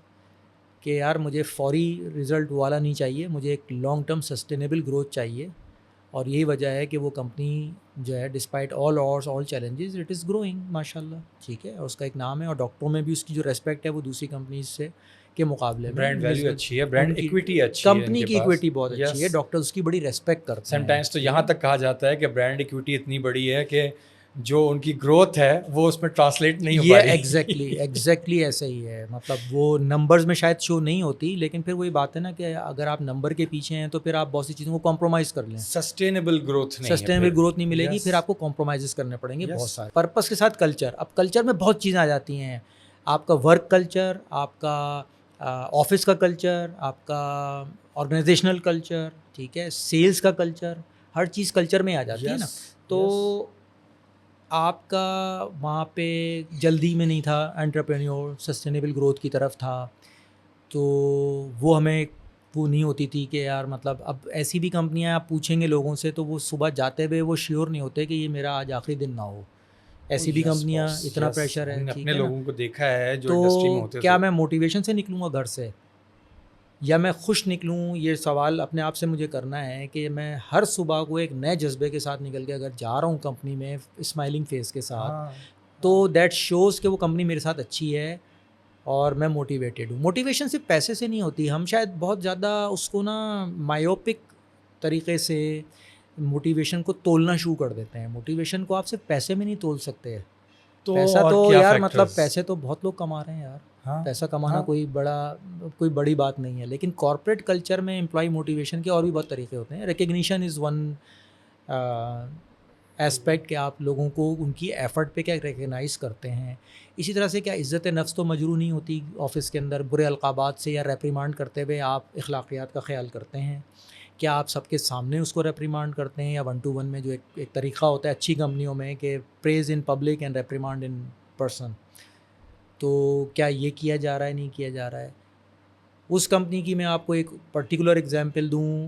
کہ یار مجھے فوری رزلٹ والا نہیں چاہیے, مجھے ایک لانگ ٹرم سسٹینیبل گروتھ چاہیے. اور یہی وجہ ہے کہ وہ کمپنی جو ہے despite all odds all challenges it is growing ماشاء اللہ, ٹھیک ہے. اور اس کا ایک نام ہے, اور ڈاکٹروں میں بھی اس کی جو ریسپیکٹ ہے وہ دوسری کمپنیز سے کے مقابلے میں برانڈ ویلیو اچھی ہے, برانڈ ایکویٹی اچھی ہے, کمپنی کی ایکویٹی بہت اچھی ہے, ڈاکٹر اس کی بڑی ریسپیکٹ کرتے ہیں. سم ٹائمس تو یہاں تک کہا جاتا ہے کہ برانڈ ایکویٹی اتنی بڑی ہے کہ جو ان کی گروتھ ہے وہ اس میں ٹرانسلیٹ نہیں ہو پا رہی. ایگزیکٹلی ایسا ہی ہے. مطلب وہ نمبرز میں شاید شو نہیں ہوتی, لیکن پھر وہی بات ہے نا کہ اگر آپ نمبر کے پیچھے ہیں تو پھر آپ بہت سی چیزوں کو کمپرومائز کر لیں. سسٹینیبل گروتھ نہیں ملے گی, پھر آپ کو کمپرومائزز کرنے پڑیں گے بہت سارے. پرپس کے ساتھ کلچر, اب کلچر میں بہت چیزیں آ جاتی ہیں. آپ کا ورک کلچر, آپ کا آفس کا کلچر, آپ کا آرگنائزیشنل کلچر, ٹھیک ہے, سیلس کا کلچر, ہر چیز کلچر میں آ جاتی ہے نا. تو آپ کا وہاں پہ جلدی میں نہیں تھا انٹرپرینیور, سسٹینیبل گروتھ کی طرف تھا. تو وہ ہمیں وہ نہیں ہوتی تھی کہ یار مطلب اب ایسی بھی کمپنیاں آپ پوچھیں گے لوگوں سے تو وہ صبح جاتے ہوئے وہ شیور نہیں ہوتے کہ یہ میرا آج آخری دن نہ ہو. ایسی بھی کمپنیاں, اتنا پریشر ہے, اپنے لوگوں کو دیکھا ہے جو انڈسٹری میں ہوتے. تو کیا میں موٹیویشن سے نکلوں گا گھر سے یا میں خوش نکلوں؟ یہ سوال اپنے آپ سے مجھے کرنا ہے کہ میں ہر صبح کو ایک نئے جذبے کے ساتھ نکل کے اگر جا رہا ہوں کمپنی میں اسمائلنگ فیس کے ساتھ, تو دیٹ شوز کہ وہ کمپنی میرے ساتھ اچھی ہے اور میں موٹیویٹیڈ ہوں. موٹیویشن صرف پیسے سے نہیں ہوتی. ہم شاید بہت زیادہ اس کو نا مایوپک طریقے سے موٹیویشن کو تولنا شروع کر دیتے ہیں. موٹیویشن کو آپ صرف پیسے میں نہیں تول سکتے. تو پیسہ اور تو کیا یار factors؟ مطلب پیسے تو بہت لوگ کما رہے ہیں یار. ہاں پیسہ کمانا ہاں. کوئی بڑی بات نہیں ہے. لیکن کارپوریٹ کلچر میں امپلائی موٹیویشن کے اور بھی بہت طریقے ہوتے ہیں. ریکگنیشن از ون ایسپیکٹ کہ آپ لوگوں کو ان کی ایفرٹ پہ کیا ریکگنائز کرتے ہیں. اسی طرح سے کیا عزت نفس تو مجروح نہیں ہوتی آفس کے اندر. برے القابات سے یا ریپریمانڈ کرتے ہوئے آپ اخلاقیات کا خیال کرتے ہیں. کیا آپ سب کے سامنے اس کو ریپریمانڈ کرتے ہیں یا 1-to-1 میں جو ایک طریقہ ہوتا ہے اچھی کمپنیوں میں کہ praise in public and reprimand in person. تو کیا یہ کیا جا رہا ہے نہیں کیا جا رہا ہے. اس کمپنی کی میں آپ کو ایک پرٹیکولر ایگزامپل دوں.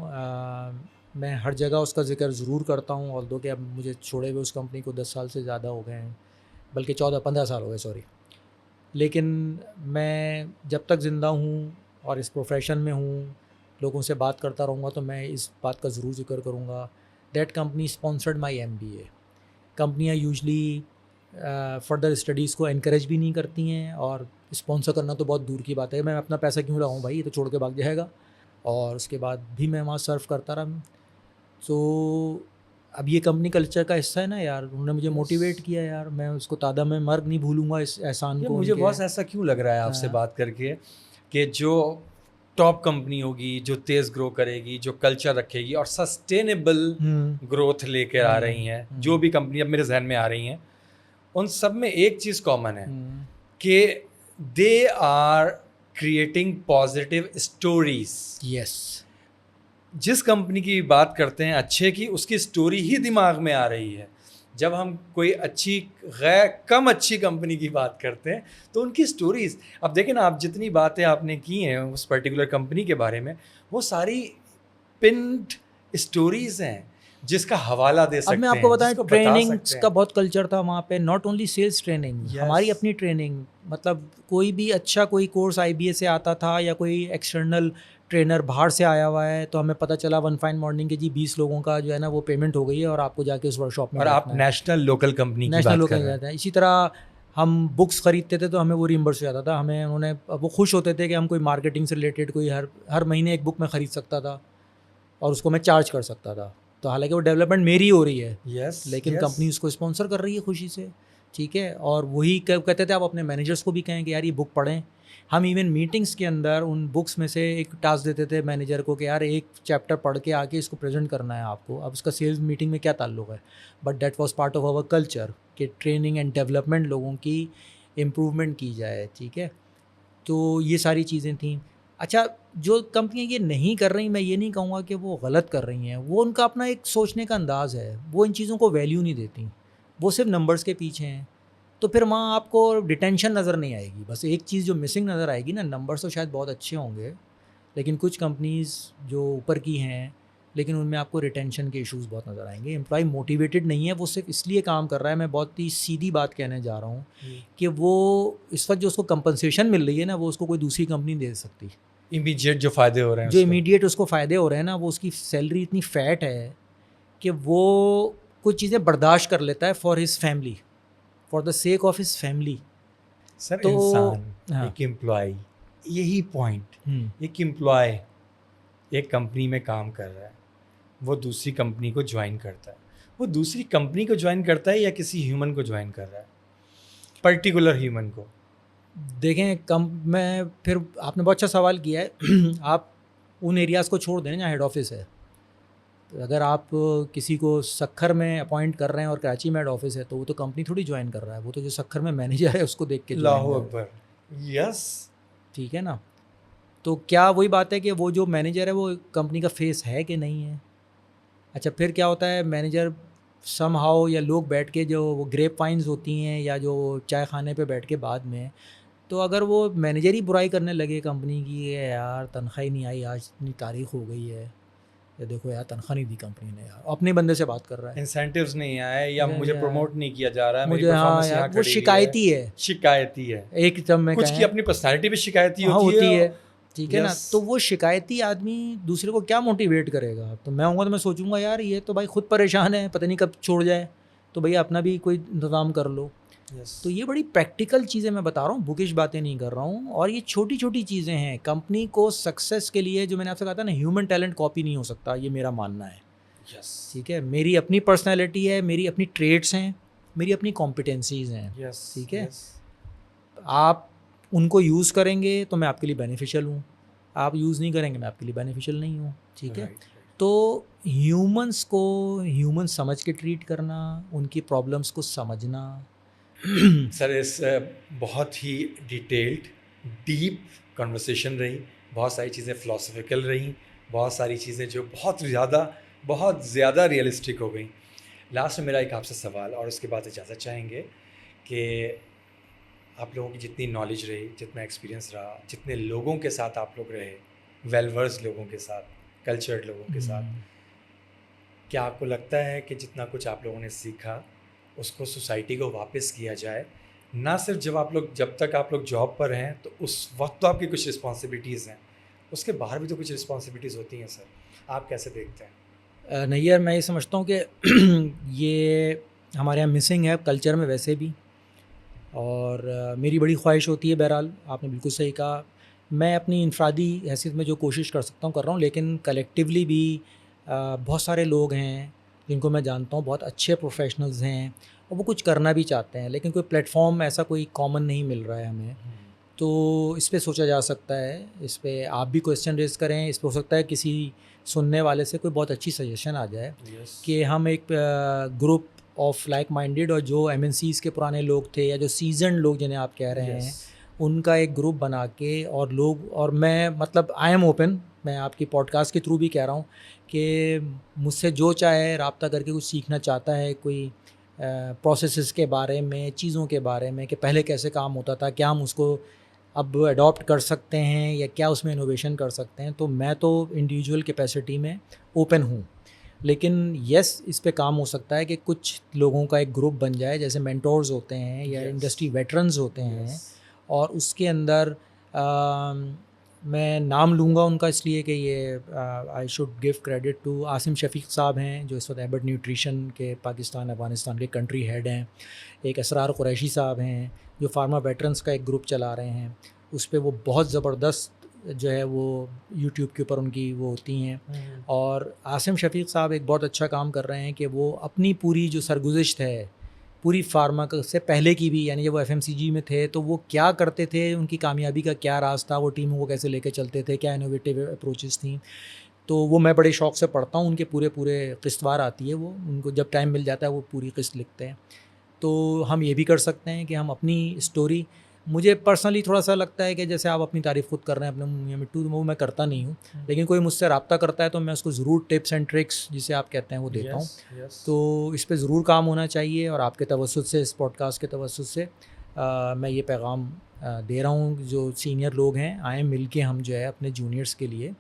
میں ہر جگہ اس کا ذکر ضرور کرتا ہوں although کہ اب مجھے چھوڑے ہوئے اس کمپنی کو 10 سال سے زیادہ ہو گئے ہیں, بلکہ 14-15 سال ہو گئے سوری. لیکن میں جب تک زندہ ہوں اور اس پروفیشن میں ہوں, لوگوں سے بات کرتا رہوں گا, تو میں اس بات کا ضرور ذکر کروں گا. That company sponsored my MBA. کمپنیاں یوزلی فردر اسٹڈیز کو انکریج بھی نہیں کرتی ہیں, اور اسپانسر کرنا تو بہت دور کی بات ہے. میں اپنا پیسہ کیوں لاؤں بھائی, یہ تو چھوڑ کے بھاگ جائے گا. اور اس کے بعد بھی میں وہاں سرو کرتا رہا. تو اب یہ کمپنی کلچر کا حصہ ہے نا یار. انہوں نے مجھے موٹیویٹ کیا یار, میں اس کو تادہ میں مرگ نہیں بھولوں گا اس احسان کو. مجھے بہت ایسا کیوں لگ رہا ہے آپ سے بات کر کے کہ جو ٹاپ کمپنی ہوگی, جو تیز گرو کرے گی, جو کلچر رکھے گی اور سسٹینیبل گروتھ لے کے آ رہی ہیں, جو بھی کمپنی اب میرے ذہن میں آ رہی ہیں, ان سب میں ایک چیز کامن ہے کہ they are creating positive stories. Yes. جس کمپنی کی بات کرتے ہیں اچھے کی, اس کی اسٹوری ہی دماغ میں آ رہی ہے. جب ہم کوئی اچھی کم اچھی کمپنی کی بات کرتے ہیں تو ان کی اسٹوریز, اب دیکھیں نا, آپ جتنی باتیں آپ نے کی ہیں اس پرٹیکولر کمپنی کے بارے میں, وہ ساری پنڈ اسٹوریز ہیں جس کا حوالہ دے سکتے ہیں. اب میں آپ کو بتائیں, جس ٹریننگس کا بہت کلچر تھا وہاں پہ. ناٹ اونلی سیلس ٹریننگ, ہماری اپنی ٹریننگ. مطلب کوئی بھی اچھا کوئی کورس IBA سے آتا تھا یا کوئی ایکسٹرنل ٹرینر باہر سے آیا ہوا ہے, تو ہمیں پتہ چلا ون فائن مارننگ کے جی 20 لوگوں کا جو ہے نا وہ پیمنٹ ہو گئی ہے اور آپ کو جا کے اس ورک شاپ میں. اور آپ نیشنل لوکل کمپنی کی بات کر رہے ہیں. اسی طرح ہم بکس خریدتے تھے تو ہمیں وہ ریمبرس ہو جاتا تھا. ہمیں انہوں نے وہ خوش ہوتے تھے کہ ہم کوئی مارکیٹنگ سے ریلیٹڈ کوئی ہر مہینے ایک بک میں خرید سکتا تھا اور اس کو میں چارج کر سکتا تھا. تو حالانکہ وہ ڈیولپمنٹ میری ہو رہی ہے, لیکن کمپنی اس کو اسپانسر کر رہی ہے خوشی سے. ٹھیک ہے. اور وہی کہتے تھے آپ اپنے مینیجرس کو بھی کہیں کہ یار یہ بک پڑھیں. ہم ایون میٹنگس کے اندر ان بکس میں سے ایک ٹاسک دیتے تھے مینیجر کو کہ یار ایک چیپٹر پڑھ کے آ کے اس کو پریزنٹ کرنا ہے آپ کو. اب اس کا سیلز میٹنگ میں کیا تعلق ہے, but that was part of our culture کہ ٹریننگ اینڈ ڈیولپمنٹ لوگوں کی امپروومنٹ کی جائے. ٹھیک ہے. تو یہ ساری چیزیں تھیں. اچھا, جو کمپنیاں یہ نہیں کر رہی, میں یہ نہیں کہوں گا کہ وہ غلط کر رہی ہیں, وہ ان کا اپنا ایک سوچنے کا انداز ہے. وہ ان چیزوں کو ویلیو نہیں دیتی, وہ صرف نمبرز کے پیچھے ہیں. تو پھر وہاں آپ کو ڈیٹینشن نظر نہیں آئے گی. بس ایک چیز جو مسنگ نظر آئے گی نا, نمبرز تو شاید بہت اچھے ہوں گے, لیکن کچھ کمپنیز جو اوپر کی ہیں لیکن ان میں آپ کو ریٹینشن کے ایشوز بہت نظر آئیں گے. امپلائی موٹیویٹڈ نہیں ہے, وہ صرف اس لیے کام کر رہا ہے. میں بہت ہی سیدھی بات کہنے جا رہا ہوں کہ وہ اس وقت جو اس کو کمپنسیشن مل رہی ہے نا, وہ اس کو کوئی دوسری کمپنی دے سکتی. امیڈیٹ جو فائدے ہو رہے ہیں, جو امیڈیٹ اس کو فائدے ہو رہے ہیں نا, وہ اس کی سیلری اتنی فیٹ ہے کہ وہ کچھ چیزیں برداشت کر لیتا ہے for his family, for the sake of his family. Sir انسان ایک امپلائی, یہی پوائنٹ, ایک امپلائی ایک کمپنی میں کام کر رہا ہے, وہ دوسری کمپنی کو جوائن کرتا ہے. وہ دوسری کمپنی کو جوائن کرتا ہے یا کسی ہیومن کو جوائن کر رہا ہے, پرٹیکولر ہیومن کو. دیکھیں میں پھر آپ نے بہت اچھا سوال کیا ہے. آپ ان ایریاز کو چھوڑ دیں جہاں ہیڈ آفس ہے. اگر آپ کسی کو سکھر میں اپوائنٹ کر رہے ہیں اور کراچی میں ہیڈ آفس ہے, تو وہ تو کمپنی تھوڑی جوائن کر رہا ہے, وہ تو جو سکھر میں مینیجر ہے اس کو دیکھ کے. اللہ اکبر. یس. ٹھیک ہے نا. تو کیا وہی بات ہے کہ وہ جو مینیجر ہے وہ کمپنی کا فیس ہے کہ نہیں ہے. اچھا, پھر کیا ہوتا ہے, مینیجر سم ہاؤ یا لوگ بیٹھ کے جو وہ گریپ وائنز ہوتی ہیں یا جو چائے خانے پہ بیٹھ کے بعد میں, تو اگر وہ مینیجر ہی برائی کرنے لگے کمپنی کی, یار تنخواہ ہی نہیں آئی, آج اتنی تاریخ ہو گئی ہے, یا دیکھو یار تنخواہ نہیں دی کمپنی نے, یار اپنے بندے سے بات کر رہا ہے, انسینٹیوز نہیں آئے, یا مجھے پروموٹ نہیں کیا جا رہا ہے, مجھے. ہاں, وہ شکایتی ہے. شکایتی ہے ایک تم میں کچھ کی اپنی پرسنالٹی بھی شکایتی ہوتی ہے. ٹھیک ہے نا. تو وہ شکایتی آدمی دوسرے کو کیا موٹیویٹ کرے گا. تو میں ہوں گا تو میں سوچوں گا یار یہ تو بھائی خود پریشان ہے, پتہ نہیں کب چھوڑ جائے, تو بھائی اپنا بھی کوئی انتظام کر لو. تو یہ بڑی پریکٹیکل چیزیں میں بتا رہا ہوں, بکش باتیں نہیں کر رہا ہوں. اور یہ چھوٹی چھوٹی چیزیں ہیں کمپنی کو سکسیس کے لیے, جو میں نے آپ سے کہا تھا نا, ہیومن ٹیلنٹ کاپی نہیں ہو سکتا, یہ میرا ماننا ہے. یس ٹھیک ہے. میری اپنی پرسنالٹی ہے, میری اپنی ٹریٹس ہیں, میری اپنی کمپیٹنسیز ہیں. یس ٹھیک ہے, آپ ان کو یوز کریں گے تو میں آپ کے لیے بینیفیشیل ہوں, آپ یوز نہیں کریں گے میں آپ کے لیے بینیفیشیل نہیں ہوں. ٹھیک ہے, تو ہیومنس کو ہیومن سمجھ کے ٹریٹ کرنا, ان کی پرابلمس کو سمجھنا. سر اس بہت ہی ڈیٹیلڈ ڈیپ کنورسیشن رہی, بہت ساری چیزیں فلاسفیکل رہیں, بہت ساری چیزیں جو بہت زیادہ ریئلسٹک ہو گئیں. لاسٹ میں میرا ایک آپ سے سوال اور اس کے بعد اجازت چاہیں گے کہ آپ لوگوں کی جتنی نالج رہی, جتنا ایکسپیرینس رہا, جتنے لوگوں کے ساتھ آپ لوگ رہے, ویل ورس لوگوں کے ساتھ, کلچرڈ لوگوں کے ساتھ, کیا آپ کو لگتا ہے کہ جتنا کچھ آپ لوگوں نے سیکھا اس کو سوسائٹی کو واپس کیا جائے؟ نہ صرف جب تک آپ لوگ جاب پر ہیں تو اس وقت تو آپ کی کچھ رسپانسبلٹیز ہیں, اس کے باہر بھی تو کچھ رسپانسبلٹیز ہوتی ہیں سر, آپ کیسے دیکھتے ہیں؟ نیئر میں یہ سمجھتا ہوں کہ یہ ہمارے یہاں مسنگ ہے کلچر میں ویسے بھی, اور میری بڑی خواہش ہوتی ہے. بہرحال آپ نے بالکل صحیح کہا, میں اپنی انفرادی حیثیت میں جو کوشش کر سکتا ہوں کر رہا ہوں, لیکن کلیکٹیولی بھی بہت سارے لوگ ہیں جن کو میں جانتا ہوں, بہت اچھے پروفیشنلز ہیں اور وہ کچھ کرنا بھی چاہتے ہیں, لیکن کوئی پلیٹ فارم ایسا کوئی کامن نہیں مل رہا ہے ہمیں. تو اس پہ سوچا جا سکتا ہے, اس پہ آپ بھی کویسچن ریز کریں, اس پہ ہو سکتا ہے کسی سننے والے سے کوئی بہت اچھی سجیشن آ جائے کہ ہم ایک گروپ آف لائک مائنڈیڈ, اور جو ایم این سیز کے پرانے لوگ تھے یا جو سیزنڈ لوگ جنہیں آپ کہہ رہے ہیں, ان کا ایک گروپ بنا کے, اور میں مطلب آئی ایم اوپن, میں آپ کی پوڈ کاسٹ کے تھرو بھی کہہ رہا ہوں کہ مجھ سے جو چاہے رابطہ کر کے کچھ سیکھنا چاہتا ہے, کوئی پروسیسز کے بارے میں, چیزوں کے بارے میں کہ پہلے کیسے کام ہوتا تھا, کیا ہم اس کو اب اڈاپٹ کر سکتے ہیں یا کیا اس میں انوویشن کر سکتے ہیں, تو میں تو انڈیویجول کیپیسٹی میں اوپن ہوں. لیکن یس, اس پہ کام ہو سکتا ہے کہ کچھ لوگوں کا ایک گروپ بن جائے, جیسے مینٹورز ہوتے ہیں یا انڈسٹری ویٹرنز ہوتے ہیں, اور اس کے اندر میں نام لوں گا ان کا اس لیے کہ یہ I should give credit to Asim Shafiq Sahab ہیں, جو اس وقت ایبٹ نیوٹریشن کے پاکستان افغانستان کے کنٹری ہیڈ ہیں. ایک اسرار قریشی صاحب ہیں جو فارما ویٹرنس کا ایک گروپ چلا رہے ہیں, اس پہ وہ بہت زبردست جو ہے وہ یوٹیوب کے اوپر ان کی وہ ہوتی ہیں. اور عاصم شفیق صاحب ایک بہت اچھا کام کر رہے ہیں کہ وہ اپنی پوری جو سرگزشت ہے پوری فارما سے پہلے کی بھی, یعنی جب وہ FMCG میں تھے تو وہ کیا کرتے تھے, ان کی کامیابی کا کیا راز تھا, وہ ٹیموں کو کیسے لے کے چلتے تھے, کیا انوویٹیو اپروچز تھیں, تو وہ میں بڑے شوق سے پڑھتا ہوں. ان کے پورے قسط وار آتی ہے, وہ ان کو جب ٹائم مل جاتا ہے وہ پوری قسط لکھتے ہیں. تو ہم یہ بھی کر سکتے ہیں کہ ہم اپنی اسٹوری, مجھے پرسنلی تھوڑا سا لگتا ہے کہ جیسے آپ اپنی تعریف خود کر رہے ہیں اپنے منہ مٹو, وہ میں کرتا نہیں ہوں, لیکن کوئی مجھ سے رابطہ کرتا ہے تو میں اس کو ضرور ٹپس اینڈ ٹرکس جسے آپ کہتے ہیں وہ دیتا ہوں. تو اس پہ ضرور کام ہونا چاہیے, اور آپ کے توسط سے, اس پوڈ کاسٹ کے توسط سے میں یہ پیغام دے رہا ہوں, جو سینئر لوگ ہیں آئیں مل کے ہم جو ہے اپنے جونیئرس کے لیے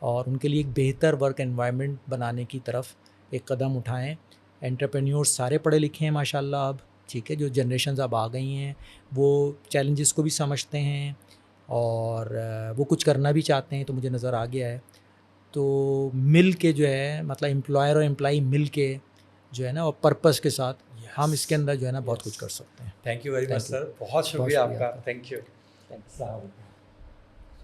اور ان کے لیے ایک بہتر ورک انوائرمنٹ بنانے کی طرف ایک قدم اٹھائیں. انٹرپرینیورس سارے پڑھے لکھے ہیں ماشاء اللہ اب, ٹھیک ہے, جو جنریشنز اب آ گئی ہیں وہ چیلنجز کو بھی سمجھتے ہیں اور وہ کچھ کرنا بھی چاہتے ہیں, تو مجھے نظر آ گیا ہے. تو مل کے جو ہے مطلب امپلائر اور امپلائی مل کے جو ہے نا, اور پرپس کے ساتھ ہم اس کے اندر جو ہے نا بہت کچھ کر سکتے ہیں. تھینک یو ویری مچ سر, بہت شکریہ آپ کا, تھینک یو.